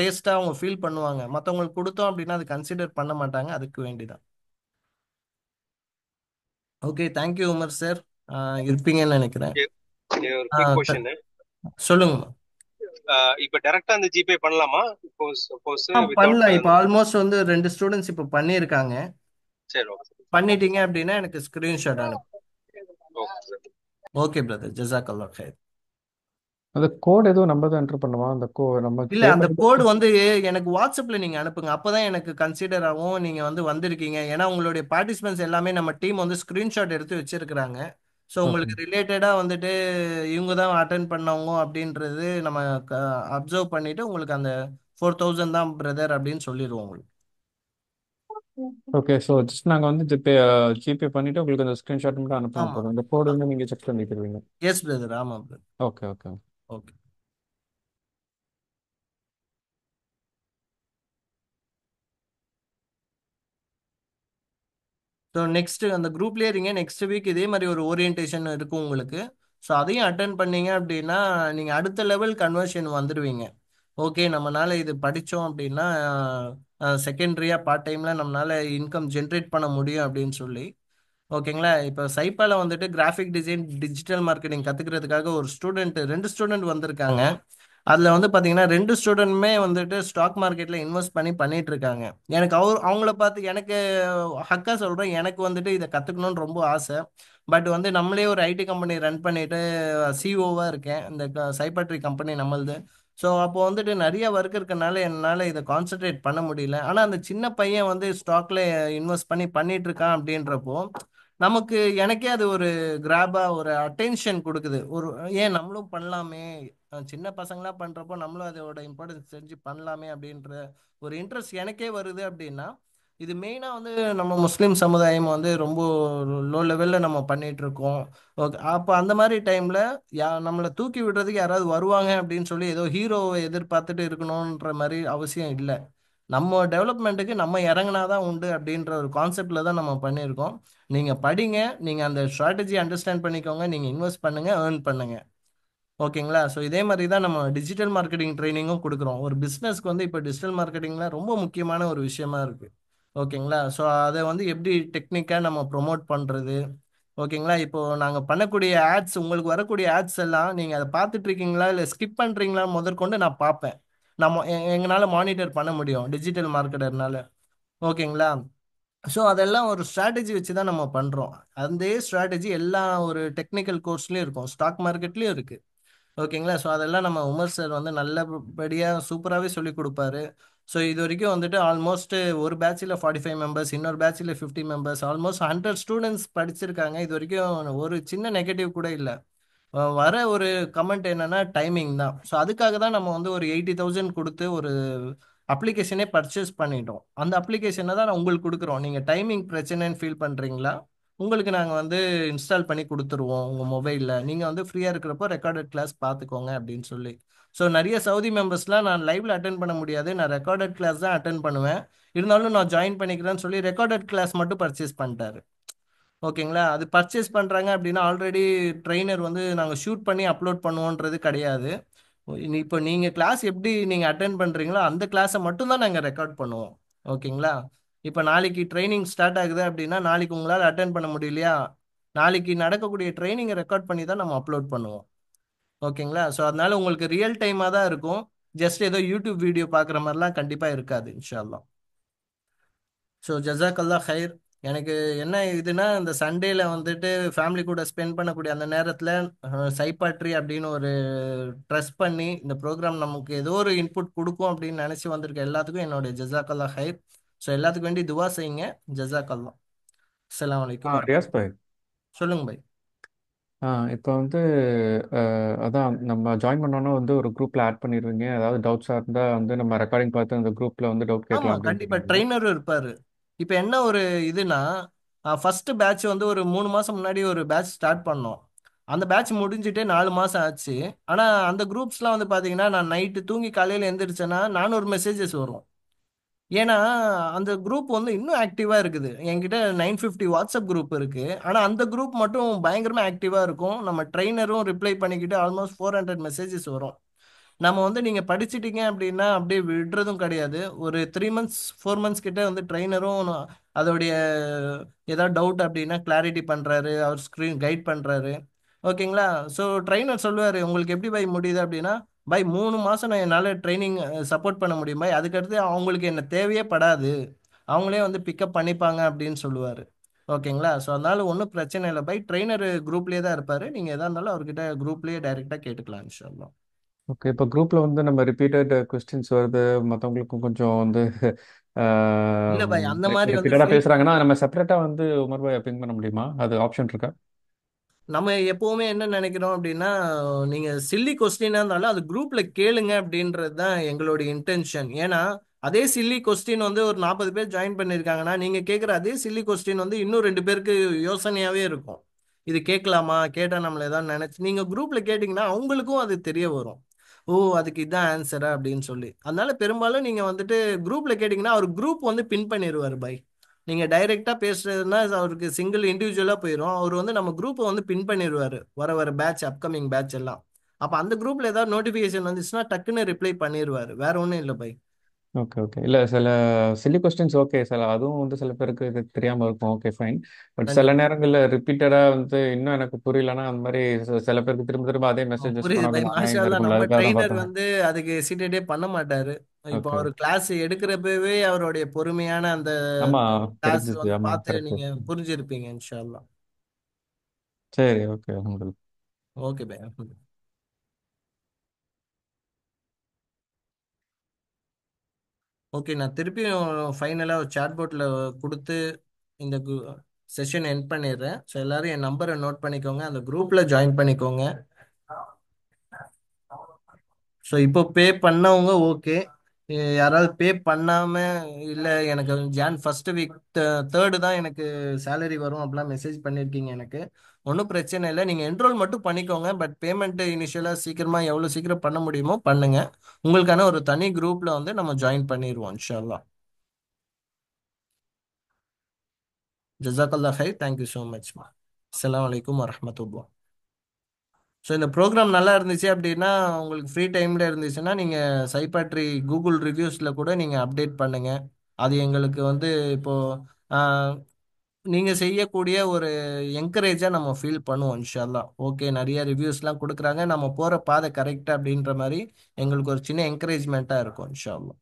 டேஸ்ட்டாக அவங்க ஃபீல் பண்ணுவாங்க. மற்றவங்களுக்கு கொடுத்தோம் அப்படின்னா அது கன்சிடர் பண்ண மாட்டாங்க. அதுக்கு வேண்டிதான். Okay, thank you Umar sir. இருப்பீங்கன்னு நினைக்கிறேன். ஒரு ஆ, குயிக் த- கொஸ்டின். சொல்லுங்க. இப்ப டைரக்டா அந்த ஜிபே பண்ணலாமா? சப்போஸ் வித்வுட் பண்ணலாம். இப்போ ஆல்மோஸ்ட் வந்து 2 ஸ்டூடெண்ட்ஸ் இப்போ பண்ணியிருக்காங்க. சரி, ஓகே பண்ணிட்டீங்க அப்படின்னா எனக்கு ஸ்கிரீன்ஷாட் அனுப்பு. ஓகே. ஓகே பிரதர், ஜஸாக்கல்லா ஹைர். அந்த கோட் எதுவும் நம்ம தான் என்டர் பண்ணுமா? அந்த நம்ம இல்ல, பே அந்த பண்ணிட்டு. கோடு வந்து எனக்கு வாட்ஸ்அப்ல நீங்க அனுப்புங்க. அப்பதான் எனக்கு கன்சிடர் ஆகும் நீங்க வந்து வந்திருக்கீங்க. ஏன்னா உங்களுடைய பார்ட்டிசிபென்ட்ஸ் எல்லாமே நம்ம டீம் வந்து ஸ்கிரீன்ஷாட் எடுத்து வச்சிருக்கிறாங்க. So okay. உங்களுக்கு ரிலேட்டடா வந்துட்டு இவங்க தான் அட்டன் பண்ணவங்க அப்படின்றது நம்ம அப்சர்வ் பண்ணிட்டு உங்களுக்கு அந்த 4000 தான் பிரதர் அப்படின்னு சொல்லிடுவோம் உங்களுக்கு. ஓகே. ஸோ ஜஸ்ட் நாங்கள் வந்து ஜிபே பண்ணிவிட்டு உங்களுக்கு அந்த ஸ்க்ரீன்ஷாட் மட்டும் அனுப்பினா ஆமா. போதும். இந்த கோடு வந்து நீங்கள் செக் பண்ணிக்கிடுவீங்க. Yes brother. ஆமா brother. Okay okay. Okay. So next அந்த குரூப்லேயே இருங்க. நெக்ஸ்ட் வீக் இதே மாதிரி ஒரு ஓரியன்டேஷன் இருக்கும் உங்களுக்கு. ஸோ அதையும் அட்டன் பண்ணீங்க அப்படின்னா நீங்கள் அடுத்த லெவல் கன்வர்ஷன் வந்துடுவீங்க. ஓகே, நம்மனால இது படித்தோம் அப்படின்னா செகண்டரியாக பார்ட் டைமில் நம்மளால இன்கம் ஜென்ரேட் பண்ண முடியும் அப்படின்னு சொல்லி. ஓகேங்களா. இப்போ சைப்பால வந்துட்டு கிராஃபிக் டிசைன் டிஜிட்டல் மார்க்கெட்டிங் கற்றுக்கிறதுக்காக ஒரு ஸ்டூடெண்ட் 2 ஸ்டூடெண்ட் வந்திருக்காங்க. அதில் வந்து பார்த்தீங்கன்னா 2 ஸ்டூடெண்ட்டுமே வந்துட்டு ஸ்டாக் மார்க்கெட்டில் இன்வெஸ்ட் பண்ணிட்டு இருக்காங்க. எனக்கு அவங்கள பார்த்து எனக்கு ஹக்கா சொல்கிறேன், எனக்கு வந்துட்டு இதை கற்றுக்கணும்னு ரொம்ப ஆசை. பட் வந்து நம்மளே ஒரு ஐடி கம்பெனி ரன் பண்ணிட்டு சிஓவாக இருக்கேன், இந்த சைபர்ட்ரி கம்பெனி நம்மளது. ஸோ அப்போ வந்துட்டு நிறைய ஒர்க் இருக்கனால என்னால் இதை கான்சென்ட்ரேட் பண்ண முடியல. ஆனால் அந்த சின்ன பையன் வந்து ஸ்டாக்ல இன்வெஸ்ட் பண்ணிட்டு இருக்கான் அப்படின்றப்போ நமக்கு எனக்கே அது ஒரு கிராபா ஒரு அட்டென்ஷன் கொடுக்குது. ஒரு ஏன் நம்மளும் பண்ணலாமே, சின்ன பசங்களா பண்றப்போ நம்மளும் அதோட இம்பார்ட்டன்ஸ் தெரிஞ்சு பண்ணலாமே அப்படின்ற ஒரு இன்ட்ரெஸ்ட் எனக்கே வருது. அப்படின்னா இது மெயினா வந்து நம்ம முஸ்லிம் சமுதாயம் வந்து ரொம்ப லோ லெவல்ல நம்ம பண்ணிட்டு இருக்கோம். ஓகே, அப்போ அந்த மாதிரி டைம்ல நம்மளை தூக்கி விடுறதுக்கு யாராவது வருவாங்க அப்படின்னு சொல்லி ஏதோ ஹீரோவை எதிர்பார்த்துட்டு இருக்கணுன்ற மாதிரி அவசியம் இல்லை. நம்ம டெவலப்மெண்ட்டுக்கு நம்ம இறங்குனாதான் உண்டு அப்படின்ற ஒரு கான்செப்ட்ல தான் நம்ம பண்ணியிருக்கோம். நீங்க படிங்க, நீங்க அந்த ஸ்ட்ராட்டஜி அண்டர்ஸ்டாண்ட் பண்ணிக்கோங்க, நீங்க இன்வெஸ்ட் பண்ணுங்க, ஏர்ன் பண்ணுங்க. ஓகேங்களா. ஸோ இதே மாதிரி தான் நம்ம டிஜிட்டல் மார்க்கெட்டிங் ட்ரைனிங்கும் கொடுக்குறோம். ஒரு பிஸ்னஸ்க்கு வந்து இப்போ டிஜிட்டல் மார்க்கெட்டிங்ல ரொம்ப முக்கியமான ஒரு விஷயமா இருக்கு. ஓகேங்களா. ஸோ அதை வந்து எப்படி டெக்னிக்காக நம்ம ப்ரொமோட் பண்ணுறது. ஓகேங்களா. இப்போ நாங்கள் பண்ணக்கூடிய ஆட்ஸ், உங்களுக்கு வரக்கூடிய ஆட்ஸ் எல்லாம் நீங்கள் அதை பார்த்துட்டு இருக்கீங்களா இல்லை ஸ்கிப் பண்ணுறீங்களா முதற்கொண்டு நான் பார்ப்பேன். நம்ம எங்களால் மானிட்டர் பண்ண முடியும் டிஜிட்டல் மார்க்கெட்டர்னால. ஓகேங்களா. ஸோ அதெல்லாம் ஒரு ஸ்ட்ராட்டஜி வச்சு தான் நம்ம பண்ணுறோம். அந்த ஸ்ட்ராட்டஜி எல்லா ஒரு டெக்னிக்கல் கோர்ஸ்லேயும் இருக்கும், ஸ்டாக் மார்க்கெட்லேயும் இருக்குது. ஓகேங்களா. ஸோ அதெல்லாம் நம்ம உமர் சார் வந்து நல்லபடியாக சூப்பராகவே சொல்லி கொடுப்பாரு. ஸோ இது வரைக்கும் வந்துட்டு ஆல்மோஸ்ட் ஒரு பேட்சில் 45 மெம்பர்ஸ், இன்னொரு பேட்சில் 50 மெம்பர்ஸ், ஆல்மோஸ்ட் 100 ஸ்டூடெண்ட்ஸ் படிச்சிருக்காங்க. இது வரைக்கும் ஒரு சின்ன நெகட்டிவ் கூட இல்லை. வர ஒரு கமெண்ட் என்னன்னா டைமிங் தான். ஸோ அதுக்காக தான் நம்ம வந்து ஒரு 80,000 கொடுத்து ஒரு அப்ளிகேஷனே பர்ச்சேஸ் பண்ணிட்டோம். அந்த அப்ளிகேஷனை தான் நான் உங்களுக்கு கொடுக்குறோம். நீங்கள் டைமிங் பிரச்சனைன்னு ஃபீல் பண்ணுறீங்களா, உங்களுக்கு நாங்கள் வந்து இன்ஸ்டால் பண்ணி கொடுத்துருவோம் உங்கள் மொபைலில். நீங்கள் வந்து ஃப்ரீயாக இருக்கிறப்போ ரெக்கார்டட் கிளாஸ் பார்த்துக்கோங்க அப்படின்னு சொல்லி. ஸோ நிறைய சவுதி மெம்பர்ஸ்லாம் நான் லைவ்ல அட்டன் பண்ண முடியாது, நான் ரெக்கார்டட் கிளாஸ் தான் அட்டன் பண்ணுவேன், இருந்தாலும் நான் ஜாயின் பண்ணிக்கிறேன்னு சொல்லி ரெக்கார்டட் கிளாஸ் மட்டும் பர்ச்சேஸ் பண்ணிட்டாரு. ஓகேங்களா. அது பர்ச்சேஸ் பண்ணுறாங்க அப்படின்னா ஆல்ரெடி ட்ரெயினர் வந்து நாங்கள் ஷூட் பண்ணி அப்லோட் பண்ணுவோன்றது கிடையாது. இப்போ நீங்கள் கிளாஸ் எப்படி நீங்கள் அட்டென்ட் பண்ணுறீங்களோ அந்த கிளாஸை மட்டும்தான் நாங்கள் ரெக்கார்ட் பண்ணுவோம். ஓகேங்களா. இப்போ நாளைக்கு ட்ரைனிங் ஸ்டார்ட் ஆகுது அப்படின்னா நாளைக்கு உங்களால் அட்டென்ட் பண்ண முடியலையா, நாளைக்கு நடக்கக்கூடிய ட்ரைனிங்கை ரெக்கார்ட் பண்ணி தான் நம்ம அப்லோட் பண்ணுவோம். ஓகேங்களா. ஸோ அதனால உங்களுக்கு ரியல் டைமாக தான் இருக்கும். ஜஸ்ட் ஏதோ யூடியூப் வீடியோ பார்க்குற மாதிரிலாம் கண்டிப்பாக இருக்காது இன்ஷா அல்லாஹ். ஸோ ஜஸாக்கல்லா ஹைர். எனக்கு என்ன இதுனா இந்த சண்டேல வந்துட்டு ஃபேமிலி கூட ஸ்பெண்ட் பண்ணக்கூடிய அந்த நேரத்தில் சைப்பாட்ரி அப்படின்னு ஒரு ட்ரஸ்ட் பண்ணி இந்த ப்ரோக்ராம் நமக்கு ஏதோ ஒரு இன்புட் கொடுக்கும் அப்படின்னு நினச்சி வந்திருக்க எல்லாத்துக்கும் என்னுடைய ஜஸாக்கல்லா ஹைர். ஸோ எல்லாத்துக்கும் வேண்டி துவா செய்யுங்க. ஜஸாக்கல்லா. அஸ்ஸலாமு அலைக்கும் ரியாஸ் பாய். சொல்லுங்க பை. இப்போ வந்து அதான் நம்ம ஜாயின் பண்ணோன்னா வந்து ஒரு குரூப்பில் ஆட் பண்ணிடுவீங்க. ஏதாவது டவுட்ஸாக இருந்தால் வந்து நம்ம ரெக்கார்டிங் பார்த்து அந்த குரூப்பில் வந்து டவுட் ஆமா, கேட்கலாம் அப்படின்னு கண்டிப்பா இருக்கீங்களா? ட்ரெயினரும் இருப்பாரு. இப்போ என்ன ஒரு இதுனா ஃபர்ஸ்ட் பேட்ச் வந்து ஒரு 3 மாசம் முன்னாடி ஒரு பேட்ச் ஸ்டார்ட் பண்ணோம். அந்த பேட்ச் முடிஞ்சுட்டு 4 மாசம் ஆச்சு. ஆனா அந்த குரூப்ஸ்லாம் வந்து பாத்தீங்கன்னா நான் நைட்டு தூங்கி காலையில எந்திரிச்சேன்னா 400 மெசேஜஸ் வரும். ஏன்னா அந்த குரூப் வந்து இன்னும் ஆக்டிவா இருக்குது. என்கிட்ட 950 வாட்ஸ்அப் குரூப் இருக்கு. ஆனா அந்த குரூப் மட்டும் பயங்கரமா ஆக்டிவா இருக்கும். நம்ம ட்ரெயினரும் ரிப்ளை பண்ணிக்கிட்டு ஆல்மோஸ்ட் 400 மெசேஜஸ் வரும். நம்ம வந்து நீங்கள் படிச்சிட்டீங்க அப்படின்னா அப்படியே விடுறதும் கிடையாது. ஒரு 3 மந்த்ஸ் 4 மந்த்ஸ் கிட்ட வந்து ட்ரெயினரும் அதோடைய ஏதாவது டவுட் அப்படின்னா கிளாரிட்டி பண்ணுறாரு, அவர் ஸ்க்ரீன் கைட் பண்ணுறாரு. ஓகேங்களா. ஸோ ட்ரெயினர் சொல்லுவார், உங்களுக்கு எப்படி பை முடியுது அப்படின்னா, பை 3 மாதம் நான் என்னால் ட்ரைனிங் சப்போர்ட் பண்ண முடியும் பை, அதுக்கடுத்து அவங்களுக்கு என்ன தேவையே படாது, அவங்களே வந்து பிக்கப் பண்ணிப்பாங்க அப்படின்னு சொல்லுவார். ஓகேங்களா. ஸோ அதனால ஒன்றும் பிரச்சனை இல்லை பை, ட்ரெயினர் குரூப்லேயே தான் இருப்பார். நீங்கள் எதாக இருந்தாலும் அவர்கிட்ட குரூப்லேயே டைரெக்டாக கேட்டுக்கலாம் இன்ஷா அல்லாஹ். ஓகே. இப்போ குரூப்பில் வந்து நம்ம ரிப்பீட்டட் கொஸ்டின்ஸ் வருது, மற்றவங்களுக்கும் கொஞ்சம் வந்து இல்லை பை, அந்த மாதிரி வந்து ரிப்பீட்டடாக ஃபேக். பேசுகிறாங்கன்னா நம்ம செப்பரேட்டாக வந்து உமர் பாய் பிங் பண்ண முடியுமா? அது ஆப்ஷன் இருக்கா? நம்ம எப்பவுமே என்ன நினைக்கிறோம் அப்படின்னா, நீங்க சில்லி கொஸ்டினா இருந்தாலும் அது குரூப்ல கேளுங்க அப்படின்றது தான் எங்களுடைய இன்டென்ஷன். ஏன்னா அதே சில்லி கொஸ்டின் வந்து ஒரு 40 பேர் ஜாயின் பண்ணியிருக்காங்கன்னா, நீங்க கேட்குற அதே சில்லி கொஸ்டின் வந்து இன்னும் 2 பேருக்கு யோசனையாவே இருக்கும். இது கேட்கலாமா, கேட்டா நம்மள ஏதாவது நினைச்சு நீங்க குரூப்ல கேட்டிங்கன்னா அவங்களுக்கும் அது தெரிய வரும். ஓ, அதுக்கு இதான் ஆன்சரா அப்படின்னு சொல்லி. அதனால பெரும்பாலும் நீங்க வந்துட்டு குரூப்ல கேட்டிங்கன்னா அவர் குரூப் வந்து பின் பண்ணிடுவார் பை. நீங்க டைரெக்டா பேசுறதுன்னா அவருக்கு சிங்கிள் இண்டிவிஜுவலா போயிடும். அவர் வந்து நம்ம குரூப்பை வந்து பின் பண்ணிடுவாரு, வர வர பேட்ச், அப்கமிங் பேட்ச் எல்லாம். அப்ப அந்த குரூப்ல ஏதாவது நோட்டிபிகேஷன் வந்துச்சுன்னா டக்குன்னு ரிப்ளை பண்ணிடுவாரு. வேற ஒன்றும் இல்லை பை. Okay okay. இல்லை சில சில்லி கொஸ்டின்ஸ் ஓகே சில அதுவும் வந்து சில பேருக்கு இது தெரியாமல் இருக்கும். Okay fine. பட் சில கண்டிப்பா. நேரங்களில் ரிப்பீட்டடாக வந்து இன்னும் எனக்கு புரியலன்னா அந்த மாதிரி சில பேருக்கு திரும்ப திரும்ப அதே மெசேஜஸ் புரியுது பண்ண பை. கொஞ்சம் மாஷா அநியாயமா அல்லாஹ், இருக்கும்ல, நம்ம அதுக்காக தான் ட்ரெயினர் பார்த்தேன். வந்து அதுக்கு ஹெசிடேட்டே பண்ண மாட்டாரு. இப்போ ஓகே அவர் ஓகே. கிளாஸ் எடுக்கிறப்பவே அவருடைய பொறுமையான அந்த ஆமாம் கிளாஸ் தெரிஞ்சிச்சு, வந்து ஆமாம் பார்த்து கரெக்டு. நீங்க புரிஞ்சிருப்பீங்க இன்ஷா அல்லாஹ். சரி ஓகே உங்களுக்கு. Okay bye. ஓகே, நான் திருப்பியும் ஃபைனலாக ஒரு சாட் போர்ட்டில் கொடுத்து இந்த செஷன் எண்ட் பண்ணிடுறேன். ஸோ எல்லாரும் என் நம்பரை நோட் பண்ணிக்கோங்க, அந்த குரூப்பில் ஜாயின் பண்ணிக்கோங்க. ஸோ இப்போ பே பண்ணவங்க ஓகே. யாராவது பே பண்ணாம, இல்லை எனக்கு ஜான் ஃபர்ஸ்ட் வீக் தேர்டு தான் எனக்கு சேலரி வரும் அப்படிலாம் மெசேஜ் பண்ணியிருக்கீங்க, எனக்கு ஒன்றும் பிரச்சனை இல்லை. நீங்கள் என்ரோல் மட்டும் பண்ணிக்கோங்க. பட் பேமெண்ட்டு இனிஷியலாக சீக்கிரமாக எவ்வளோ சீக்கிரம் பண்ண முடியுமோ பண்ணுங்க. உங்களுக்கான ஒரு தனி குரூப்பில் வந்து நம்ம ஜாயின் பண்ணிடுவோம் இன்ஷா அல்லாஹ். ஜஸாக்கல்லா ஹைர். Thank you so much. அஸ்ஸலாமு அலைக்கும் வரஹ்மத்துல்லாஹ். ஸோ இந்த ப்ரோக்ராம் நல்லா இருந்துச்சு அப்படின்னா, உங்களுக்கு ஃப்ரீ டைமில் இருந்துச்சுன்னா நீங்கள் சைபாட்ரி கூகுள் ரிவ்யூஸில் கூட நீங்கள் அப்டேட் பண்ணுங்கள். அது எங்களுக்கு வந்து இப்போது நீங்கள் செய்யக்கூடிய ஒரு என்கரேஜாக நம்ம ஃபீல் பண்ணுவோம் இன்ஷால்லா. ஓகே, நிறைய ரிவ்யூஸ்லாம் கொடுக்குறாங்க, நம்ம போகிற பாதை கரெக்டாக அப்படின்ற மாதிரி எங்களுக்கு ஒரு சின்ன என்கரேஜ்மெண்ட்டாக இருக்கும் இன்ஷால்லா.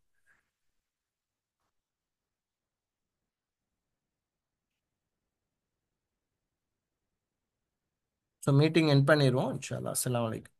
ஸோ மீட்டிங் எண்ட் பண்ணிடுவோம் இன்ஷால்லா. அஸ்ஸலாமு அலைக்கும்.